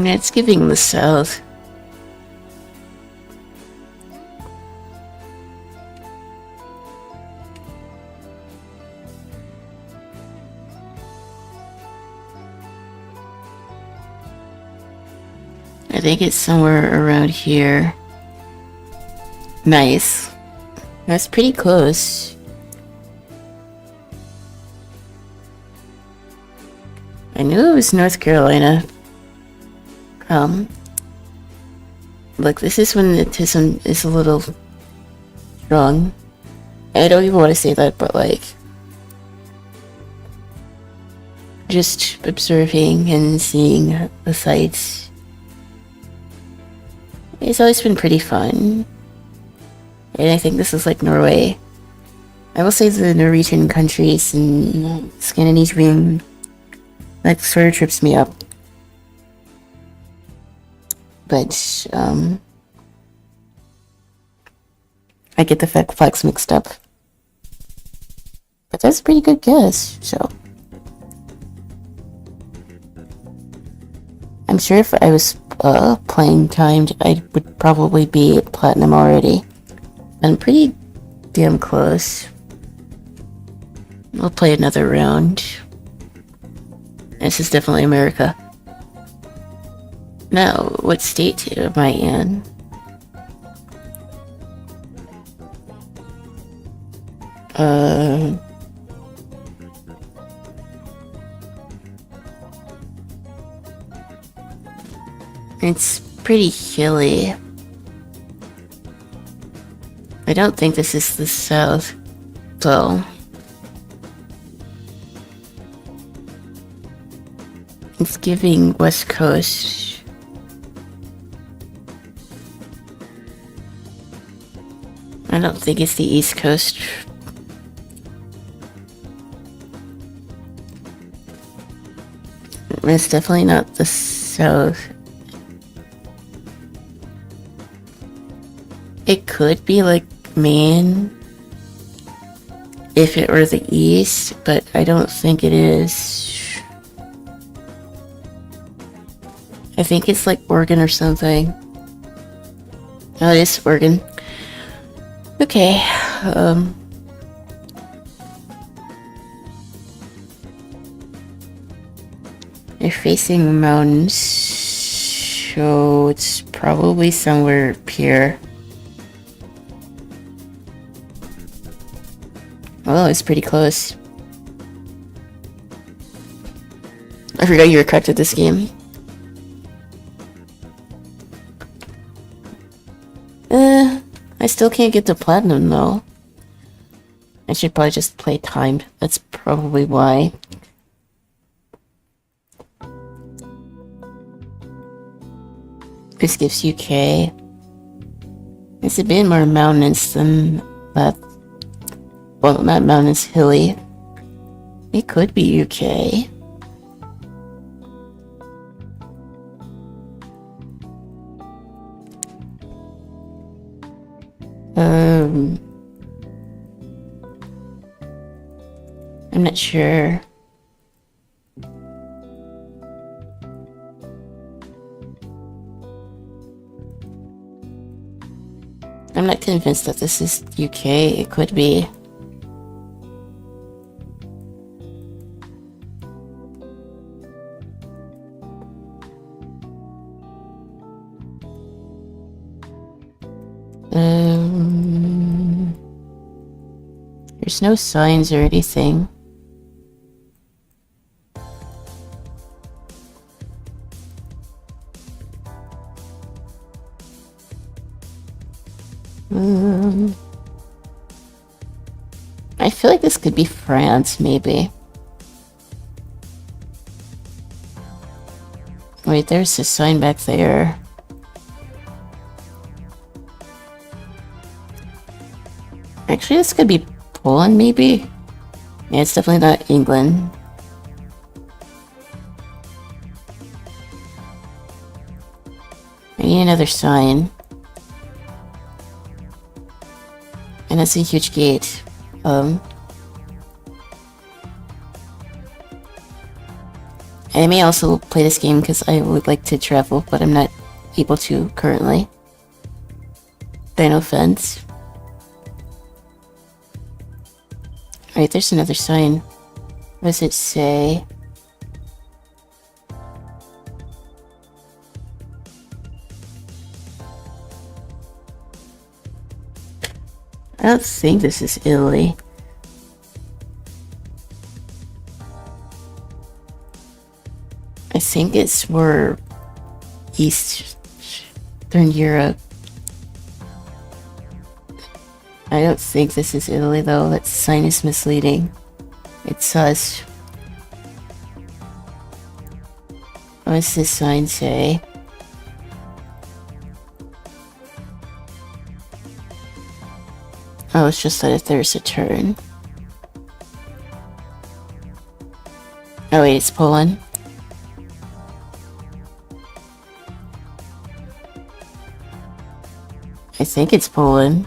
It's giving the south. I think it's somewhere around here. Nice. That's pretty close. I knew it was North Carolina. Look, this is when the autism is a little strong. I don't even want to say that, but like, just observing and seeing the sights. It's always been pretty fun. And I think this is like Norway. I will say the Norwegian countries and Scandinavian, that sort of trips me up. But, I get the flags mixed up. But that's a pretty good guess, so. I'm sure if I was, playing timed, I would probably be at platinum already. I'm pretty damn close. We'll play another round. This is definitely America. Now, what state am I in? It's pretty hilly. I don't think this is the south, though. It's giving West Coast. I don't think it's the East Coast. It's definitely not the South. It could be like Maine if it were the East, but I don't think it is. I think it's like Oregon or something. Oh, it is Oregon. Okay, you're facing mountains, so it's probably somewhere up here. Oh, it's pretty close. I forgot you were correct at this game. I still can't get to platinum though. I should probably just play timed. That's probably why. This gives UK. It's a bit more mountainous than that. Well, not mountainous, hilly. It could be UK. I'm not sure. not convinced that this is UK. It could be. There's no signs or anything. I feel like this could be France, maybe. Wait, there's a sign back there. Actually, this could be Poland, maybe? Yeah, it's definitely not England. I need another sign. And it's a huge gate. I may also play this game because I would like to travel, but I'm not able to currently. No offense. Alright, there's another sign. What does it say? I don't think this is Italy. I think it's more Eastern Europe. I don't think this is Italy though. That sign is misleading. It's sus. What does this sign say? Oh, it's just that if there's a turn. Oh wait, it's Poland. I think it's Poland.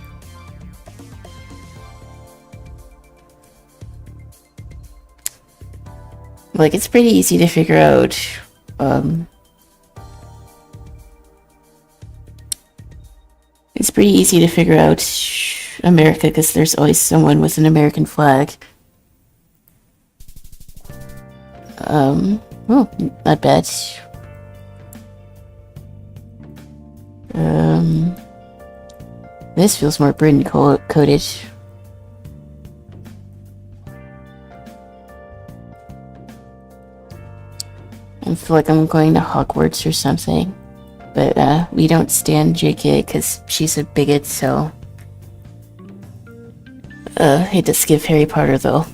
Like, it's pretty easy to figure out, it's pretty easy to figure out America because there's always someone with an American flag. Oh, not bad. This feels more Britain coded. I feel like I'm going to Hogwarts or something. But, we don't stand JK because she's a bigot, so... hate to skip Harry Potter, though.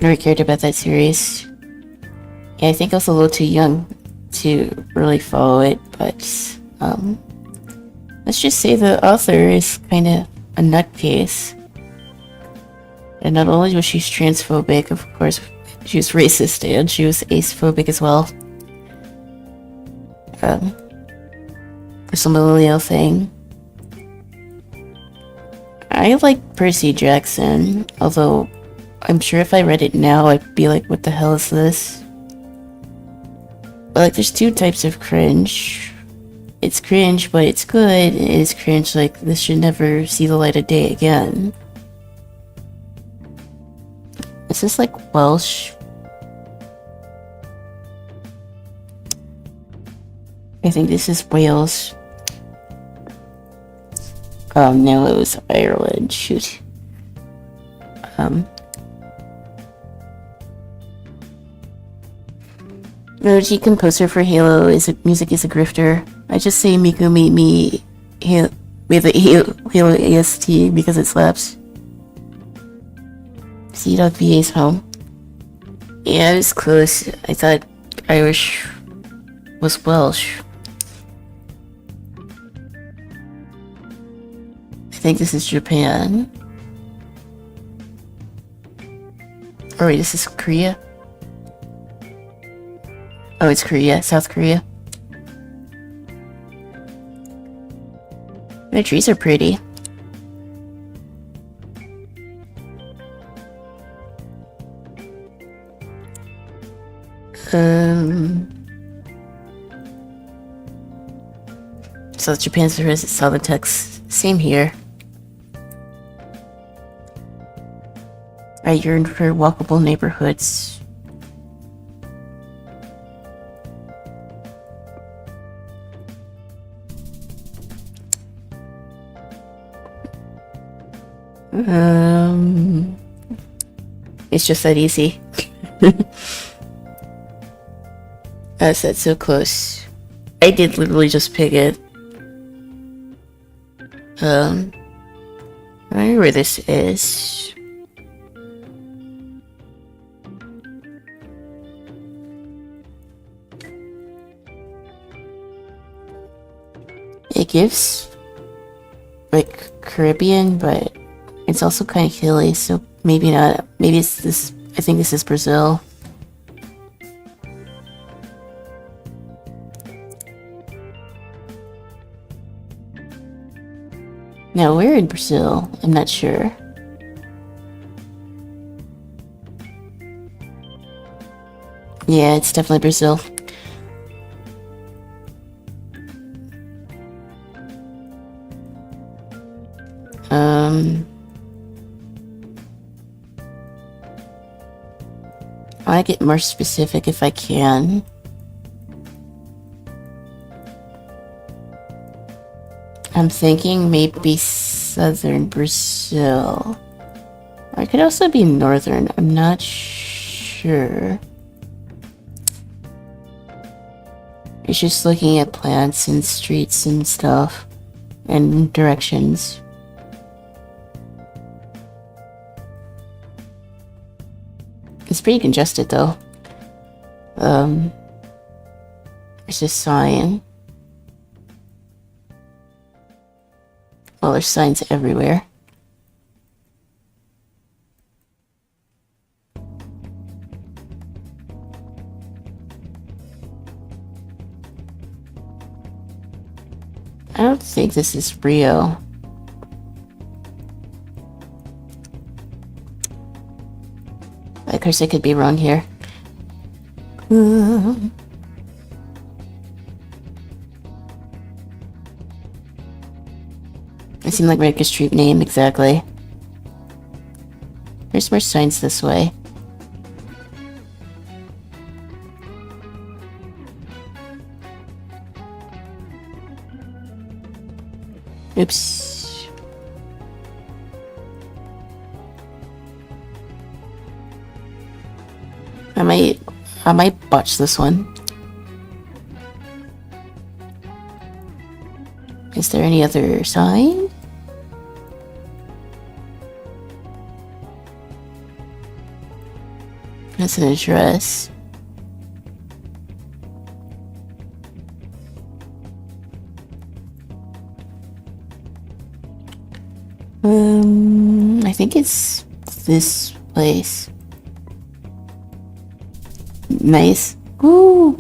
Never cared about that series. Yeah, I think I was a little too young to really follow it, but, let's just say the author is kinda a nutcase. And not only was she transphobic, of course, she was racist, and she was acephobic as well. For some millennial thing. I like Percy Jackson, although I'm sure if I read it now, I'd be like, what the hell is this? But, like, there's two types of cringe. It's cringe, but it's good. It is cringe, like, this should never see the light of day again. Is this, like, Welsh? I think this is Wales. Oh, no, it was Ireland. Shoot. The OG composer for Halo music is a grifter. I just say Miku meet me with a Halo AST because it slaps. Sea-Dog VA's home. Yeah, it was close. I thought Irish was Welsh. I think this is Japan. Oh wait, this is Korea? Oh, it's Korea, South Korea. The trees are pretty. So Japan's visit solid text. Same here. I yearn for walkable neighborhoods. It's just that easy. I said so close. I did literally just pick it. I don't know where this is. It gives like Caribbean, but it's also kind of hilly, so maybe not. Maybe it's this. I think this is Brazil. Now, where in Brazil? I'm not sure. Yeah, it's definitely Brazil. I get more specific if I can. I'm thinking maybe southern Brazil. Or it could also be northern. I'm not sure. It's just looking at plants and streets and stuff and directions. It's pretty congested though. There's a sign. Well, there's signs everywhere. I don't think this is Rio. Of course, I could be wrong here. It seemed like a street name, exactly. There's more signs this way. Oops. I might botch this one. Is there any other sign? That's an address. I think it's this place. Nice. Woo!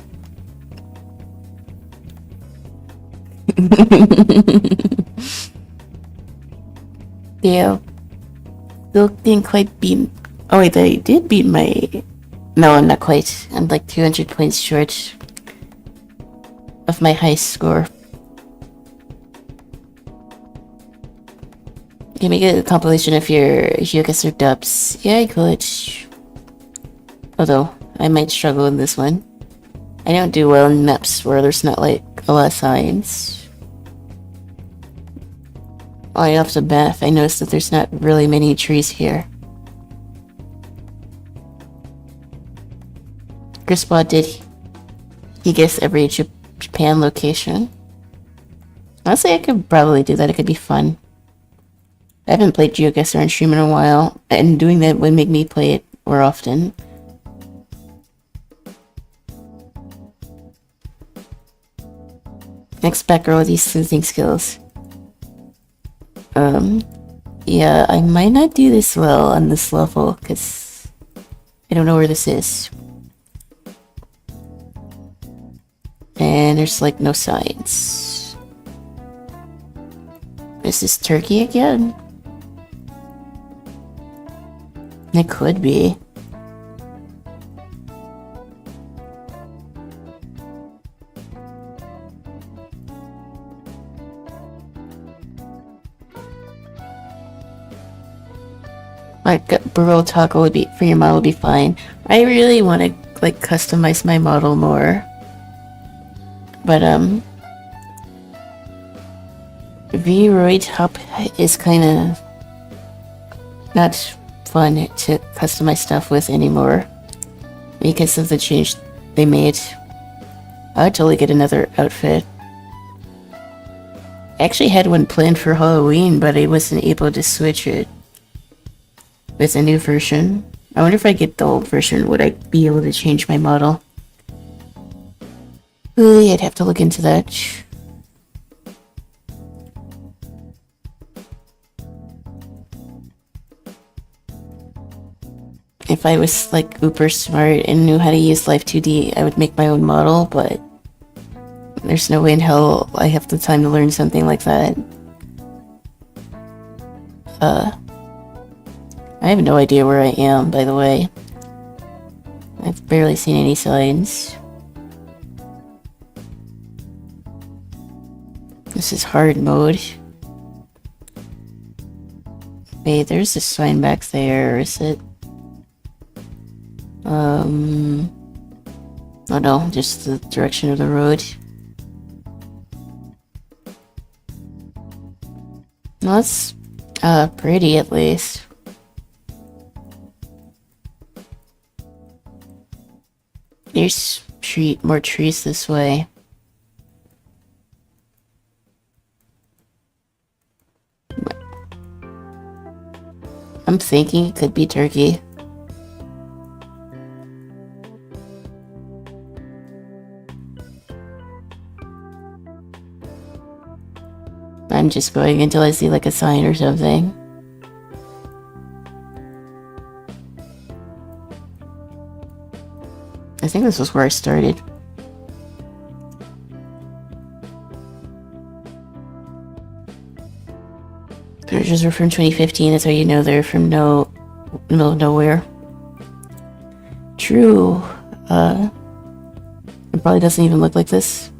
Yeah. Still didn't quite beat. Oh wait, they did beat my. No, I'm not quite. I'm like 200 points short of my high score. Can we get a compilation of your Hyugas or dubs? Yeah, I could. Although, I might struggle in this one. I don't do well in maps where there's not like a lot of signs. Right off the bat, I noticed that there's not really many trees here. Griswold did he guess every Japan location? Honestly, I could probably do that. It could be fun. I haven't played GeoGuessr on stream in a while, and doing that would make me play it more often. Next back row, these sleuthing skills. Yeah, I might not do this well on this level, because I don't know where this is. And there's like no signs. Is this Turkey again? It could be. Like burro taco would be for your model would be fine. I really want to like customize my model more, but V-Roid Hop is kind of not fun to customize stuff with anymore because of the change they made. I'd totally get another outfit. I actually had one planned for Halloween, but I wasn't able to switch it with a new version. I wonder if I get the old version, would I be able to change my model? Ooh, I'd have to look into that. If I was like uber smart and knew how to use Live 2D, I would make my own model, but there's no way in hell I have the time to learn something like that. I have no idea where I am, by the way. I've barely seen any signs. This is hard mode. Hey, there's a sign back there, is it? Oh no, just the direction of the road. Well, that's pretty at least. There's more trees this way. I'm thinking it could be turkey. I'm just going until I see like a sign or something. I think this was where I started. Pictures are from 2015, that's how you know they're from the middle of nowhere. True. It probably doesn't even look like this.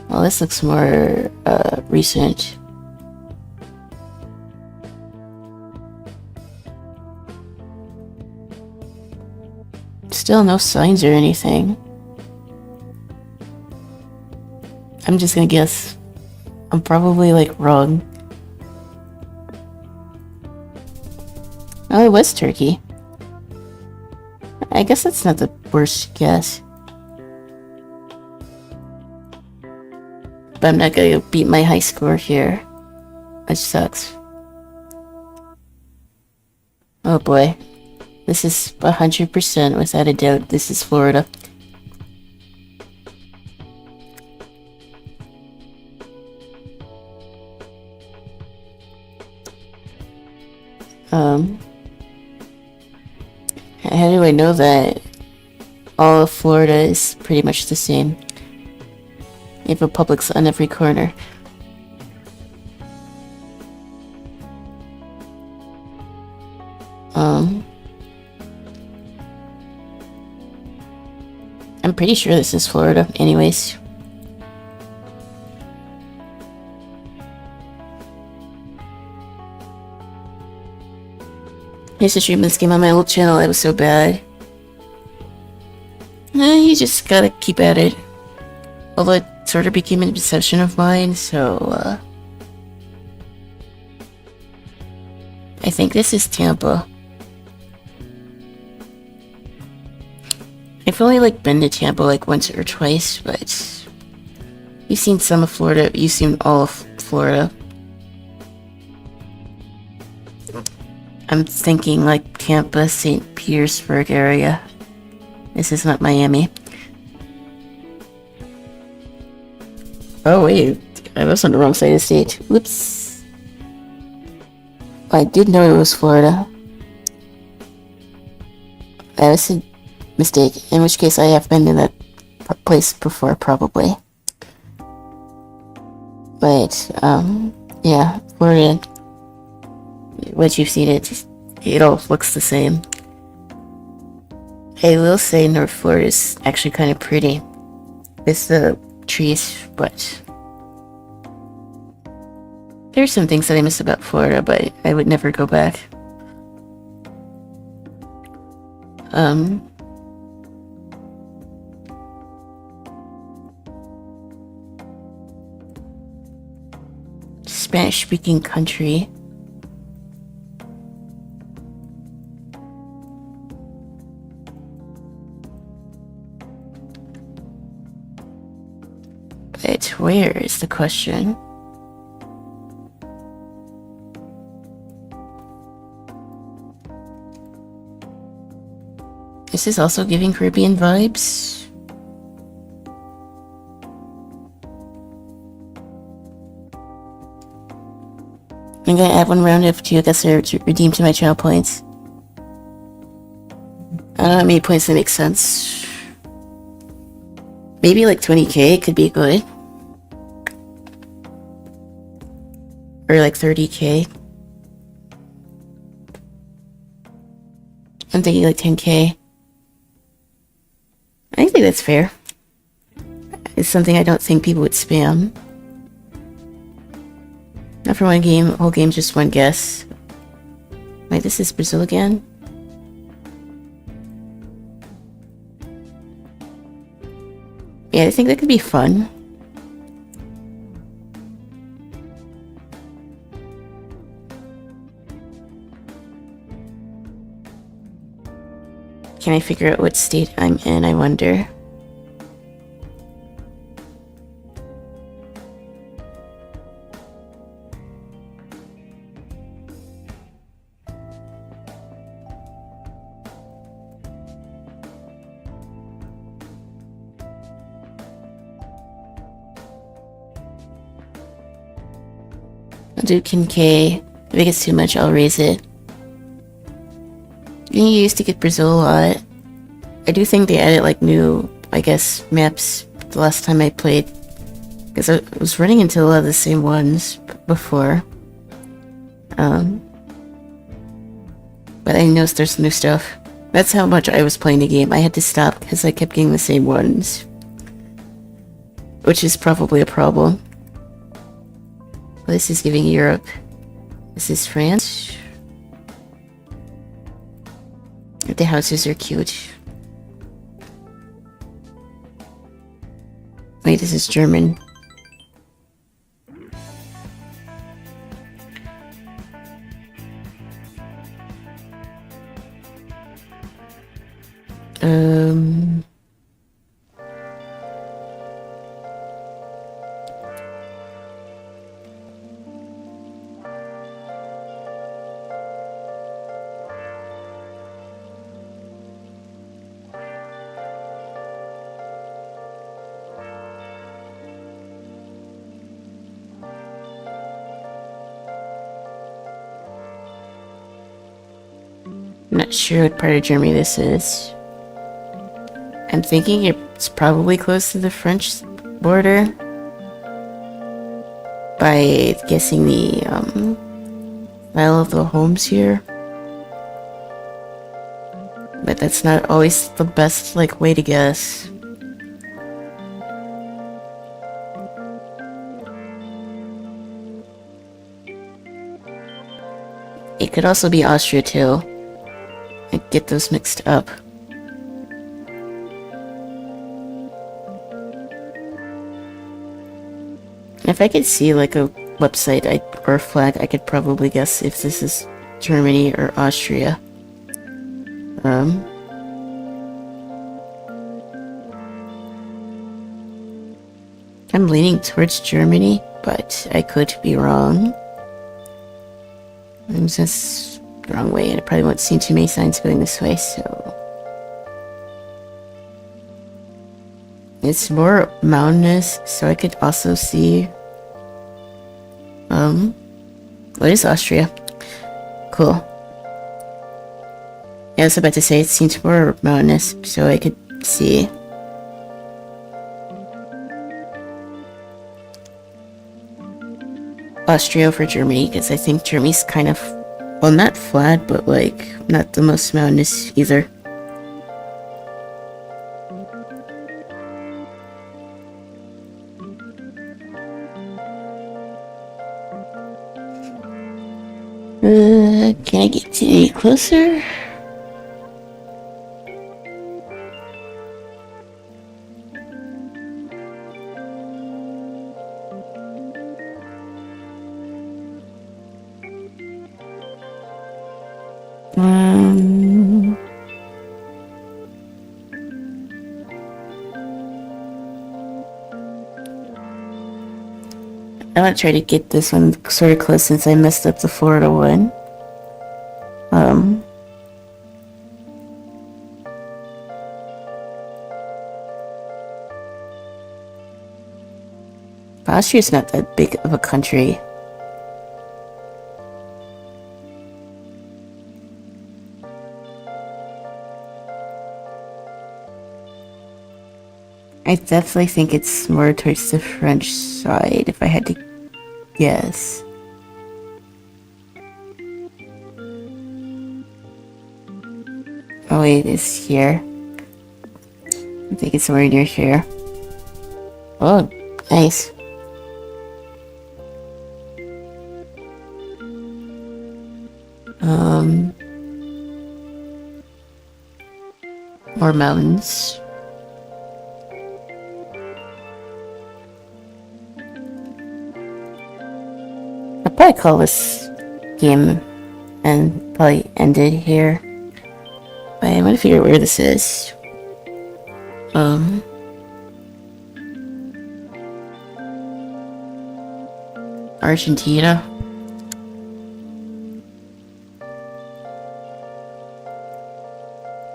Well, this looks more recent. Still no signs or anything. I'm just gonna guess. I'm probably like wrong. Oh, it was turkey. I guess that's not the worst guess. But I'm not gonna beat my high score here. Which sucks. Oh boy. This is 100% without a doubt. This is Florida. How do I know that? All of Florida is pretty much the same. You have a Publix on every corner. I'm pretty sure this is Florida, anyways. I used to stream this game on my old channel, it was so bad. You just gotta keep at it. Although it sort of became an obsession of mine, so, I think this is Tampa. I've only, like, been to Tampa, like, once or twice, but... You've seen some of Florida, you've seen all of Florida. I'm thinking, like, Tampa, St. Petersburg area. This is not Miami. Oh, wait. I was on the wrong side of the state. Whoops. I did know it was Florida. That was a mistake. In which case, I have been in that place before, probably. But, yeah. Florida. Once you've seen it, it all looks the same. I will say North Florida is actually kind of pretty. It's the trees, but There's some things that I miss about Florida, but I would never go back. Spanish-speaking country. But where is the question? This is also giving Caribbean vibes. I'm gonna add one round of two guess to redeem to my channel points. I don't know how many points that make sense. Maybe like 20k could be good. Or like 30k. I'm thinking like 10k. I think that's fair. It's something I don't think people would spam. Not for one game, whole game's just one guess. Wait, this is Brazil again? Yeah, I think that could be fun. Can I figure out what state I'm in, I wonder? I'll do Kincaid. If it gets too much, I'll raise it. You used to get Brazil a lot. I do think they added like new, I guess, maps the last time I played. Because I was running into a lot of the same ones before. But I noticed there's new stuff. That's how much I was playing the game. I had to stop because I kept getting the same ones. Which is probably a problem. Well, this is giving Europe. This is France. The houses are cute. Wait, this is German. I'm not sure what part of Germany this is. I'm thinking it's probably close to the French border. By guessing the style of the homes here. But that's not always the best way to guess. It could also be Austria too. I get those mixed up. If I could see a website or a flag, I could probably guess if this is Germany or Austria. I'm leaning towards Germany, but I could be wrong. I'm just the wrong way, and I probably won't see too many signs going this way, so... It's more mountainous, so I could also see... What is Austria? Cool. Yeah, I was about to say, it seems more mountainous, so I could see... Austria for Germany, because I think Germany's kind of, well, not flat, but not the most mountainous either. Can I get any closer? Um, I want to try to get this one sort of close since I messed up the Florida one. Austria's not that big of a country. I definitely think it's more towards the French side, if I had to guess. Oh wait, it's here. I think it's somewhere near here. Oh, nice. More mountains. I'll probably call this game and probably end it here. But I'm gonna figure out where this is. Argentina.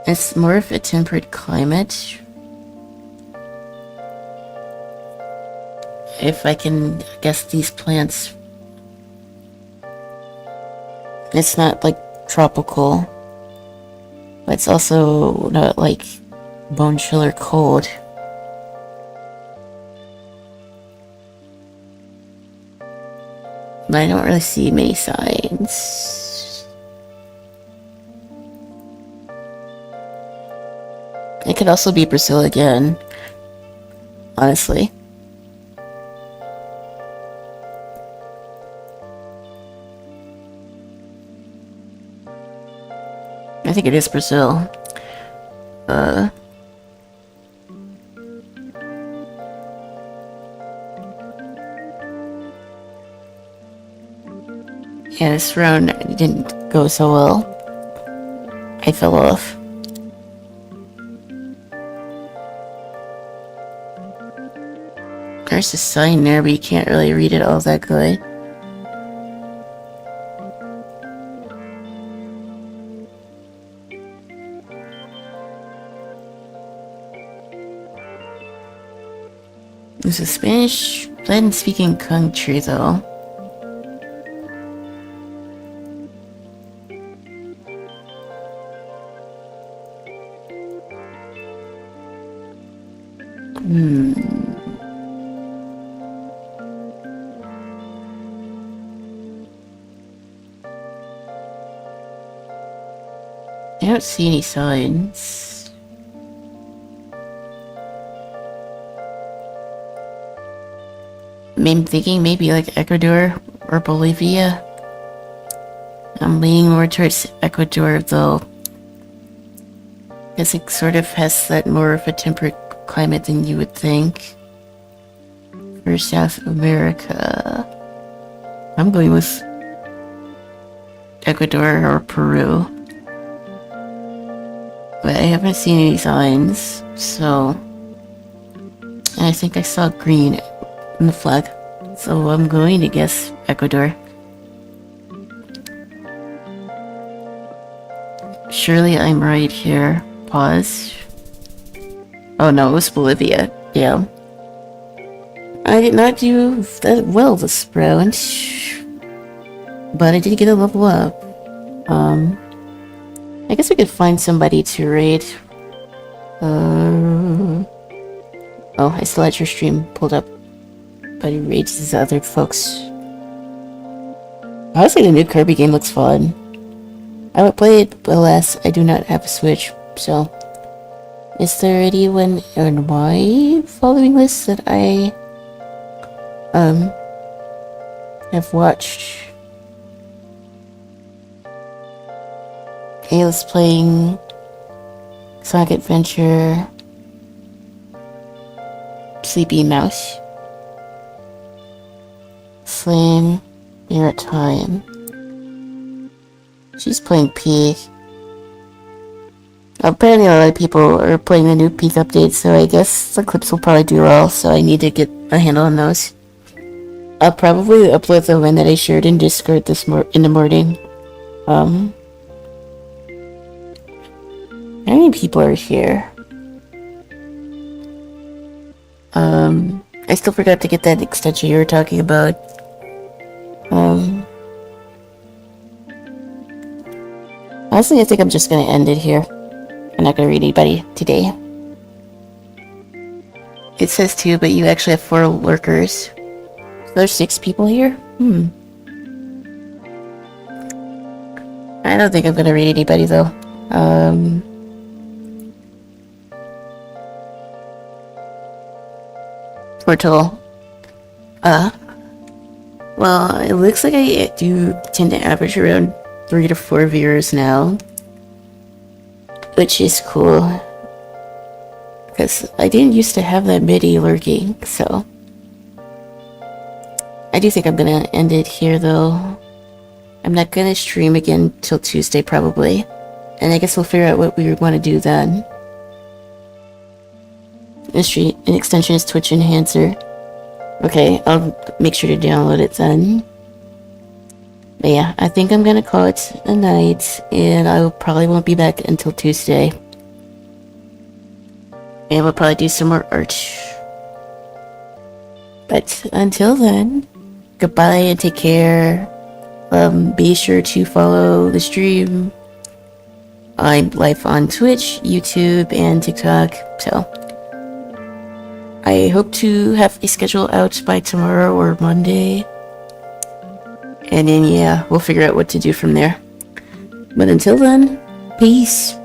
It's more of a temperate climate. If I can guess these plants. It's not like tropical. But it's also not like bone chiller cold. But I don't really see many signs. It could also be Brazil again, honestly. I think it is Brazil. Yeah, this round didn't go so well. I fell off. There's a sign there, but you can't really read it all that good. It's a Spanish Latin-speaking country, though. I don't see any signs. I'm thinking maybe like Ecuador or Bolivia. I'm leaning more towards Ecuador though, because it sort of has that more of a temperate climate than you would think for South America. I'm going with Ecuador or Peru. But I haven't seen any signs, so... And I think I saw green in the flag, so I'm going to guess Ecuador. Surely I'm right here. Pause. Oh no, it was Bolivia. Yeah. I did not do that well this round, but I did get a level up. I guess we could find somebody to raid. Oh, I still had your stream pulled up, but he raids these other folks. Honestly, the new Kirby game looks fun. I would play it, but alas, I do not have a Switch, so... Is there anyone on my following list that I have watched Ayla's playing Sonic Adventure. Sleepy Mouse. Flame, you're at time. She's playing Peak. Apparently a lot of people are playing the new Peak update, so I guess the clips will probably do well, so I need to get a handle on those. I'll probably upload the one that I shared in Discord in the morning. How many people are here? I still forgot to get that extension you were talking about. Honestly, I think I'm just gonna end it here. I'm not gonna read anybody today. It says 2, but you actually have 4 lurkers. So there's 6 people here? I don't think I'm gonna read anybody though. Portal. Well, it looks like I do tend to average around 3 to 4 viewers now. Which is cool. Because I didn't used to have that midi lurking, so. I do think I'm gonna end it here though. I'm not gonna stream again till Tuesday probably. And I guess we'll figure out what we want to do then. An extension is Twitch Enhancer. Okay, I'll make sure to download it then. But yeah, I think I'm gonna call it a night, and I probably won't be back until Tuesday. And we'll probably do some more art. But until then, goodbye and take care. Be sure to follow the stream. I'm live on Twitch, YouTube, and TikTok, so I hope to have a schedule out by tomorrow or Monday. And then, yeah, we'll figure out what to do from there. But until then, peace.